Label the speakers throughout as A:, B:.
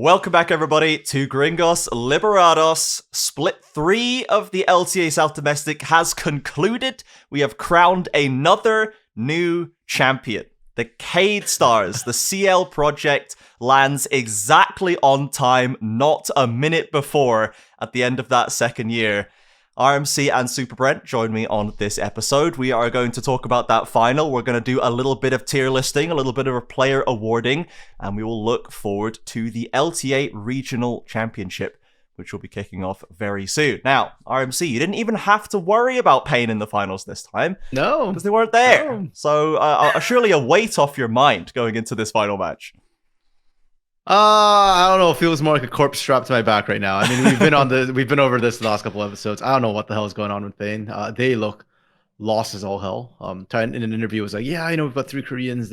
A: Welcome back, everybody, to Gringos Liberados. Split 3 of the LTA South Domestic has concluded. We have crowned another new champion. The Keyd Stars, the SeeEl project, lands exactly on time, not a minute before, at the end of that second year. RMC and Super Brent join me on this episode. We are going to talk about that final. We're going to do a little bit of tier listing, a little bit of a player awarding, and we will look forward to the LTA Regional Championship, which will be kicking off very soon. Now, RMC, you didn't even have to worry about Pain in the finals this time.
B: No.
A: Because they weren't there.
B: No.
A: So surely a weight off your mind going into this final match.
B: I don't know. It feels more like a corpse strapped to my back right now. I mean, we've been over this the last couple episodes. I don't know what the hell is going on with Pain. They look lost as all hell. In an interview was like, yeah, I know we've got 3 Koreans.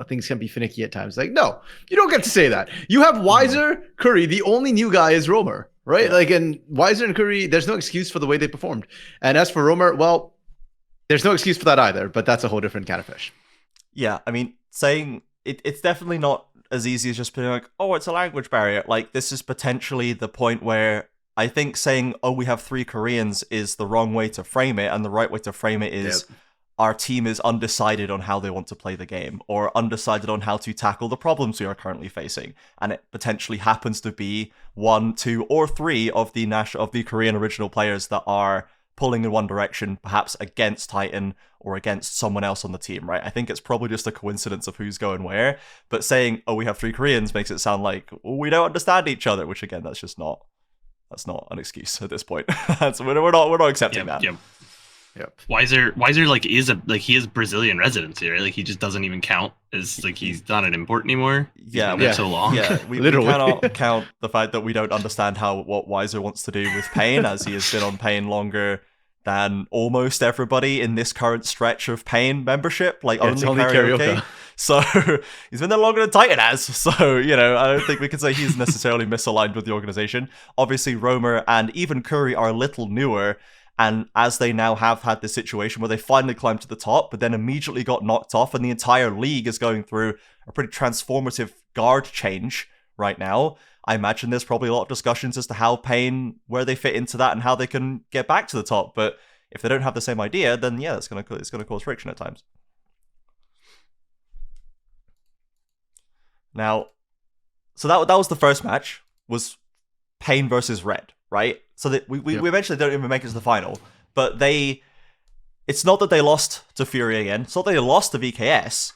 B: Things can be finicky at times. Like, no, you don't get to say that. You have Wiser, Curry. The only new guy is Romer, right?
A: Yeah.
B: And Wiser and Curry, there's no excuse for the way they performed. And as for Romer, well, there's no excuse for that either. But that's a whole different kind of fish.
A: Yeah, I mean, saying it's definitely not as easy as just being like, oh, it's a language barrier. Like, this is potentially the point where I think saying, oh, we have 3 Koreans is the wrong way to frame it, and the right way to frame it is our team is undecided on how they want to play the game, or undecided on how to tackle the problems we are currently facing. And it potentially happens to be 1, 2, or 3 of the Korean original players that are pulling in one direction, perhaps against Titan or against someone else on the team, right? I think it's probably just a coincidence of who's going where, but saying, oh, we have 3 Koreans makes it sound like we don't understand each other, which again, that's not an excuse at this point. So we're not accepting that.
C: Yep. Wiser he is Brazilian residency, right? Like, he just doesn't even count as, like, he's not an import anymore.
A: Yeah,
C: been so long.
A: Yeah, we cannot count the fact that we don't understand what Wiser wants to do with Pain, as he has been on Pain longer than almost everybody in this current stretch of Pain membership. Like, only karaoke. So he's been there longer than Titan has. So, I don't think we can say he's necessarily misaligned with the organization. Obviously, Romer and even Curry are a little newer. And as they now have had this situation where they finally climbed to the top, but then immediately got knocked off, and the entire league is going through a pretty transformative guard change right now, I imagine there's probably a lot of discussions as to how Pain, where they fit into that and how they can get back to the top. But if they don't have the same idea, then yeah, it's going to cause friction at times. Now, so that was the first match, was Pain versus Red, right? So that we eventually don't even make it to the final, but it's not that they lost to FURIA again. It's not that they lost to VKS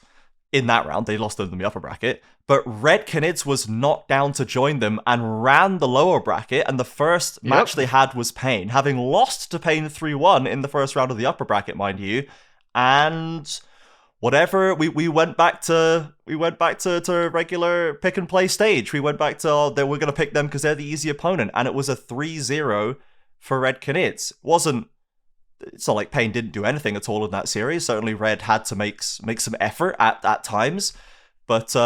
A: in that round. They lost them in the upper bracket, but Red Knids was knocked down to join them and ran the lower bracket. And the first match they had was Pain, having lost to Pain 3-1 in the first round of the upper bracket, mind you. And whatever, we went back to regular pick and play stage. We went back to we're going to pick them because they're the easy opponent, and it was a 3-0 for Red Knids. It's not like Pain didn't do anything at all in that series. Certainly Red had to make some effort at times, but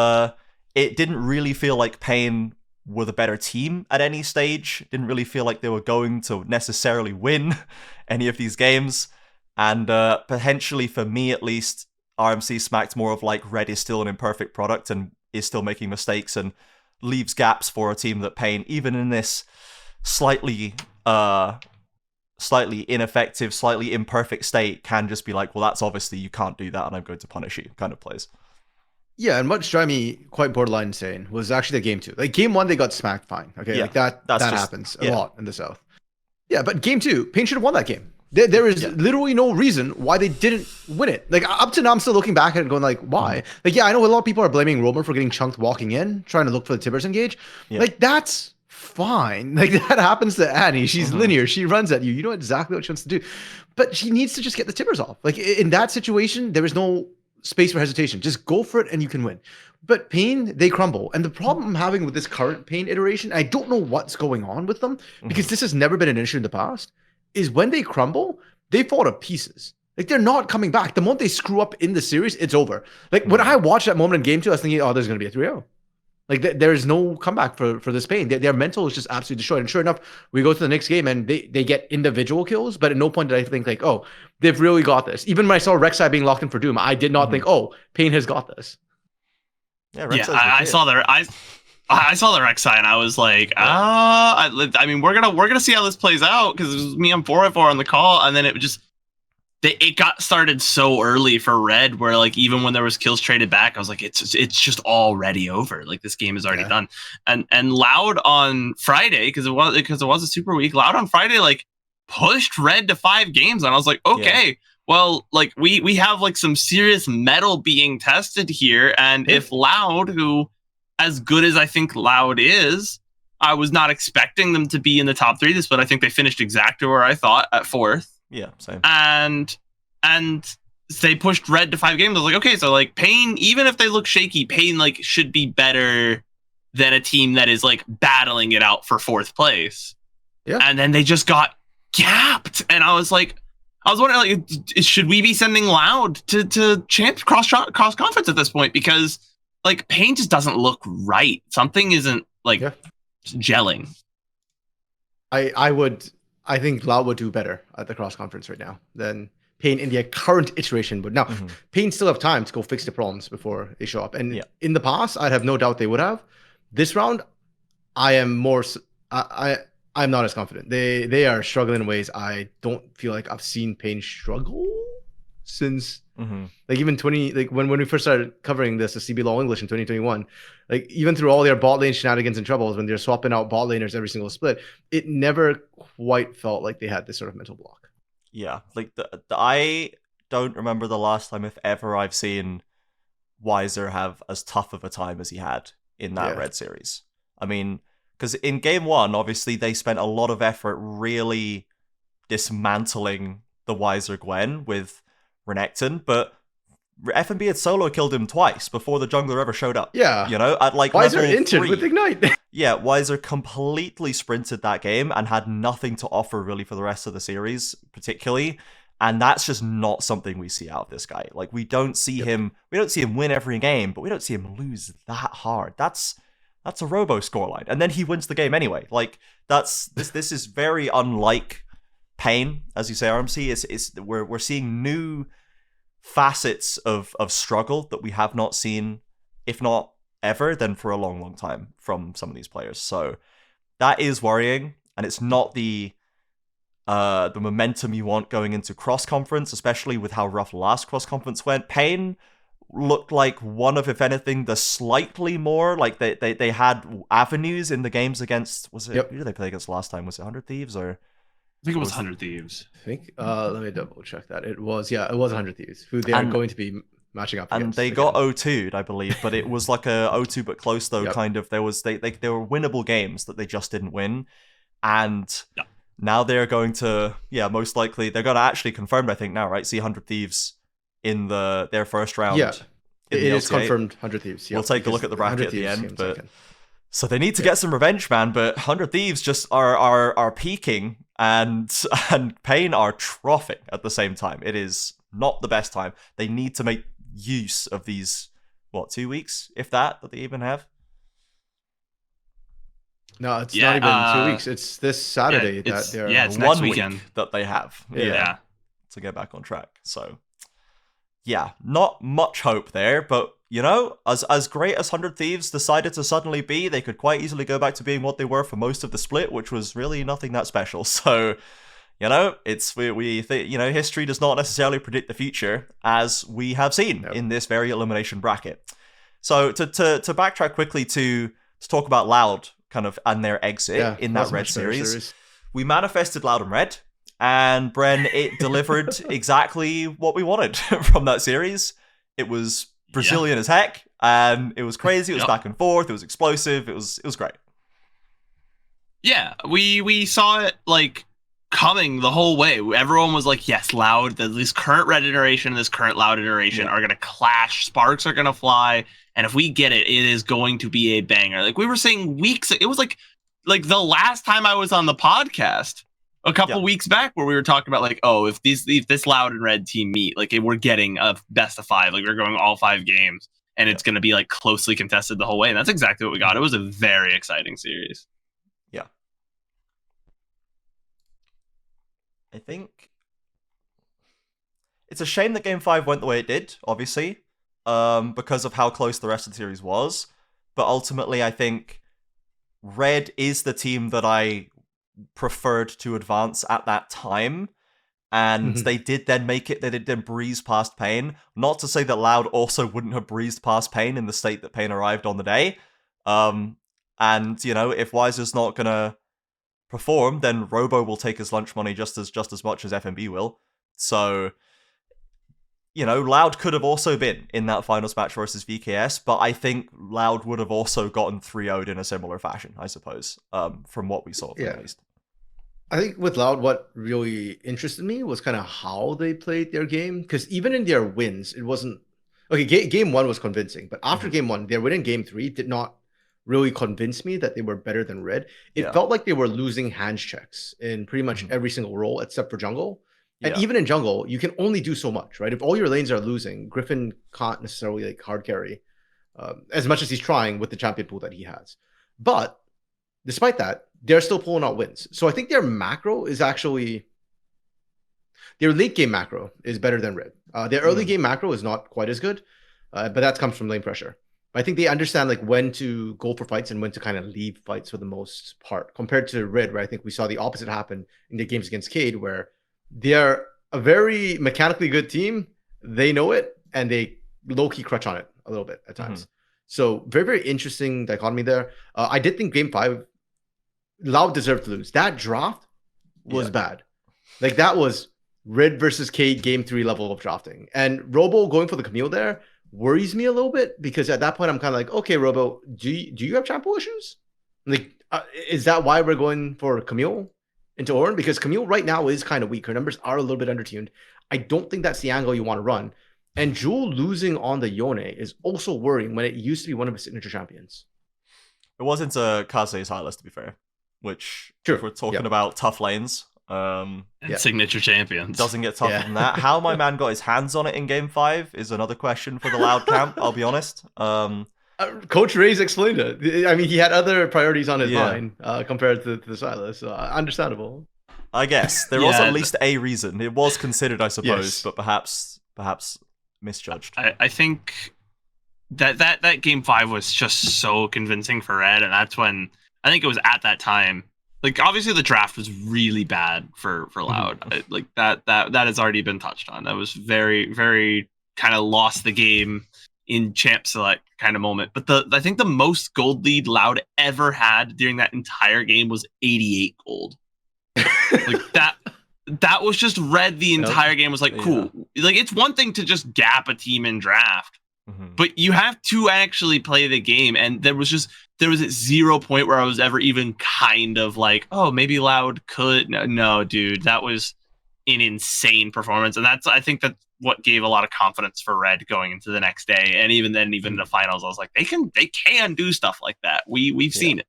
A: it didn't really feel like Pain were the better team at any stage. It didn't really feel like they were going to necessarily win any of these games, and potentially, for me at least, RMC smacked more of like Red is still an imperfect product and is still making mistakes and leaves gaps for a team that Pain, even in this slightly ineffective, slightly imperfect state, can just be like, well, that's obviously, you can't do that and I'm going to punish you kind of plays.
B: Yeah, and what drive me quite borderline insane was actually the game 2. Like, game 1, they got smacked fine. Okay,
A: yeah,
B: like that
A: just
B: happens a lot in the South. Yeah, but game 2, Pain should have won that game. There is literally no reason why they didn't win it. Like, up to now, I'm still looking back at it and going like, why? Like, yeah, I know a lot of people are blaming Romer for getting chunked walking in, trying to look for the Tibbers engage. Yeah. Like, that's fine. Like, that happens to Annie. She's linear. She runs at you. You know exactly what she wants to do. But she needs to just get the Tibbers off. Like, in that situation, there is no space for hesitation. Just go for it and you can win. But Pain, they crumble. And the problem I'm having with this current Pain iteration, I don't know what's going on with them, because this has never been an issue in the past, is when they crumble, they fall to pieces. Like, they're not coming back. The moment they screw up in the series, it's over. Like, when I watched that moment in game 2, I was thinking, oh, there's going to be a 3-0. Like, there is no comeback for this Pain. Their mental is just absolutely destroyed. And sure enough, we go to the next game and they get individual kills, but at no point did I think like, oh, they've really got this. Even when I saw Rek'Sai being locked in for Doom, I did not think, oh, Pain has got this.
C: Yeah, I saw that. I saw the Rek'Sai and I was like, I mean, we're gonna see how this plays out because it was me and 4x4 on the call, and then it got started so early for Red, where like even when there was kills traded back, I was like, it's just already over. Like this game is already done. And Loud on Friday, because it was a super week. Loud on Friday like pushed Red to 5 games, and I was like, okay, well, like we have like some serious metal being tested here, and if Loud, who as good as I think Loud is, I was not expecting them to be in the top 3 this, but I think they finished exactly where I thought at 4th.
A: Yeah, same.
C: And they pushed Red to 5 games. I was like, okay, so like Pain, even if they look shaky, Pain like should be better than a team that is like battling it out for 4th place.
B: Yeah.
C: And then they just got gapped, and I was wondering, like, should we be sending Loud to champ cross conference at this point? Because like Pain just doesn't look right. Something isn't like gelling.
B: I think Loud would do better at the cross conference right now than Pain in their current iteration. But now, Pain still have time to go fix the problems before they show up. And in the past, I'd have no doubt they would have. This round, I am more. I'm not as confident. They are struggling in ways I don't feel like I've seen Pain struggle since like even when we first started covering the CB Law English in 2021. Like even through all their bot lane shenanigans and troubles, when they're swapping out bot laners every single split, it never quite felt like they had this sort of mental block.
A: Yeah, like I don't remember the last time, if ever, I've seen Weiser have as tough of a time as he had in that Red series. I mean, because in game 1, obviously they spent a lot of effort really dismantling the Weiser Gwen with Renekton, but FNB had solo killed him twice before the jungler ever showed up.
B: Yeah.
A: You know, at like
B: Weiser
A: level
B: entered
A: 3.
B: with Ignite.
A: Yeah, Weiser completely sprinted that game and had nothing to offer really for the rest of the series, particularly. And that's just not something we see out of this guy. Like we don't see him win every game, but we don't see him lose that hard. That's a robo scoreline. And then he wins the game anyway. Like this is very unlike Pain, as you say, RMC. We're seeing new facets of struggle that we have not seen, if not ever, then for a long, long time from some of these players. So that is worrying, and it's not the momentum you want going into cross conference, especially with how rough last cross conference went. Pain looked like one of, if anything, the slightly more like they had avenues in the games against. Was it who did they play against last time? Was it 100 Thieves or?
C: I think it was 100 Thieves.
B: I think. Let me double check that. It was 100 Thieves, who they are going to be matching up against.
A: And they got 0-2'd, I believe, but it was like a 0-2 but close though. Kind of. There were winnable games that they just didn't win, and now they're going to most likely they're going to actually confirmed, I think now, right? See 100 Thieves in their first round.
B: Yeah, it is confirmed 100 Thieves.
A: We'll take a look at the bracket at the end, but. So they need to get some revenge, man, but 100 Thieves just are peaking and Pain are troughing at the same time. It is not the best time. They need to make use of these, 2 weeks, if that they even have?
B: No, it's not even 2 weeks. It's this Saturday that they're...
C: Yeah, it's
A: 1
C: next weekend.
A: week that they have.
C: Yeah.
A: To get back on track. So, yeah, not much hope there, but... You know, as great as 100 Thieves decided to suddenly be, they could quite easily go back to being what they were for most of the split, which was really nothing that special. So, you know, history does not necessarily predict the future, as we have seen in this very elimination bracket. So to backtrack quickly to talk about Loud kind of and their exit in that Red series, we manifested Loud and Red, and Bren, it delivered exactly what we wanted from that series. It was Brazilian as heck, and it was crazy. It was back and forth. It was explosive. It was great.
C: Yeah, we saw it like coming the whole way. Everyone was like, "Yes, Loud. This current Red iteration and this current Loud iteration are gonna clash. Sparks are gonna fly, and if we get it, it is going to be a banger." Like we were saying weeks. It was like the last time I was on the podcast. A couple weeks back where we were talking about like, oh, if this Loud and Red team meet, like we're getting a best of 5, like we're going all 5 games and it's going to be like closely contested the whole way. And that's exactly what we got. It was a very exciting series.
A: Yeah. I think it's a shame that game 5 went the way it did, obviously, because of how close the rest of the series was. But ultimately, I think Red is the team that I preferred to advance at that time. And they did then make it, they did then breeze past Pain. Not to say that Loud also wouldn't have breezed past Pain in the state that Pain arrived on the day. And, you know, if Wiser's not going to perform, then Robo will take his lunch money just as much as FNB will. So, you know, Loud could have also been in that finals match versus VKS, but I think Loud would have also gotten 3-0'd in a similar fashion, I suppose, from what we saw, at least.
B: I think with Loud, what really interested me was kind of how they played their game. Because even in their wins, it wasn't... Okay, game 1 was convincing. But after game 1, their win in game 3 did not really convince me that they were better than Red. It felt like they were losing hand checks in pretty much every single role except for jungle. And even in jungle, you can only do so much, right? If all your lanes are losing, Griffin can't necessarily like hard carry as much as he's trying with the champion pool that he has. But despite that, they're still pulling out wins. So I think their macro is actually... Their late game macro is better than Red. Their early game macro is not quite as good, but that comes from lane pressure. I think they understand like when to go for fights and when to kind of leave fights for the most part, compared to Red, where I think we saw the opposite happen in the games against Keyd, where they're a very mechanically good team. They know it, and they low-key crutch on it a little bit at times. So very, very interesting dichotomy there. I did think game 5, Loud deserved to lose. That draft was bad. Like that was Red versus Keyd game 3 level of drafting. And Robo going for the Camille there worries me a little bit, because at that point I'm kind of like, okay, Robo, do you have champo issues? Like, is that why we're going for Camille into Orin? Because Camille right now is kind of weak. Her numbers are a little bit undertuned. I don't think that's the angle you want to run. And Jewel losing on the Yone is also worrying when it used to be one of his signature champions.
A: It wasn't a Kaze's Hylas, to be fair, which, if we're talking about tough lanes,
C: signature champions,
A: doesn't get tougher than that. How my man got his hands on it in game 5 is another question for the Loud camp, I'll be honest.
B: Coach Ray's explained it. I mean, he had other priorities on his mind compared to the Silas, so understandable.
A: I guess there was at least a reason. It was considered, I suppose, but perhaps misjudged.
C: I think that game 5 was just so convincing for Red, and that's when I think it was at that time. Like, obviously the draft was really bad for Loud. Like that has already been touched on. That was very, very kind of lost the game in champ select kind of moment. But I think the most gold lead Loud ever had during that entire game was 88 gold. Like that was just Red the entire game. Was like, cool. Like, it's one thing to just gap a team in draft, but you have to actually play the game. And there was at 0 point where I was ever even kind of like, oh, maybe Loud could. No, dude, that was an insane performance. And I think that's what gave a lot of confidence for Red going into the next day. And even then, even in the finals, I was like, they can do stuff like that. We've seen it.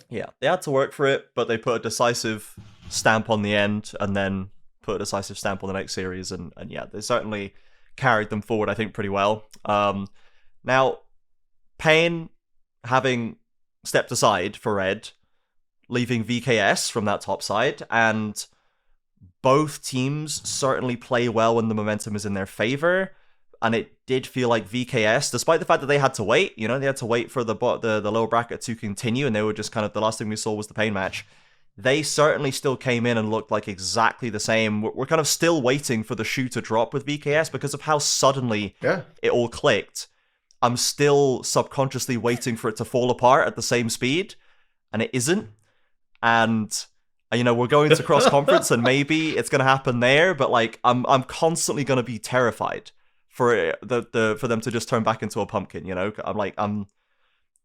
A: Yeah, they had to work for it, but they put a decisive stamp on the end, and then put a decisive stamp on the next series, and they certainly carried them forward, I think, pretty well. Now, Pain having stepped aside for Red, leaving VKS from that top side, and both teams certainly play well when the momentum is in their favor. And it did feel like VKS, despite the fact that they had to wait, they had to wait for the lower bracket to continue, and they were just kind of, the last thing we saw was the Pain match. They certainly still came in and looked like exactly the same. We're kind of still waiting for the shoe to drop with VKS because of how suddenly it all clicked. I'm still subconsciously waiting for it to fall apart at the same speed, and it isn't. And we're going to cross conference, and maybe it's going to happen there, but like I'm constantly going to be terrified for them to just turn back into a pumpkin,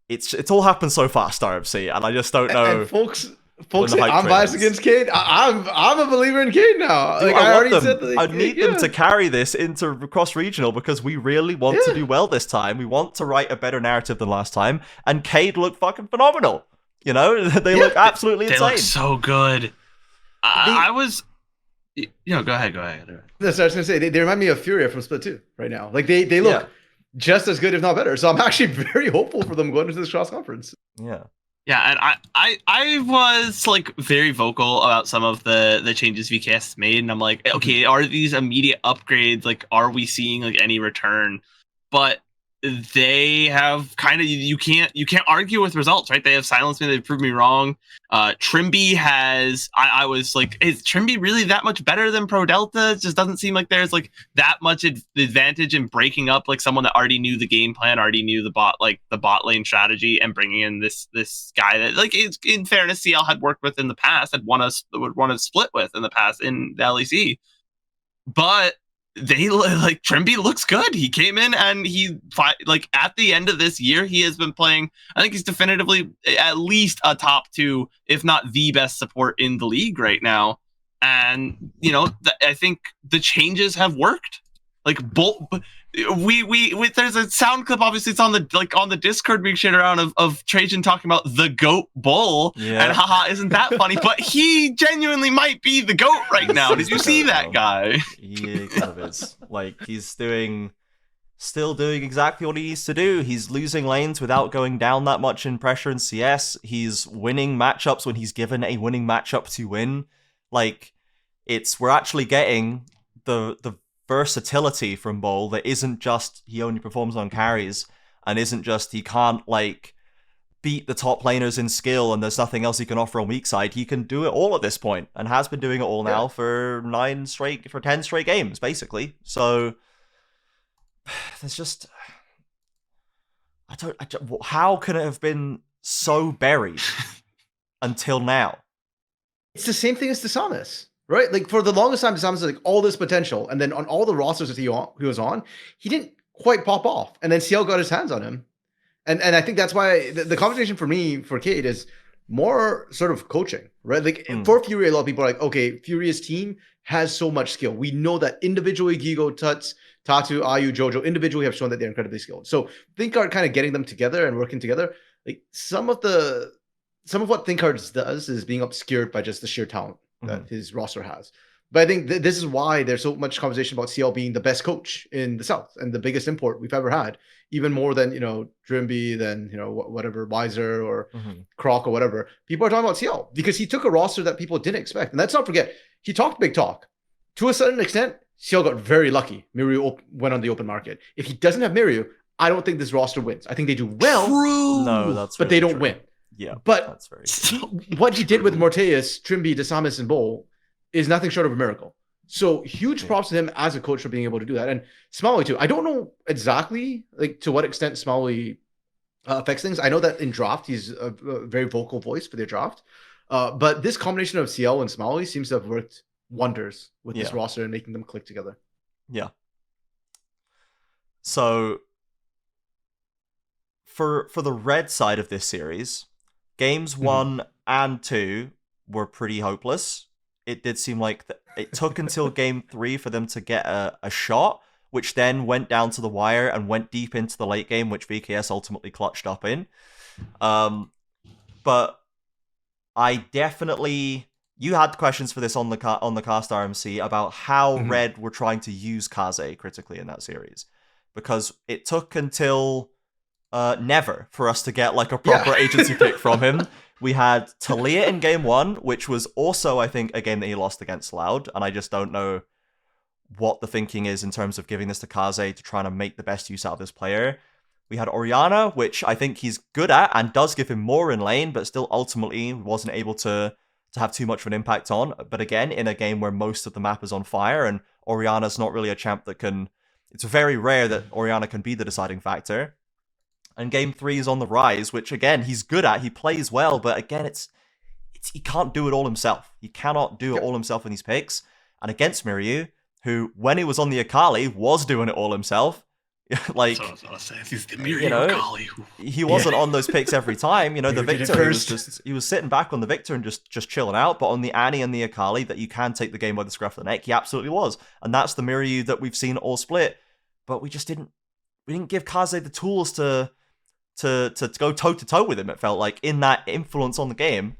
A: it's all happened so fast, RFC, and I just don't know.
B: And folks say I'm biased against Keyd. I'm a believer in Keyd now.
A: Dude, I need them to carry this into cross regional, because we really want to do well this time. We want to write a better narrative than last time, and Keyd looked fucking phenomenal. They look absolutely insane. They look
C: so good. I was. Go ahead.
B: That's what I was gonna say. They remind me of FURIA from Split 2 right now. Like they look just as good, if not better. So I'm actually very hopeful for them going into this cross conference.
C: Yeah, and I was like very vocal about some of the changes VKS made, and I'm like, okay, are these immediate upgrades? Like, are we seeing like any return? But they have kind of you can't argue with results, right? They have silenced me. They've proved me wrong. Trimby has. I was like, is Trimby really that much better than Pro Delta? It just doesn't seem like there's like that much advantage in breaking up like someone that already knew the game plan, already knew the bot lane strategy, and bringing in this guy that, like, in fairness, SeeEl had worked with in the past, had won a split with in the past in the LEC, but. They like Trimby looks good. He came in and like at the end of this year, he has been playing. I think he's definitively at least a top 2, if not the best support in the league right now. And I think the changes have worked. Like we there's a sound clip. Obviously, it's on the Discord being shared around of Trajan talking about the GOAT Bull, and haha, isn't that funny? But he genuinely might be the GOAT right now. Did you see that guy?
A: He kind of is. Like, he's still doing exactly what he needs to do. He's losing lanes without going down that much in pressure and CS. He's winning matchups when he's given a winning matchup to win. Like, we're actually getting the versatility from Bull that isn't just he only performs on carries, and isn't just he can't like beat the top laners in skill and there's nothing else he can offer on weak side. He can do it all at this point, and has been doing it all now for 10 straight games basically. So there's just how can it have been so buried until now?
B: It's the same thing as Dishonest. Right? Like, for the longest time, Dishonest had like all this potential, and then on all the rosters that he was on, he didn't quite pop off. And then SeeEl got his hands on him. And I think that's why the conversation for me, for Keyd, is more sort of coaching, right? Like, for FURIA, a lot of people are like, okay, FURIA's team has so much skill. We know that individually, Gigo, Tuts, Tatu, Ayu, Jojo, individually have shown that they're incredibly skilled. So Thinkard kind of getting them together and working together, like, some of what Thinkard does is being obscured by just the sheer talent that his roster has. But I think this is why there's so much conversation about SeeEl being the best coach in the South and the biggest import we've ever had, even more than, Drimby, than, whatever, Wiser or Croc or whatever. People are talking about SeeEl because he took a roster that people didn't expect. And let's not forget, he talked big talk. To a certain extent, SeeEl got very lucky. Miryu went on the open market. If he doesn't have Miryu, I don't think this roster wins. I think they do well.
A: True. No, that's
B: but they don't win.
A: Yeah,
B: but
A: that's very true.
B: What he did with Morteus, Trimby, Desamis, and Bull is nothing short of a miracle. So huge props to him as a coach for being able to do that. And Smalley too. I don't know exactly like to what extent Smalley affects things. I know that in draft he's a very vocal voice for their draft. But this combination of SeeEl and Smalley seems to have worked wonders with this roster and making them click together.
A: Yeah. So for the red side of this series, games 1 and 2 were pretty hopeless. It did seem like it took until game 3 for them to get a shot, which then went down to the wire and went deep into the late game, which VKS ultimately clutched up in. But I definitely... You had questions for this on the cast RMC about how Red were trying to use Kaze critically in that series. Because it took until never for us to get like a proper agency pick from him. We had Talia in game 1, which was also, I think, a game that he lost against Loud. And I just don't know what the thinking is in terms of giving this to Kaze to try to make the best use out of this player. We had Orianna, which I think he's good at and does give him more in lane, but still ultimately wasn't able to have too much of an impact on. But again, in a game where most of the map is on fire and Orianna's not really a champ that can... It's very rare that Orianna can be the deciding factor. And game 3 is on the rise, which again, he's good at. He plays well, but again, it's he can't do it all himself. He cannot do it all himself in these picks. And against Miryu, who, when he was on the Akali, was doing it all himself. Like,
C: he's the Miryu Akali.
A: He wasn't on those picks every time. The Victor, he was sitting back on the Victor and just chilling out. But on the Annie and the Akali, that you can take the game by the scruff of the neck, he absolutely was. And that's the Miryu that we've seen all split. But we didn't give Kaze the tools to go toe-to-toe with him, it felt like, in that influence on the game.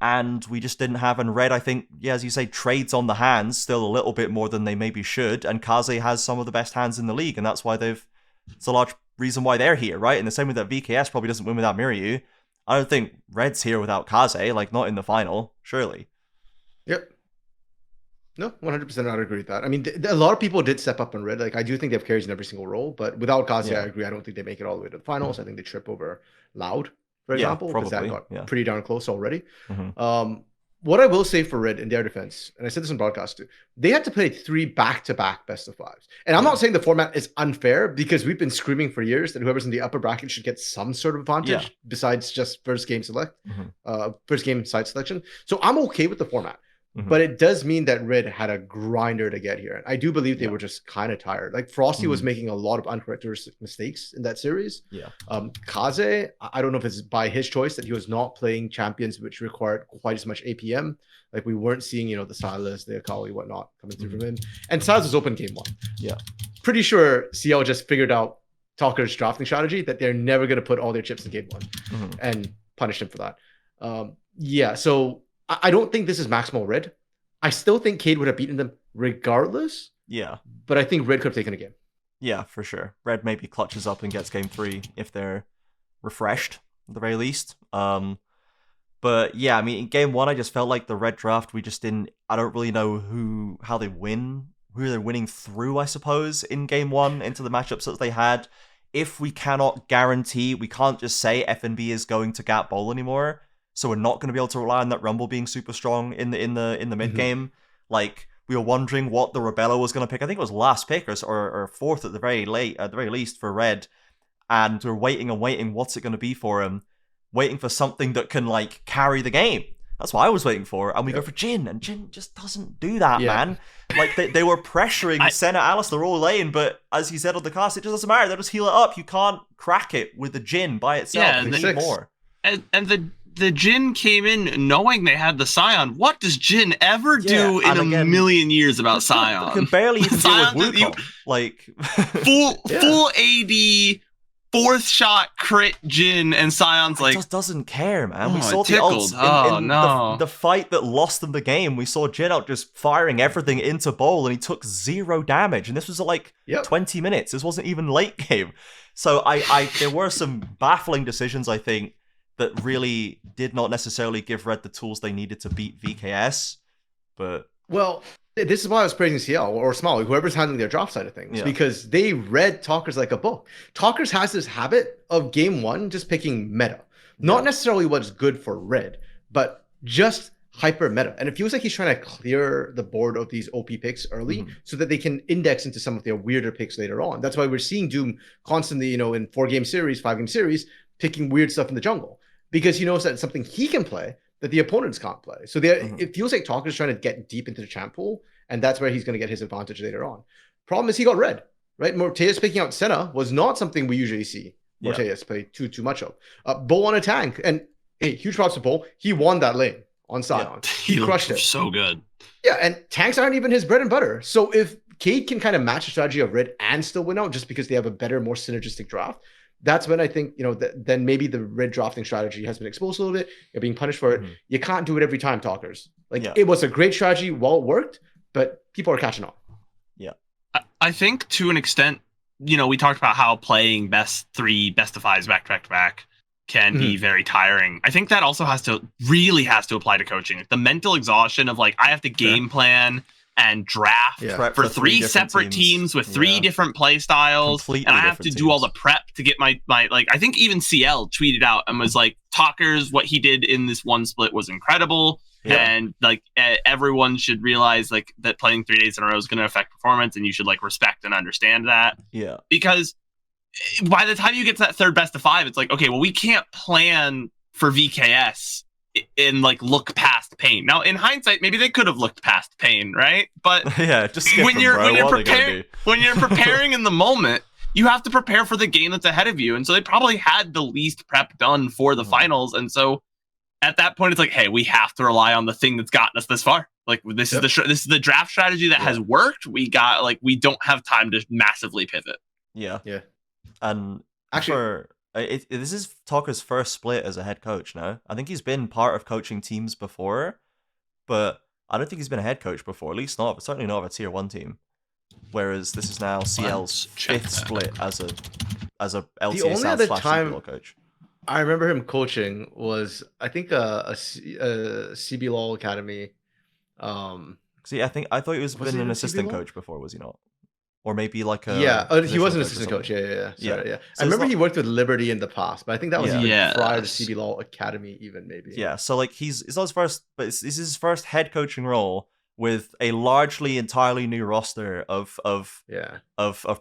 A: And we just didn't have, and Red, I think, as you say, trades on the hands still a little bit more than they maybe should, and Kaze has some of the best hands in the league, and that's why it's a large reason why they're here, right? In the same way that VKS probably doesn't win without Miryu, I don't think Red's here without Kaze, like, not in the final, surely.
B: Yep. No, 100% I'd agree with that. I mean, a lot of people did step up on Red. Like, I do think they have carries in every single role, but without Kazi, I agree. I don't think they make it all the way to the finals. I think they trip over Loud, for example, because that got pretty darn close already. What I will say for Red in their defense, and I said this on broadcast too, they had to play 3 back-to-back best of 5s. And I'm not saying the format is unfair, because we've been screaming for years that whoever's in the upper bracket should get some sort of advantage besides just first game side selection. So I'm okay with the format. But it does mean that Red had a grinder to get here. And I do believe they were just kind of tired. Like, Frosty was making a lot of uncharacteristic mistakes in that series. Kaze, I don't know if it's by his choice that he was not playing champions which required quite as much APM. Like, we weren't seeing, the Silas, the Akali, whatnot coming through from him. And Silas was open game 1. Pretty sure SeeEl just figured out Talker's drafting strategy, that they're never going to put all their chips in game 1 and punish him for that. So I don't think this is maximal Red. I still think Keyd would have beaten them regardless. But I think Red could have taken a game.
A: Yeah, for sure. Red maybe clutches up and gets game 3 if they're refreshed, at the very least. But yeah, I mean, in game 1, I just felt like the Red draft, I don't really know how they win, who they're winning through, I suppose, in game 1 into the matchups that they had. If we cannot guarantee, we can't just say FNB is going to gap bowl anymore. So we're not going to be able to rely on that Rumble being super strong in the mid game. Like, we were wondering what the Rebello was going to pick. I think it was last pick or fourth at the very least for Red, and we're waiting and waiting. What's it going to be for him? Waiting for something that can like carry the game. That's what I was waiting for. And we go for Jhin, and Jhin just doesn't do that, man. Like, they were pressuring Senna, Alistair all lane, but as he said on the cast, it just doesn't matter. They'll just heal it up. You can't crack it with the Jhin by itself.
C: Yeah,
A: you need more.
C: And the Jhin came in knowing they had the Scion. What does Jhin ever do in a million years about Scion?
A: You can barely even deal with Wukong. Like,
C: full AD, 4th shot crit Jhin, and Scion's like...
A: just doesn't care, man. We saw the ults in the fight that lost them the game. We saw Jhin out just firing everything into bowl, and he took 0 damage. And this was like 20 minutes. This wasn't even late game. So there were some baffling decisions, I think, that really did not necessarily give Red the tools they needed to beat VKS. But
B: this is why I was praising SeeEl or Smalley, whoever's handling their draft side of things, because they read Talkers like a book. Talkers has this habit of game 1 just picking meta, not necessarily what's good for Red, but just hyper meta. And it feels like he's trying to clear the board of these OP picks early so that they can index into some of their weirder picks later on. That's why we're seeing Doom constantly, in 4-game series, 5-game series, picking weird stuff in the jungle. Because he knows that it's something he can play that the opponents can't play. So it feels like Talker's trying to get deep into the champ pool, and that's where he's going to get his advantage later on. Problem is he got Red, right? Morteus picking out Senna was not something we usually see Morteus play too much of. Bo on a tank, and hey, huge props to Bo. He won that lane on Scion. He crushed it.
C: So good.
B: Yeah, and tanks aren't even his bread and butter. So if Keyd can kind of match the strategy of Red and still win out just because they have a better, more synergistic draft, that's when I think, then maybe the Red drafting strategy has been exposed a little bit. You're being punished for it. You can't do it every time, Talkers. It was a great strategy while it worked, but people are catching on.
A: Yeah.
C: I think to an extent, we talked about how playing best of 5s back to back can be very tiring. I think that also really has to apply to coaching. The mental exhaustion of I have to game plan and draft for 3 separate teams with 3 different play styles. Completely, and I have to do all the prep to get my I think even SeeEl tweeted out and was like, Talkers, what he did in this one split was incredible. And everyone should realize that playing 3 days in a row is going to affect performance, and you should respect and understand that.
A: Yeah.
C: Because by the time you get to that 3rd best of 5, it's like, okay, well, we can't plan for VKS and look past pain. Now, in hindsight, maybe they could have looked past pain, right? But
A: just when you're
C: preparing in the moment, you have to prepare for the game that's ahead of you. And so they probably had the least prep done for the finals. And so at that point, it's like, hey, we have to rely on the thing that's gotten us this far. This is the draft strategy that has worked. We don't have time to massively pivot.
A: Yeah. And actually, this is Talker's first split as a head coach, no? I think he's been part of coaching teams before, but I don't think he's been a head coach before, at least certainly not of a tier 1 team. Whereas this is now CL's 5th split as a LTA South Split coach.
B: I remember him coaching was, I think, a CBLOL Academy
A: See, I thought he was
B: Was
A: been
B: he
A: an
B: in
A: assistant
B: CBLOL?
A: coach before, was he not? Or maybe like a
B: he was an
A: positional
B: assistant
A: or
B: coach.
A: something.
B: Yeah.
A: Yeah.
B: Sorry, yeah.
A: So
B: I remember
A: it's
B: he worked with Liberty in the past, but I think that was
A: Yeah.
B: even prior to
C: Yes.
B: CBLOL Academy, even maybe.
A: Yeah, so like it's not his first, but it's his first head coaching role with a largely entirely new roster of
B: Yeah.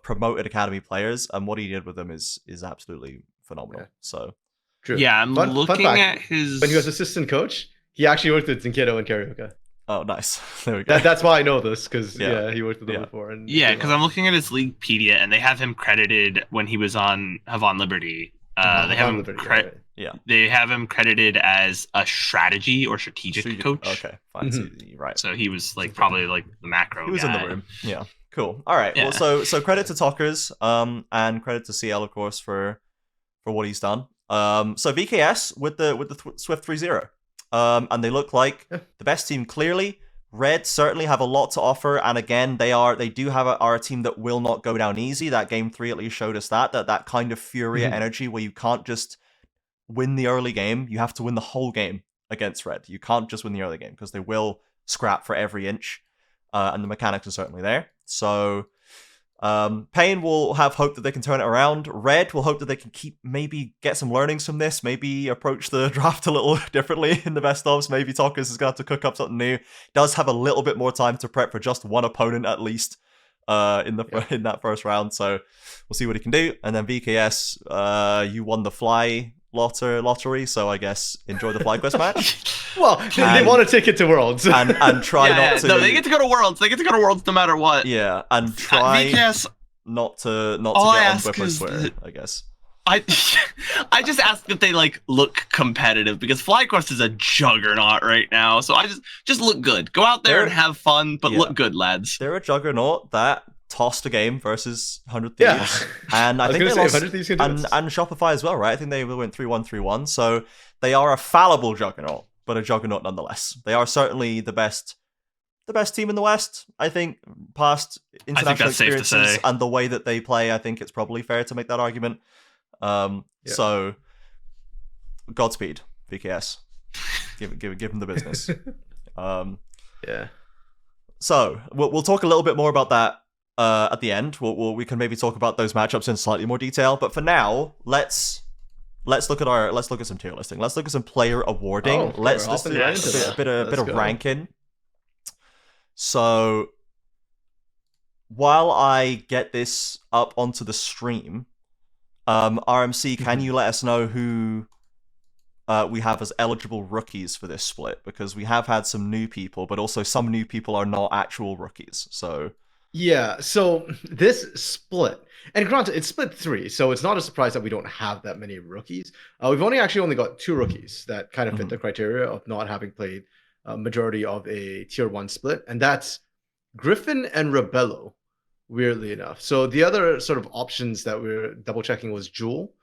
A: promoted academy players, and what he did with them is absolutely phenomenal.
B: Yeah.
A: So
B: True.
C: Yeah, I'm
B: Fun
C: looking
B: fact,
C: at his.
B: when he was assistant coach, he actually worked with Zinkedo and Karaoke.
A: oh, nice. There we go.
B: That's why I know this, because
A: Yeah.
B: he worked with them
A: Yeah.
B: before. And
C: Yeah, because I'm looking at his Leaguepedia, and they have him credited when he was on Havon Liberty. They have him they have him credited as a strategy or strategic coach.
A: Okay, fine. So, right.
C: So he was like probably like the macro.
A: He was
C: guy.
A: in the room. Yeah. Cool. All right.
C: Yeah.
A: Well, so credit to Talkers, and credit to SeeEl, of course, for what he's done. So VKS with the Swift 3-0. And they look like the best team clearly. Red certainly have a lot to offer, and again, they do have are a team that will not go down easy. That game 3 at least showed us that kind of FURIA energy where you can't just win the early game, you have to win the whole game against Red. You can't just win the early game because they will scrap for every inch, and the mechanics are certainly there. So Pain will have hope that they can turn it around. Red will hope that they can maybe get some learnings from this, maybe approach the draft a little differently in the best ofs. Maybe Talkers is going to have to cook up something new. Does have a little bit more time to prep for just one opponent at least in that first round. So we'll see what he can do. And then VKS, you won the fly lottery, so I guess enjoy the FlyQuest match.
B: Well, they want a ticket to Worlds.
A: and try not to.
C: No, they get to go to Worlds. They get to go to Worlds no matter what.
A: Yeah, and try
C: VKS,
A: not to get on Whipper's Twitter, I guess.
C: I just ask that they like look competitive because FlyQuest is a juggernaut right now. So I just look good. Go out there and have fun, but look good, lads.
A: They're a juggernaut that tossed a game versus 100 Thieves. And I think they lost, and Shopify as well, right? I think they went 3-1, 3-1. So they are a fallible juggernaut, but a juggernaut nonetheless. They are certainly the best team in the West. I think past international experiences and the way that they play, I think it's probably fair to make that argument. So Godspeed, VKS. Give them the business. So we'll talk a little bit more about that at the end. We can maybe talk about those matchups in slightly more detail. But for now, let's look at some tier listing. Let's look at some player awarding. Let's do a bit of ranking. So while I get this up onto the stream, RMC, can you let us know who we have as eligible rookies for this split? Because we have had some new people, but also some new people are not actual rookies. So
B: yeah, so this split, and granted, it's split 3, so it's not a surprise that we don't have that many rookies. We've only got 2 rookies that kind of fit the criteria of not having played a majority of a tier 1 split, and that's Griffin and Rebello, weirdly enough. So the other sort of options that we're double checking was Jewel,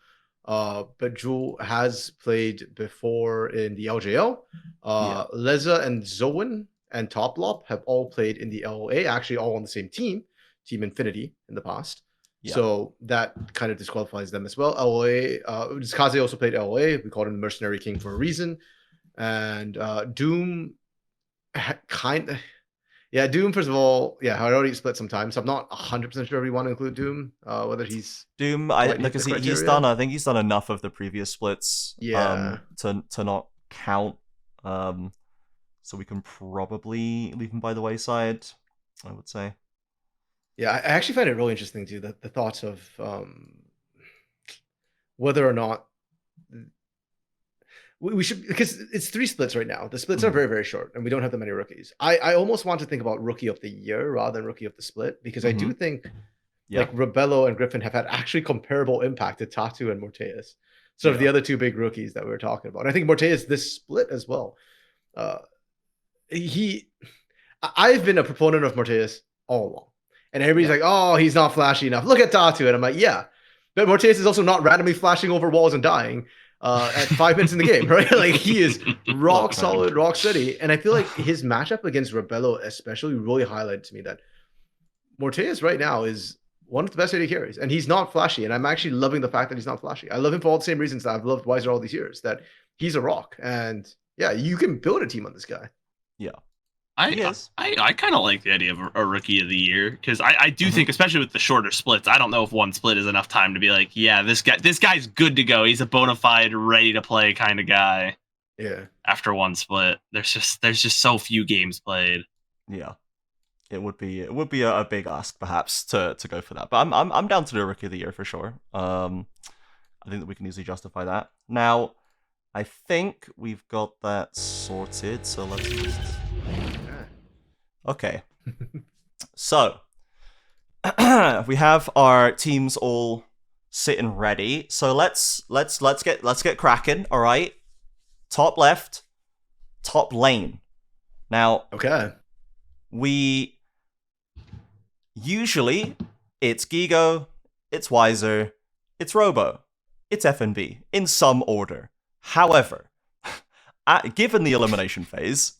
B: but Jewel has played before in the LJL. Leza and Zoen and Toplop have all played in the LOA, actually all on the same team, Team Infinity, in the past. So that kind of disqualifies them as well. LOA, Kaze also played LOA. We called him the Mercenary King for a reason. And Doom, Doom, first of all, I already split some time, so I'm not 100% sure if we want to include Doom, whether he's...
A: Doom, because he's done, I think he's done enough of the previous splits to not count. So we can probably leave him by the wayside, I would say.
B: Yeah, I actually find it really interesting too, the thoughts of whether or not we should, because it's 3 splits right now. The splits are very, very short, and we don't have that many rookies. I almost want to think about Rookie of the Year rather than Rookie of the Split, because I do think like Rebello and Griffin have had actually comparable impact to Tatu and Morteus, sort of the other 2 big rookies that we were talking about. And I think Morteus this split as well. I've been a proponent of Morteus all along. And everybody's like, oh, he's not flashy enough. Look at Tatu. And I'm like, yeah. But Morteus is also not randomly flashing over walls and dying at 5 minutes in the game, right? Like, he is rock solid, rock steady. And I feel like his matchup against Rebello especially really highlighted to me that Morteus right now is one of the best AD carries. And he's not flashy. And I'm actually loving the fact that he's not flashy. I love him for all the same reasons that I've loved Weiser all these years, that he's a rock. And yeah, you can build a team on this guy.
A: Yeah.
C: I kind of like the idea of a rookie of the year because I do think, especially with the shorter splits, I don't know if one split is enough time to be like, yeah, this guy's good to go. He's a bona fide, ready to play kind of guy.
B: Yeah.
C: After one split, there's just so few games played.
A: Yeah, it would be a big ask perhaps to go for that, but I'm down to do a rookie of the year for sure. I think that we can easily justify that. Now, I think we've got that sorted, so let's just... Okay. So, we have our teams all sitting ready. So let's get cracking, all right? Top left, top lane. Now,
B: okay.
A: We usually it's Gigo, it's Wiser, it's Robo, it's FNB in some order. However, given the elimination phase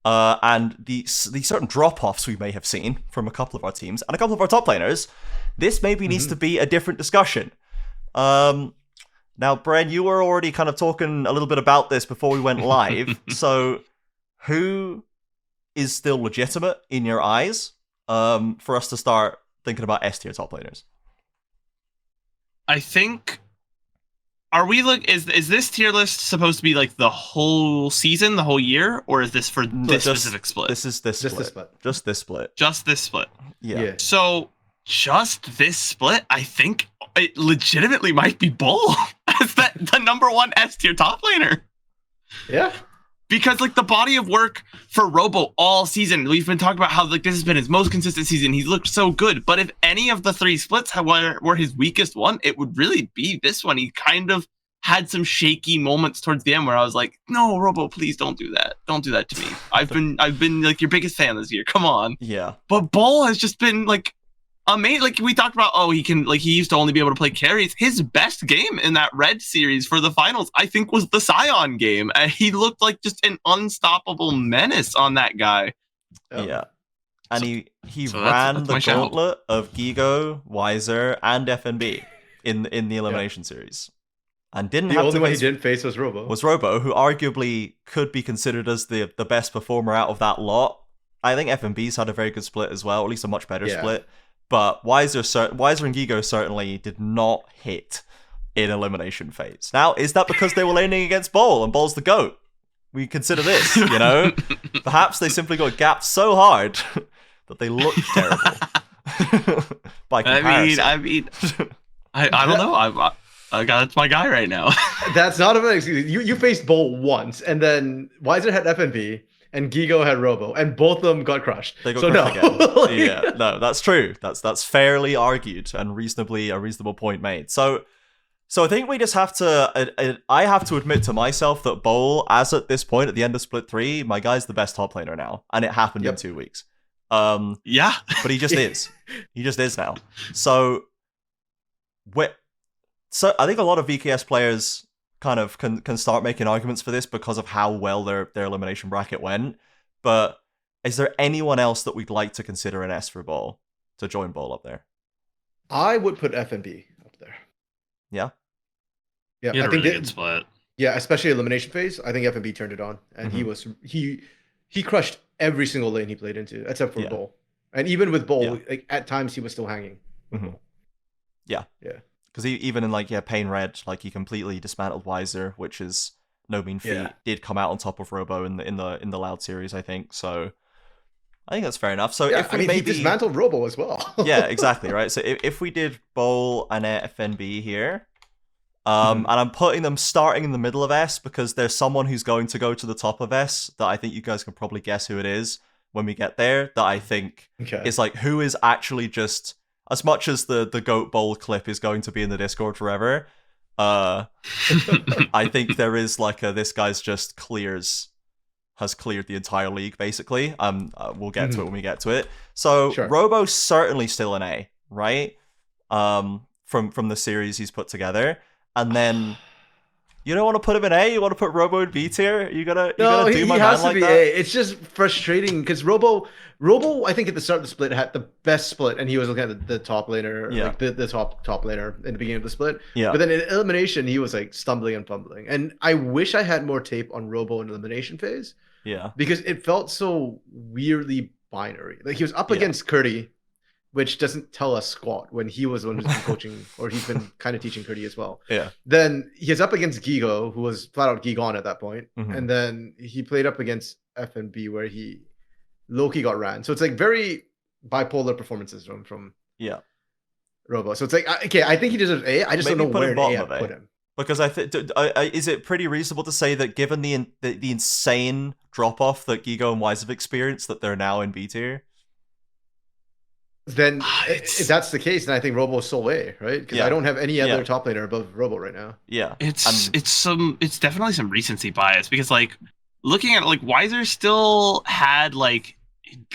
A: and the certain drop-offs we may have seen from a couple of our teams and a couple of our top laners, this maybe needs to be a different discussion. Now, Bren, you were already kind of talking a little bit about this before we went live. So, who is still legitimate in your eyes for us to start thinking about S tier top laners?
C: I think... Are we is this tier list supposed to be like the whole season, the whole year, or is this for this specific split?
A: This is this split. Just this split.
C: Just this split.
A: Yeah.
C: So just this split, I think it legitimately might be Bull as the number one S tier top laner.
B: Yeah.
C: Because like the body of work for Robo all season, we've been talking about how like this has been his most consistent season. He's looked so good. But if any of the three splits were his weakest one, it would really be this one. He kind of had some shaky moments towards the end where I was like, no, Robo, please don't do that. Don't do that to me. I've been like your biggest fan this year. Come on.
A: Yeah.
C: But Bull has just been like amazing. Like we talked about, he used to only be able to play carries. His best game in that Red series for the finals, I think, was the Scion game. He looked like just an unstoppable menace on that guy.
A: Yeah. And he ran the gauntlet of Gigo, Wiser, and FNB in the elimination series. And didn't
B: the
A: have
B: only
A: to
B: one he didn't face was Robo.
A: Who arguably could be considered as the best performer out of that lot. I think FNB's had a very good split as well, or at least a much better split. But Wiser and Gigo certainly did not hit in elimination phase. Now, is that because they were laning against Bull and Bull's the GOAT? We consider this, you know? Perhaps they simply got gapped so hard that they looked terrible. By comparison.
C: I don't know. That's my guy right now.
B: That's not an excuse. You faced Bull once, and then Wiser had FNB, and Gigo had Robo, and both of them got crushed.
A: They got crushed again. Yeah, no, that's true. That's fairly argued and a reasonable point made. So I think we just have to. I have to admit to myself that Bull, as at this point at the end of Split 3, my guy's the best top laner now, and it happened in 2 weeks.
C: Yeah,
A: but he just is. He just is now. So I think a lot of VKS players kind of can start making arguments for this because of how well their elimination bracket went. But is there anyone else that we'd like to consider an S for Bull to join Bull up there?
B: I would put FNB up there.
A: Yeah?
C: Yeah, I think good split.
B: Yeah, especially elimination phase. I think FNB turned it on, and he crushed every single lane he played into, except for Bull. And even with Bull, like at times he was still hanging.
A: Yeah.
B: Yeah.
A: Because even in Pain Red, he completely dismantled Wiser, which is no mean feat. Yeah. Did come out on top of Robo in the Loud series, I think. So I think that's fair enough. So if we
B: he dismantled Robo as well.
A: Yeah, exactly, right. So if we did Bull and FNB here, and I'm putting them starting in the middle of S because there's someone who's going to go to the top of S that I think you guys can probably guess who it is when we get there. That I think is who is actually just. As much as the GOAT Bowl clip is going to be in the Discord forever, I think there is this guy's just has cleared the entire league, basically. We'll get to it when we get to it. So Robo's certainly still an A, right? From the series he's put together. And then You don't want to put him in A? You want to put Robo in B tier? You gotta do
B: he
A: my
B: has
A: man
B: to be
A: like
B: A.
A: that?
B: It's just frustrating because Robo, I think at the start of the split had the best split, and he was looking at the top laner, like the top laner in the beginning of the split.
A: Yeah.
B: But then in elimination, he was like stumbling and fumbling. And I wish I had more tape on Robo in elimination phase.
A: Yeah.
B: Because it felt so weirdly binary. Like he was up against Curdy, which doesn't tell us squat when he was the one who's been coaching, or he's been kind of teaching Curdy as well.
A: Yeah.
B: Then he's up against Gigo, who was flat out Gigon at that point.
A: Mm-hmm.
B: And then he played up against FNB, where he low-key got ran. So it's like very bipolar performances from Robo. So it's like, okay, I think he deserves A. I just
A: Maybe
B: don't know where in A
A: of
B: I put him.
A: Because I think, is it pretty reasonable to say that given the insane drop-off that Gigo and Wise have experienced, that they're now in B tier?
B: Then if that's the case, then I think Robo's sole A, right? Because I don't have any other top laner above Robo right now.
A: Yeah,
C: it's definitely some recency bias, because like looking at it, like Weiser still had like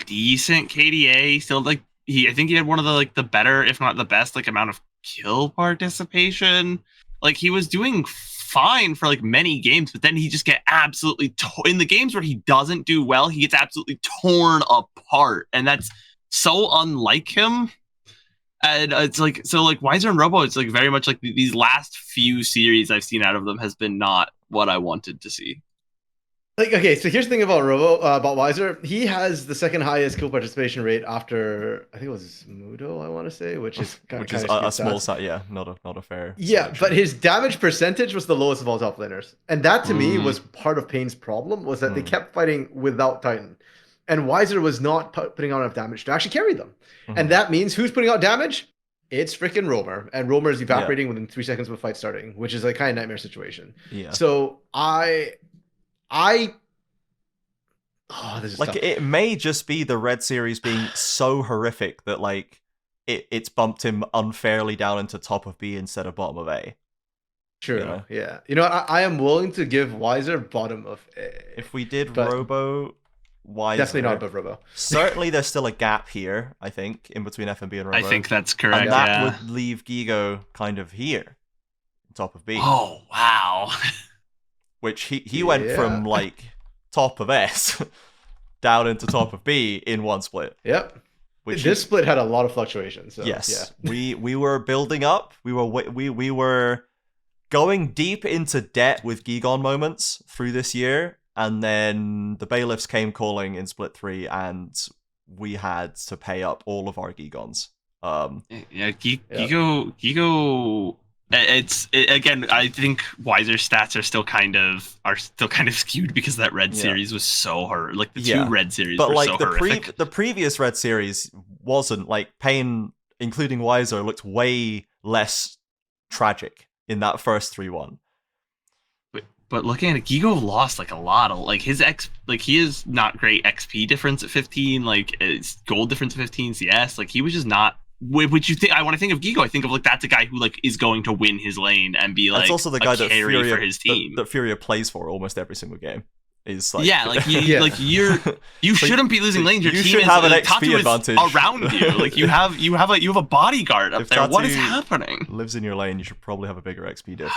C: decent KDA, still like I think he had one of the better, if not the best, like amount of kill participation. Like he was doing fine for like many games, but then he just get absolutely in the games where he doesn't do well, he gets absolutely torn apart, and that's so unlike him. And it's like, so like Weiser and Robo, it's like very much like these last few series I've seen out of them has been not what I wanted to see.
B: Like, okay, so here's the thing about Robo, about Weiser. He has the second highest kill participation rate after, I think it was Mudo, I want to say, which is kind of
A: a small side, not a fair.
B: Yeah,
A: selection.
B: but his damage percentage was the lowest of all top laners, and that to me was part of Pain's problem, was that they kept fighting without Titan, and Weiser was not putting out enough damage to actually carry them, and that means who's putting out damage? It's freaking Romer, and Romer is evaporating within 3 seconds of a fight starting, which is a kind of nightmare situation.
A: Yeah.
B: So this is
A: like
B: tough.
A: It may just be the Red Series being so horrific that like it's bumped him unfairly down into top of B instead of bottom of A.
B: True.
A: You know?
B: Yeah. You know, I am willing to give Weiser bottom of A.
A: If we did Robo, Weiser,
B: definitely not above Robo.
A: Certainly, there's still a gap here. I think in between FNB and Robo.
C: I think that's correct.
A: And that would leave Gigo kind of here, top of B.
C: Oh wow!
A: Which he went from like top of S down into top of B in one split.
B: Yep. This split had a lot of fluctuations. So,
A: yes. Yeah. We were building up. We were going deep into debt with Gigon moments through this year, and then the bailiffs came calling in split 3, and we had to pay up all of our Gigons.
C: Gigo. Again, I think Weiser's stats are still kind of skewed because that Red Series was so hard. Like the two Red Series were so horrific.
A: But the previous Red Series wasn't. Like Pain, including Weiser, looked way less tragic in that first 3-1.
C: But looking at it, Gigo lost like a lot of like his he is not great XP difference at 15, like it's gold difference at 15 CS. Like he was just not. Which you think? I want to think of Gigo. I think of like that's a guy who like is going to win his lane and be like. That's
A: also the guy that
C: FURIA for his team.
A: That FURIA plays for almost every single game. Is like
C: like you shouldn't be losing lanes. Your
A: you
C: team
A: should
C: is,
A: have an
C: Tatu
A: XP advantage
C: around you. Like you have a bodyguard up
A: if
C: there.
A: Tatu
C: what is happening?
A: Lives in your lane. You should probably have a bigger XP diff.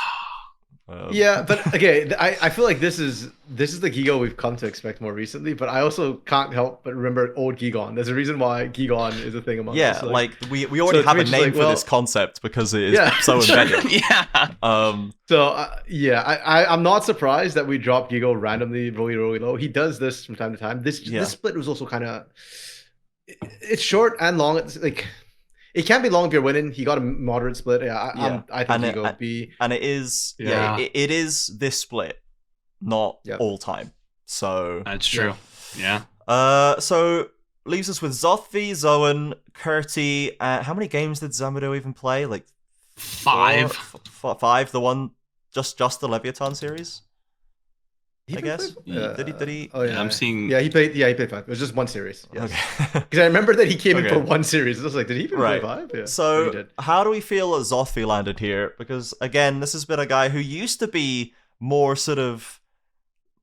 B: Yeah, but okay, I feel like this is the Gigo we've come to expect more recently, but I also can't help but remember old Gigon. There's a reason why Gigon is a thing among us.
A: Yeah, like we already have a name for this concept because it is so embedded.
B: I'm not surprised that we dropped Gigo randomly really low. He does this from time to time. This split was also kind of it's short and long. It's like it can be long if you're winning. He got a moderate split. I think Gigo B.
A: And it is it is this split, not all time. So
C: that's true. Yeah.
A: So leaves us with Zothvi, Zoan, Curti. How many games did Zamudo even play? Like
C: 5.
A: 5. The one just the Leviathan series. I guess. Did he?
B: Oh yeah,
C: I'm seeing.
B: Yeah, he played 5. It was just one series. Yes.
A: Okay.
B: Because I remember that he came in for one series. I was like, did he even play 5? Yeah.
A: So how do we feel that Zothvi landed here? Because again, this has been a guy who used to be more sort of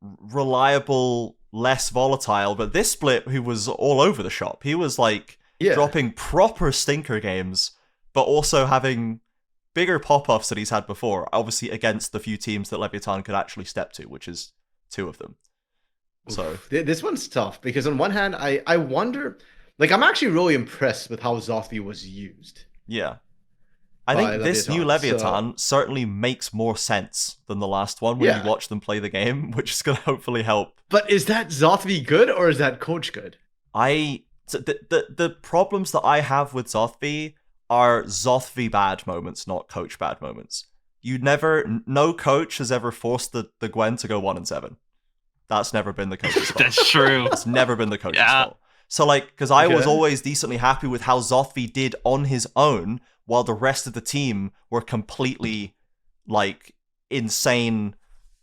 A: reliable, less volatile, but this split, who was all over the shop. He was like dropping proper stinker games, but also having bigger pop-offs that he's had before, obviously against the few teams that Leviathan could actually step to, which is 2 of them. So
B: this one's tough because on one hand, I wonder, like, I'm actually really impressed with how Zothvi was used.
A: Yeah. I think this new Leviathan certainly makes more sense than the last one when you watch them play the game, which is going to hopefully help.
B: But is that Zothvi good or is that coach good?
A: The problems that I have with Zothvi are Zothvi bad moments, not coach bad moments. No coach has ever forced the Gwen to go 1-7. That's never been the coach's fault.
C: That's true.
A: It's never been the coach's fault. So, like, because I was always decently happy with how Zothvi did on his own, while the rest of the team were completely, like, insane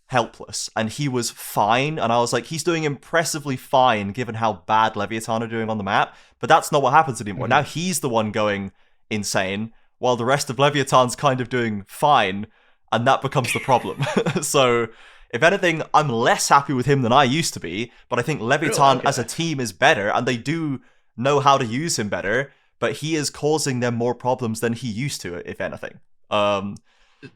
A: helpless. And he was fine, and I was like, he's doing impressively fine given how bad Leviathan are doing on the map. But that's not what happens anymore. Now he's the one going insane, while the rest of Leviathan's kind of doing fine, and that becomes the problem. So... if anything, I'm less happy with him than I used to be, but I think Leviathan as a team is better, and they do know how to use him better, but he is causing them more problems than he used to, if anything.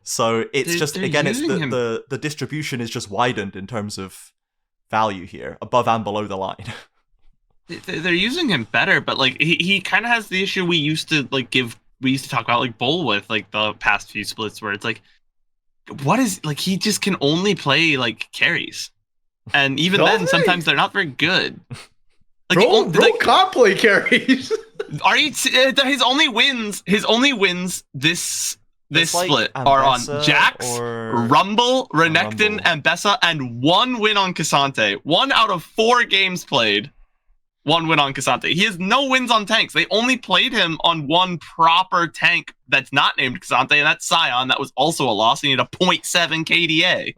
A: So it's just, again, it's the distribution is just widened in terms of value here, above and below the line.
C: They're using him better, but like he kind of has the issue we used to talk about like Bull with like the past few splits, where it's like, what is, like, he just can only play like carries, and even then sometimes they're not very good. Like,
B: bro can't play carries.
C: Are you his only wins this split are on Jax, Rumble, Renekton, and Bessa, and 1 win on Cassante. 1 out of 4 games played, 1 win on Cassante. He has no wins on tanks. They only played him on 1 proper tank that's not named Cassante, and that's Sion. That was also a loss. He needed a 0.7 KDA.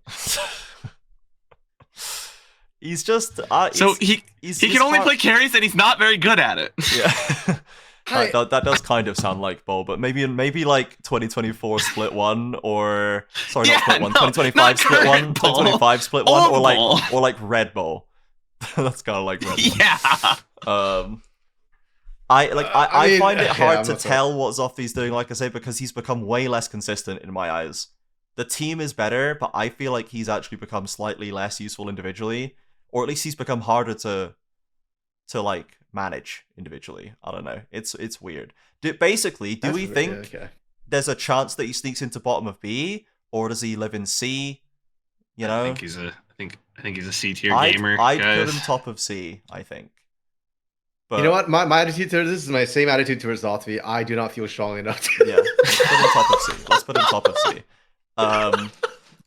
A: He's just...
C: so he can only play carries, and he's not very good at it.
A: Yeah. That does kind of sound like Bull, but maybe like 2024 split 1, or... Sorry, not split 1. 2025 split 1. 2025 split 1, or like Red Bull. That's kind of like Red Bull.
C: Yeah.
A: I find it hard to tell what Zothvi's doing, like I say, because he's become way less consistent in my eyes. The team is better, but I feel like he's actually become slightly less useful individually, or at least he's become harder to like manage individually. I don't know. It's weird. Do we think there's a chance that he sneaks into bottom of B, or does he live in C? You know,
C: I think he's a C tier gamer.
A: I'd put him top of C, I think. But,
B: you know what? My attitude towards this is my same attitude towards Zothvi. I do not feel strongly enough to...
A: Yeah, let's put him top of C.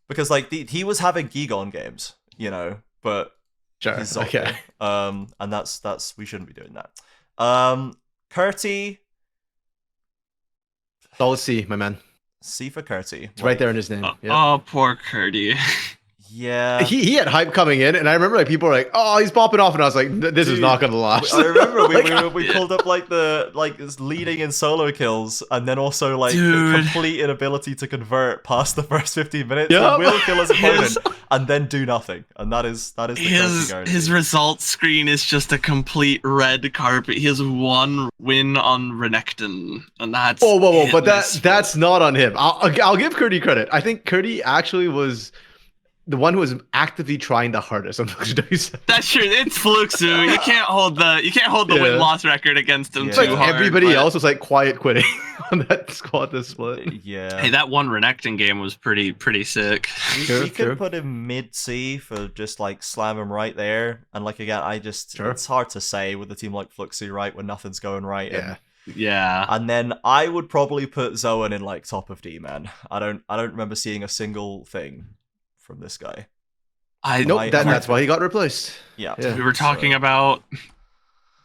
A: Because like he was having Gigon games, you know, but
B: sure,
A: he's Zothvi. And that's we shouldn't be doing that. Curti,
B: solid C, my man.
A: C for Curti.
B: It's right there in his name.
C: Oh, poor Curti.
A: Yeah,
B: he had hype coming in, and I remember like people were like, "Oh, he's popping off," and I was like, "This is not gonna last."
A: I remember we pulled up like this leading in solo kills, and then also like the complete inability to convert past the first 15 minutes. Yep. He will kill his opponent and then do nothing, and that is
C: his results screen is just a complete red carpet. He has 1 win on Renekton, and that's
B: but that's not on him. I'll give Curti credit. I think Curti actually was the one who was actively trying the hardest.
C: That's true. It's Fluxu. You can't hold the win-loss record against him too hard.
B: Everybody else was like quiet quitting on that squad this split.
A: Yeah.
C: Hey, that one Renekton game was pretty sick.
A: We could put him mid C for just like slam him right there. And like again, it's hard to say with a team like Fluxu, right, when nothing's going right.
C: Yeah.
A: And then I would probably put Zoan in like top of D, man. I don't remember seeing a single thing from this guy.
B: That's why he got replaced.
A: Yeah.
C: We were talking about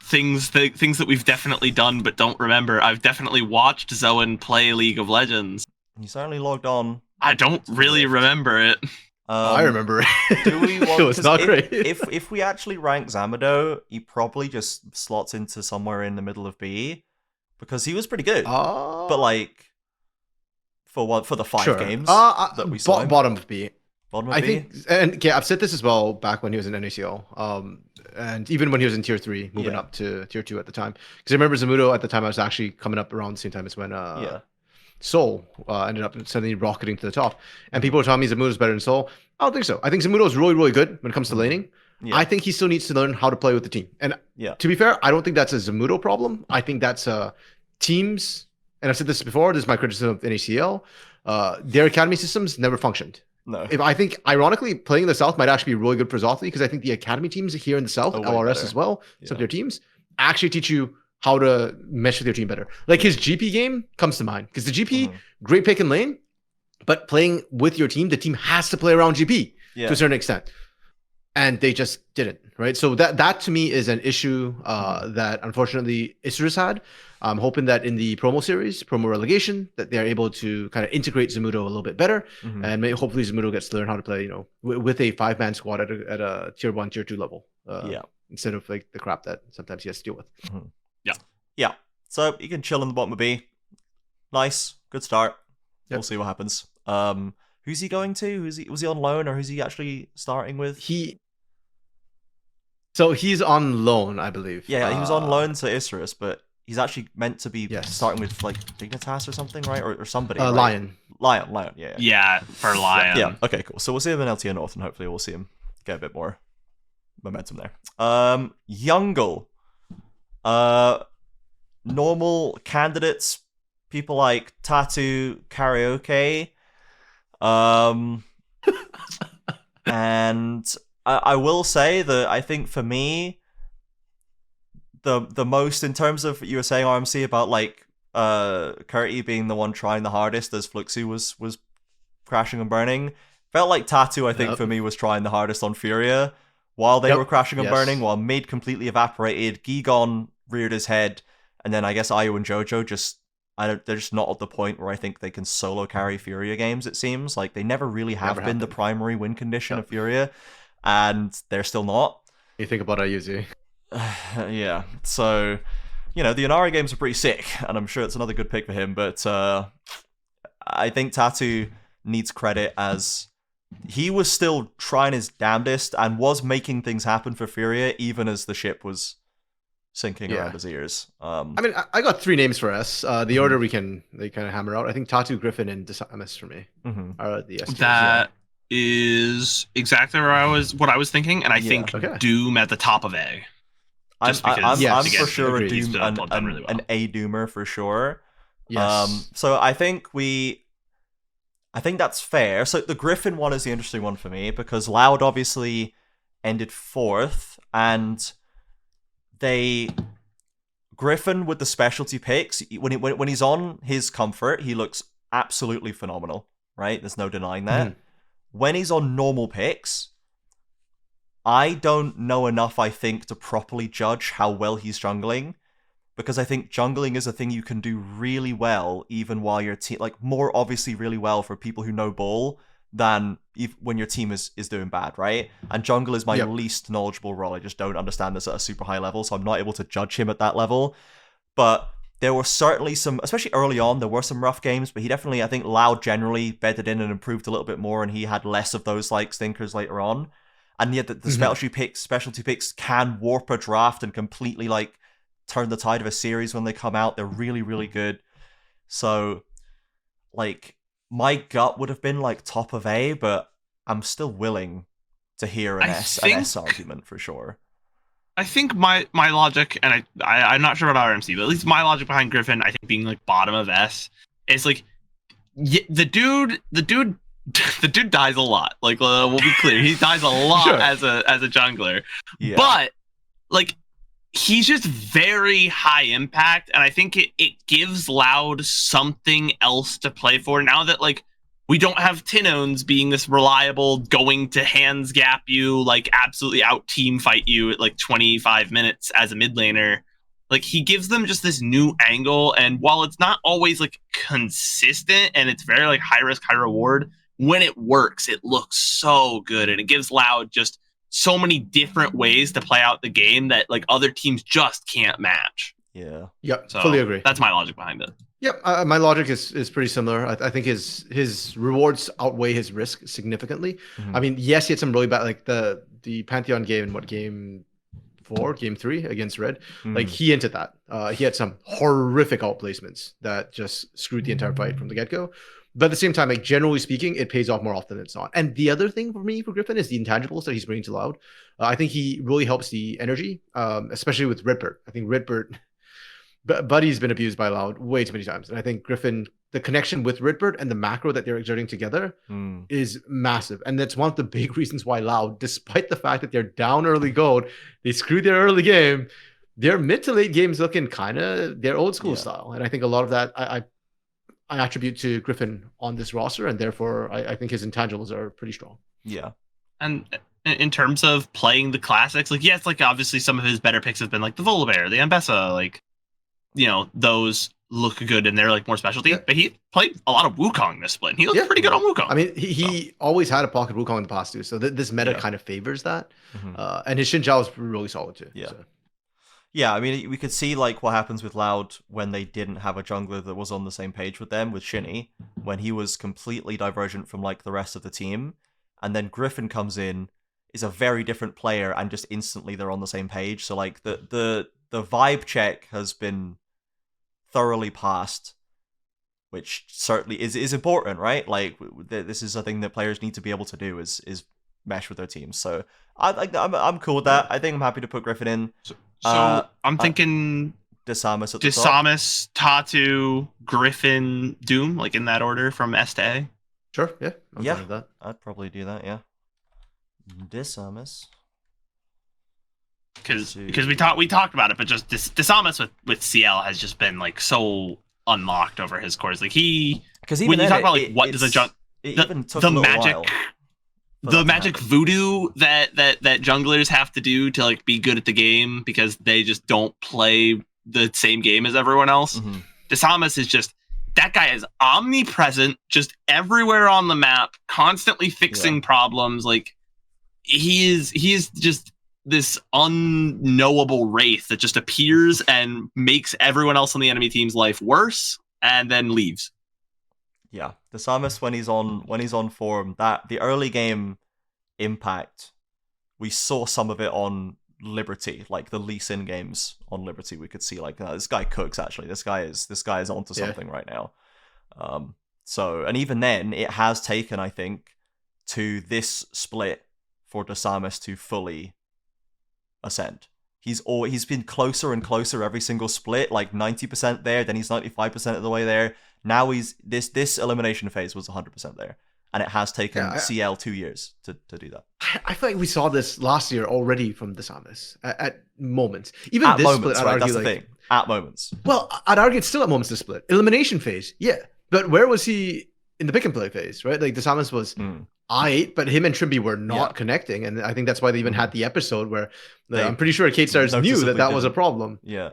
C: things that we've definitely done but don't remember. I've definitely watched Zoan play League of Legends.
A: You certainly logged on.
C: I don't really remember it.
B: I remember it.
A: Do we want,
B: it was not great.
A: If we actually rank Zamado, he probably just slots into somewhere in the middle of B, because he was pretty good. But like for the 5 games that we saw,
B: bottom of B.
A: I
B: think, and I've said this as well back when he was in NACL, and even when he was in Tier 3, moving up to Tier 2 at the time. Because I remember Zamudo at the time, I was actually coming up around the same time as when Seoul ended up suddenly rocketing to the top. And people are telling me Zamudo's better than Seoul. I don't think so. I think Zamudo is really, really good when it comes to laning.
A: Yeah.
B: I think he still needs to learn how to play with the team. And to be fair, I don't think that's a Zamudo problem. I think that's teams, and I've said this before, this is my criticism of NACL, their academy systems never functioned.
A: No.
B: If I think, ironically, playing in the South might actually be really good for Zothly, because I think the academy teams here in the South, LRS as well, some of their teams, actually teach you how to mesh with your team better. Like his GP game comes to mind, because the GP, great pick and lane, but playing with your team, the team has to play around GP to a certain extent. And they just didn't, right? So that to me is an issue that unfortunately Isurus had. I'm hoping that in the promo series, promo relegation, that they're able to kind of integrate Zamudo a little bit better, and hopefully Zamudo gets to learn how to play, with a 5-man squad at a tier 1, tier 2 level, instead of like the crap that sometimes he has to deal with.
A: Yeah. So you can chill in the bottom of B. Nice, good start. We'll see what happens. Who's he going to? Was he on loan, or who's he actually starting with?
B: So he's on loan, I believe.
A: Yeah, he was on loan to Isurus, but he's actually meant to be starting with like Dignitas or something, right? Or somebody. Right? Lion. Yeah.
C: Yeah, for Lion.
A: Yeah. Okay, cool. So we'll see him in LTA North, and hopefully we'll see him get a bit more momentum there. Youngle. Normal candidates, people like Tattoo Karaoke. And I will say that I think for me, the most in terms of, you were saying RMC about like Curti being the one trying the hardest as Fluxu was crashing and burning, felt like Tattoo I think for me was trying the hardest on Furia while they were crashing and burning, while mid completely evaporated, Gigon reared his head, and then I guess Ayu and Jojo they're just not at the point where I think they can solo carry Furia games, it seems. Like, they never really have been the primary win condition of Furia, and they're still not.
B: You think about Ayuzi.
A: Yeah, so, the Inari games are pretty sick, and I'm sure it's another good pick for him, but I think Tattoo needs credit, as he was still trying his damnedest and was making things happen for Furia, even as the ship was sinking around his ears.
B: I mean, I got 3 names for S. The order they kind of hammer out. I think Tattoo, Griffin, and Desamus for me are the S tiers.
C: That is exactly what I was thinking, and I think Doom at the top of A.
A: I'm for sure a Doom, an A Doomer for sure.
B: Yes.
A: So I think that's fair. So the Griffin one is the interesting one for me, because Loud obviously ended 4th, and Griffin with the specialty picks, when he's on his comfort, he looks absolutely phenomenal, right? There's no denying that. When he's on normal picks, I don't know enough, I think, to properly judge how well he's jungling, because I think jungling is a thing you can do really well, even while your team, like, more obviously really well for people who know ball than when your team is doing bad, right? And jungle is my least knowledgeable role. I just don't understand this at a super high level, so I'm not able to judge him at that level. But there were certainly some, especially early on, there were some rough games, but he definitely, I think, Loud generally bedded in and improved a little bit more, and he had less of those like stinkers later on. And yet the specialty picks can warp a draft and completely like turn the tide of a series when they come out. They're really, really good. So, like, my gut would have been like top of A, but I'm still willing to hear an S argument for sure.
C: I think my logic, and I'm not sure about RMC, but at least my logic behind Griffin, I think being like bottom of S, is like the dude dies a lot. Like, we'll be clear, he dies a lot as a jungler, but like, he's just very high impact, and I think it gives Loud something else to play for now that, like, we don't have Tinones being this reliable, going to hands gap you, like, absolutely out team fight you at like 25 minutes as a mid laner. Like, he gives them just this new angle, and while it's not always like consistent and it's very like high risk, high reward, when it works, it looks so good, and it gives Loud just so many different ways to play out the game that like other teams just can't match.
A: Yeah.
B: Yep. So fully agree.
C: That's my logic behind it.
B: Yep. My logic is pretty similar. I think his rewards outweigh his risk significantly. I mean, yes, he had some really bad, like the Pantheon game in game game 3 against Red. Like he hinted that. He had some horrific outplacements that just screwed the entire fight from the get-go. But at the same time, like generally speaking, it pays off more often than it's not. And the other thing for me for Griffin is the intangibles that he's bringing to Loud. I think he really helps the energy, especially with Redbird. I think Redbird, Buddy's been abused by Loud way too many times. And I think Griffin, the connection with Redbird and the macro that they're exerting together is massive. And that's one of the big reasons why Loud, despite the fact that they're down early gold, they screwed their early game. Their mid to late games looking kind of their old school style. And I think a lot of that I attribute to Griffin on this roster, and therefore I think his intangibles are pretty strong.
A: Yeah.
C: And in terms of playing the classics, like, yes, like obviously some of his better picks have been like the Volibear, the Ambessa, like, you know, those look good and they're like more specialty. But he played a lot of Wukong this split. He looked pretty good on Wukong.
B: I mean, he always had a pocket Wukong in the past too, so this meta kind of favors that. And his Xin Zhao is really solid too.
A: Yeah.
B: So.
A: Yeah, I mean, we could see like what happens with Loud when they didn't have a jungler that was on the same page with them, with Shinny, when he was completely divergent from like the rest of the team. And then Griffin comes in, is a very different player, and just instantly they're on the same page. So like the vibe check has been thoroughly passed, which certainly is important, right? Like this is a thing that players need to be able to do is mesh with their teams. So I'm cool with that. I think I'm happy to put Griffin in.
C: So I'm thinking
A: Desamus at the top.
C: Desamus, Tatu, Griffin, Doom, like in that order from S to A.
B: Sure, yeah. I'm fine with that.
A: I'd probably do that, yeah. Desamus.
C: Because we talked about it, but just Desamus with SeeEl has just been like so unlocked over his course. Like when you talk about like what does the magic
A: while.
C: The magic voodoo that junglers have to do to like be good at the game because they just don't play the same game as everyone else. Desamus is just, that guy is omnipresent, just everywhere on the map, constantly fixing problems. Like he is just this unknowable wraith that just appears and makes everyone else on the enemy team's life worse and then leaves.
A: Yeah, Desamus when he's on form, that the early game impact, we saw some of it on Liberty, like the Lee Sin games on Liberty. We could see like this guy cooks. Actually, this guy is onto something right now. So, and even then, it has taken, I think, to this split for Desamus to fully ascend. He's been closer and closer every single split, like 90% there, then he's 95% of the way there. Now he's this elimination phase was 100% there, and it has taken SeeEl 2 years to do that.
B: I feel like we saw this last year already from Desamus at moments. Even
A: at
B: this
A: moments,
B: split, I'd
A: right?
B: argue,
A: That's the thing. At moments.
B: Well, I'd argue it's still at moments to split. Elimination phase, yeah. But where was he in the pick and play phase, right? Like Desamus was I8, but him and Trimby were not connecting, and I think that's why they even had the episode where I'm pretty sure Keyd Stars knew that was a problem.
A: Yeah.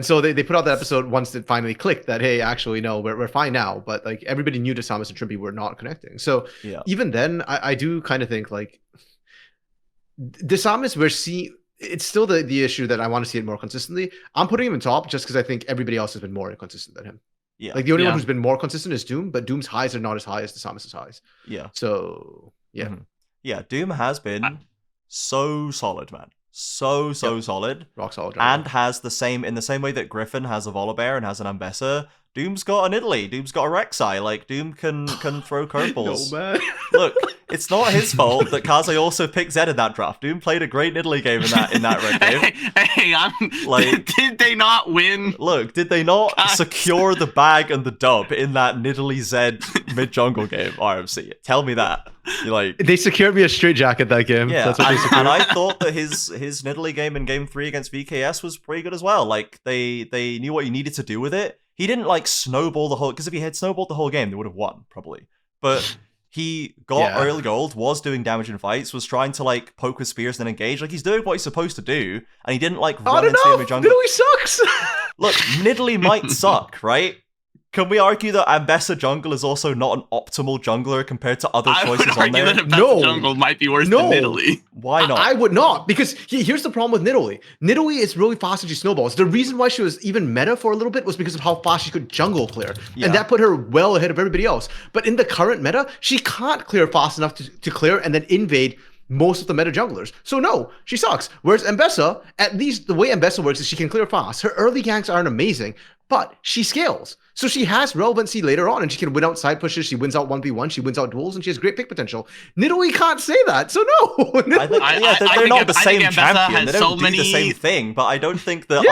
B: And so they put out that episode once it finally clicked that, hey, actually, no, we're fine now. But like everybody knew Desamus and Trimby were not connecting. So even then, I do kind of think like Desamus, it's still the issue that I want to see it more consistently. I'm putting him in top just because I think everybody else has been more inconsistent than him. Yeah. Like the only one who's been more consistent is Doom, but Doom's highs are not as high as Desamus's highs. Yeah. So yeah.
A: Yeah, Doom has been so solid, man. So solid.
B: Rock solid.
A: And has in the same way that Griffin has a Volibear and has an Ambessa, Doom's got an Italy. Doom's got a Rek'Sai. Like, Doom can throw curveballs.
B: No, man.
A: Look, it's not his fault that Kaze also picked Zed in that draft. Doom played a great Italy game in that red game.
C: Did they not win?
A: Look, did they not secure the bag and the dub in that Nidalee Zed mid-jungle game, RMC? Tell me that.
B: They secured me a straight jacket that game.
A: Yeah,
B: that's what they secured.
A: And I thought that his Nidalee game in game 3 against VKS was pretty good as well. Like, they knew what he needed to do with it. He didn't like snowball the whole, because if he had snowballed the whole game, they would have won probably. But he got early gold, was doing damage in fights, was trying to like poke with spears and then engage. Like he's doing what he's supposed to do, and he didn't like run into enemy jungle.
B: Nidalee sucks.
A: Look, Nidalee might suck, right? Can we argue that Ambessa jungle is also not an optimal jungler compared to other choices on there?
C: That Ambessa jungle might be worse than Nidalee.
A: Why not?
B: I would not, because here's the problem with Nidalee. Nidalee is really fast and she snowballs. The reason why she was even meta for a little bit was because of how fast she could jungle clear. And that put her well ahead of everybody else. But in the current meta, she can't clear fast enough to clear and then invade most of the meta junglers. So no, she sucks. Whereas Mbessa, at least the way Mbessa works is she can clear fast. Her early ganks aren't amazing, but she scales. So she has relevancy later on, and she can win out side pushes, she wins out 1v1, she wins out duels, and she has great pick potential. Nidalee can't say that, so no.
A: They're not the same champion. They don't do the same thing, but I don't think that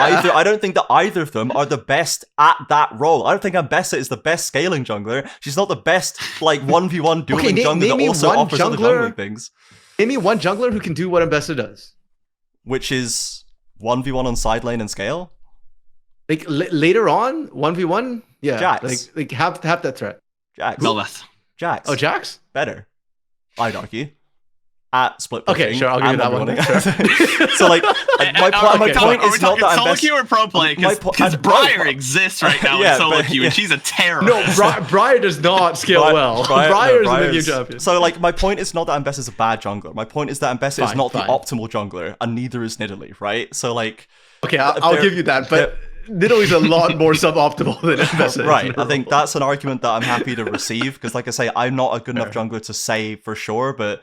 A: either of them are the best at that role. I don't think Mbessa is the best scaling jungler. She's not the best like 1v1 dueling jungler that also offers other jungling things.
B: Name me one jungler who can do what Mbessa does.
A: Which is 1v1 on side lane and scale?
B: Like later on, 1v1? Yeah.
A: Jax.
B: Like have that threat.
A: Jax.
C: Melveth.
A: Jax.
B: Oh, Jax?
A: Better. I'd argue. At split
B: pushing. Okay, sure, I'll give you that one.
A: Sure. So like, my point is not that
C: solo queue or pro play, because Briar exists right now in solo queue, and she's a terror.
B: No, Briar does not scale well. Briar is the new champion.
A: So like, my point is not that Mbessa is a bad jungler. My point is that Mbessa is not the optimal jungler, and neither is Nidalee, right? So like,
B: okay, I'll give you that, but Nidalee's a lot more suboptimal than Mbessa.
A: Right, I think that's an argument that I'm happy to receive, because like I say, I'm not a good enough jungler to say for sure, but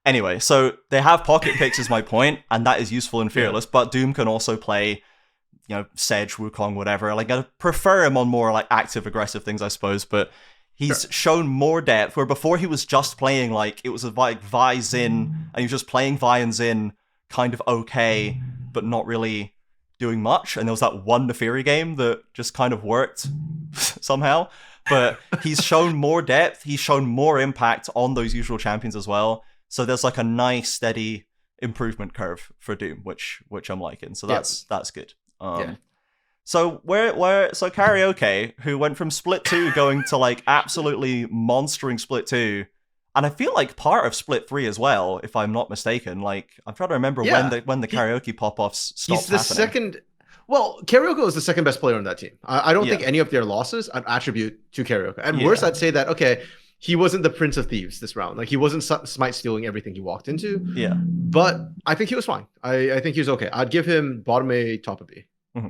A: anyway, so they have pocket picks is my point, and that is useful in Fearless, but Doom can also play, you know, Sedge, Wukong, whatever. Like, I prefer him on more like active, aggressive things, I suppose, but he's shown more depth, where before he was just playing like, it was like Vi Xin, and he was just playing Vi and Xin kind of okay, but not really doing much, and there was that one Neferi game that just kind of worked somehow. But he's shown more depth, he's shown more impact on those usual champions as well. So there's like a nice steady improvement curve for Doom, which I'm liking. So that's good. So so Karaoke, who went from Split 2 going to like absolutely monstering Split 2, and I feel like part of Split 3 as well, if I'm not mistaken. Like, I'm trying to remember when the Karaoke pop-offs stopped
B: He's the
A: happening.
B: second. Well, Karaoke was the second best player on that team. I don't think any of their losses I'd attribute to Karaoke. And worse, I'd say that, okay, he wasn't the Prince of Thieves this round. Like, he wasn't smite stealing everything he walked into.
A: Yeah.
B: But I think he was fine. I think he was okay. I'd give him bottom A, top of B.
A: Mm-hmm.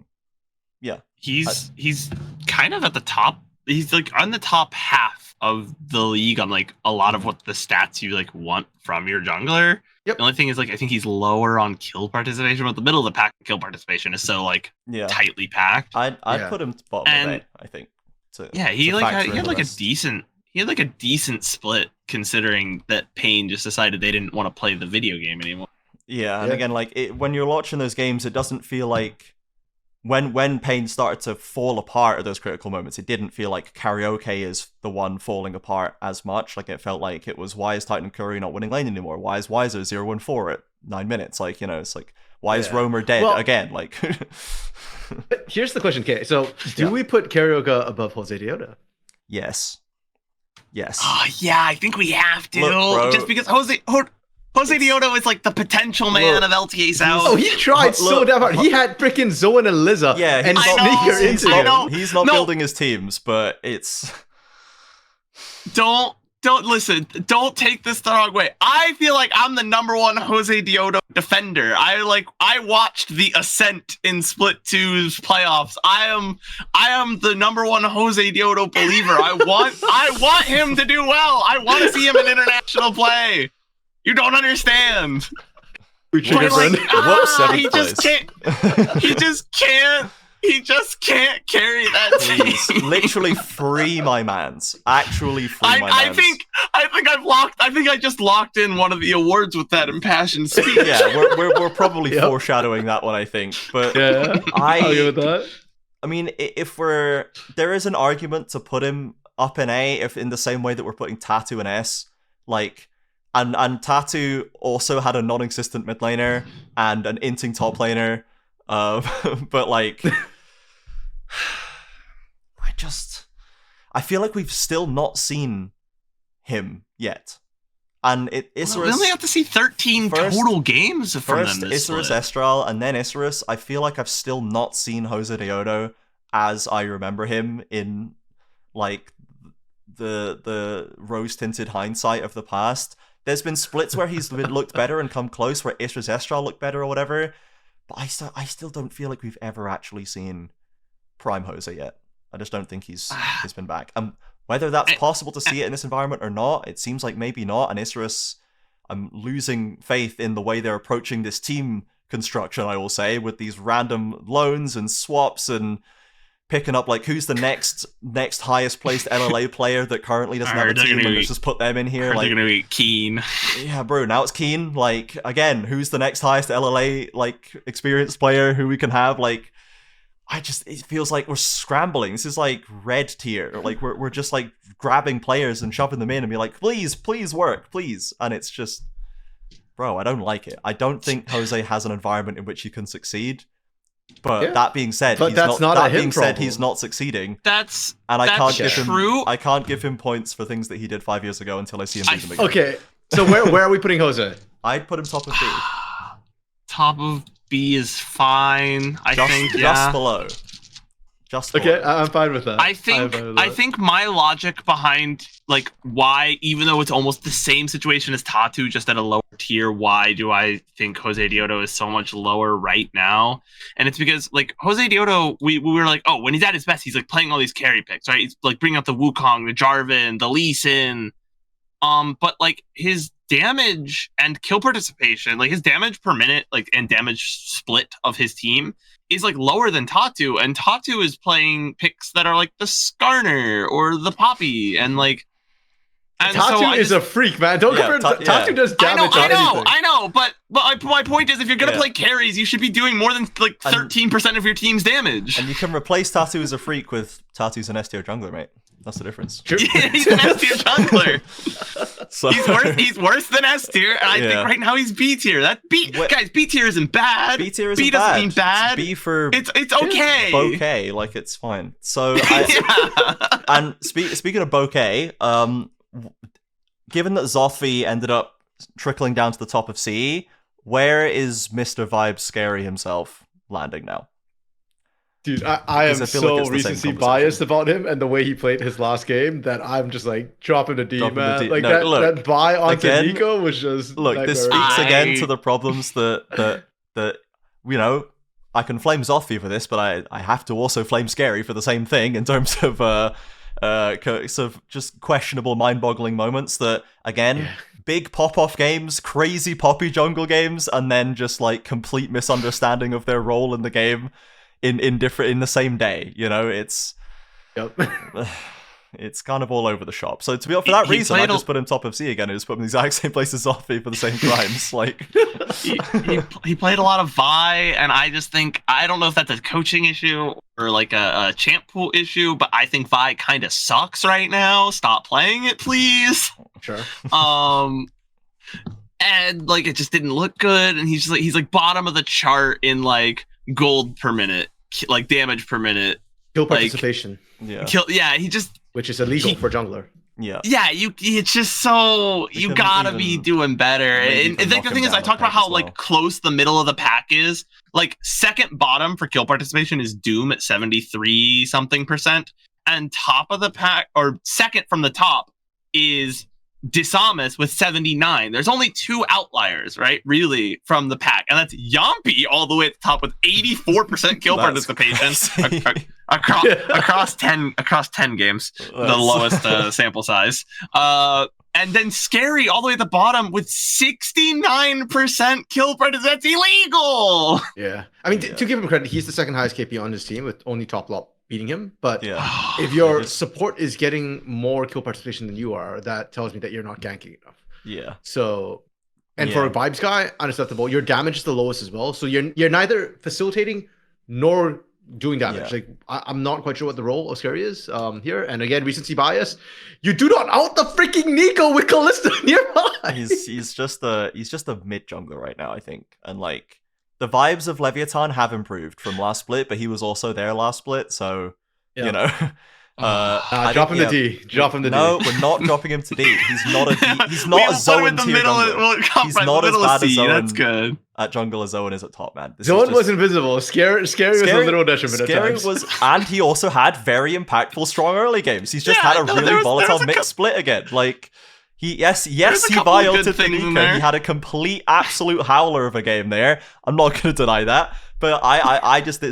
A: Yeah.
C: He's kind of at the top. He's like on the top half of the league on like a lot of what the stats you like want from your jungler.
B: Yep.
C: The only thing is, like, I think he's lower on kill participation, but the middle of the pack kill participation is so like tightly packed.
A: I'd put him bottom of A, I think.
C: He had like a decent split, considering that Payne just decided they didn't want to play the video game anymore.
A: Yeah, and again, like, when you're watching those games, it doesn't feel like when Payne started to fall apart at those critical moments, it didn't feel like Karaoke is the one falling apart as much. Like, it felt like it was, why is Titan Curry not winning lane anymore? Why is Wiser 0-1-4 at 9 minutes? Like, you know, it's like, why is Roamer dead again? Like,
B: but here's the question, Kay. So, do we put Karaoke above Jose Diota?
A: Yes.
C: Oh, yeah, I think we have to.
A: Look,
C: just because Jose Diota is like the potential man of LTA South.
B: Oh, he tried so damn hard. He had freaking Zoe and Liza and Sneaker into him.
A: He's not building his teams, but it's...
C: Don't listen. Don't take this the wrong way. I feel like I'm the number one Jose Diota defender. I watched the Ascent in Split 2's playoffs. I am the number one Jose Diota believer. I want him to do well. I want to see him in international play. You don't understand.
B: He just
C: can't carry that team.
A: Literally free my mans. Actually free my mans.
C: I think I just locked in one of the awards with that impassioned speech.
A: Yeah, we're probably foreshadowing that one, I think. But
B: I'll go with that.
A: I mean, there is an argument to put him up in A, if in the same way that we're putting Tattoo in S. Like, and Tattoo also had a non-existent mid laner and an inting top laner. But like, I feel like we've still not seen him yet. And we
C: only have to see 13 total games from them this
A: Isurus Estral, and then Isurus. I feel like I've still not seen Jose Deodo as I remember him in like the rose-tinted hindsight of the past. There's been splits where he's looked better and come close, where Isurus Estral looked better or whatever. But I still don't feel like we've ever actually seen Prime Jose yet. I just don't think he's been back. Whether that's possible to see it in this environment or not, it seems like maybe not. And Isurus, I'm losing faith in the way they're approaching this team construction, I will say, with these random loans and swaps and picking up, like, who's the next highest placed LLA player that currently doesn't have a team, and let's just put them in here. Like,
C: they're gonna be Keen.
A: Yeah, bro, now it's Keen. Like, again, who's the next highest LLA, like, experienced player who we can have? Like, it feels like we're scrambling. This is like red tier. Like, we're just, like, grabbing players and shoving them in and be like, please work, please. And it's just, bro, I don't like it. I don't think Jose has an environment in which he can succeed. But that being said, he's not succeeding.
C: That's
A: true. I can't give him points for things that he did 5 years ago until I see him do them again.
B: Okay, so where are we putting Jose?
A: I'd put him top of B.
C: Top of B is fine. I think
A: just below.
B: Okay, I'm fine with that.
C: I think my logic behind, like, why, even though it's almost the same situation as Tatu, just at a lower tier, why do I think Jose Dioto is so much lower right now? And it's because, like, Jose Dioto, we were like, oh, when he's at his best, he's, like, playing all these carry picks, right? He's, like, bringing up the Wukong, the Jarvan, the Lee Sin. But, like, his damage and kill participation, like, his damage per minute, like, and damage split of his team is, like, lower than Tatu, and Tatu is playing picks that are like the Skarner or the Poppy, and, like, and
B: Tatu is a freak, man. Don't compare. Tatu does damage on anything.
C: I know, but my point is, if you're gonna play carries, you should be doing more than, like, 13% of your team's damage.
A: And you can replace Tatu as a freak with Tatu's an S tier jungler, mate. That's the difference.
C: Yeah, he's an S tier jungler. So. He's worse than S tier, and I think right now he's B tier. Guys, B tier isn't bad.
A: B tier isn't
C: B doesn't mean bad.
A: It's B for
C: it's okay.
A: Bouquet, like, it's fine. So and speaking of bouquet, given that Zothvi ended up trickling down to the top of CE, where is Mr. Vibe Scary himself landing now?
B: Dude, I am so recency biased about him and the way he played his last game that I'm just like, drop him to D, man. Like, that buy onto Nico was just
A: this speaks again to the problems that you know, I can flame Zothvi for this, but I have to also flame Scary for the same thing in terms of sort of just questionable, mind-boggling moments that, again, big pop-off games, crazy poppy jungle games, and then just, like, complete misunderstanding of their role in the game in the same day. You know, it's it's kind of all over the shop. So for that reason, I just put him top of C again. I just put him in the exact same place as Zothvi for the same crimes. Like,
C: he played a lot of Vi, and I just think, I don't know if that's a coaching issue or, like, a champ pool issue, but I think Vi kind of sucks right now. Stop playing it, please.
B: Sure.
C: And, like, it just didn't look good, and he's like bottom of the chart in, like, gold per minute, like, damage per minute,
B: kill participation.
C: Which
B: is illegal for jungler.
C: It's just so, you gotta be doing better. And the thing is, I talked about how like close the middle of the pack is. Like, second bottom for kill participation is Doom at 73 something %, and top of the pack, or second from the top, is Disamus with 79. There's only two outliers, right? Really, from the pack, and that's Yampi all the way at the top with 84% kill participation across 10 games, the lowest sample size. And then Scary all the way at the bottom with 69% kill participation. That's illegal.
B: Yeah, I mean, to give him credit, he's the second highest KP on his team with only top lop beating him, but if your support is getting more kill participation than you are, that tells me that you're not ganking enough.
A: Yeah.
B: So, and for a Vibes guy, unacceptable. Your damage is the lowest as well, so you're neither facilitating nor doing damage. Like, I'm not quite sure what the role of Scary is here. And again, recency bias. You do not out the freaking Nico with Kalista nearby.
A: He's just a mid jungler right now, I think, and like, the vibes of Leviathan have improved from last split, but he was also there last split, so you know.
B: Drop him to D. Drop him to D.
A: No, we're not dropping him to D. He's not a D. He's not a Zoan tier jungler. He's not as bad as Zoan.
C: That's good.
A: At jungle as Zoan is at top, man.
B: Zoan was invisible. Scary was a little detriment at times.
A: And he also had very impactful, strong early games. He's just had a really volatile mixed split again. Like, he violated the Nico. He had a complete, absolute howler of a game there. I'm not going to deny that. But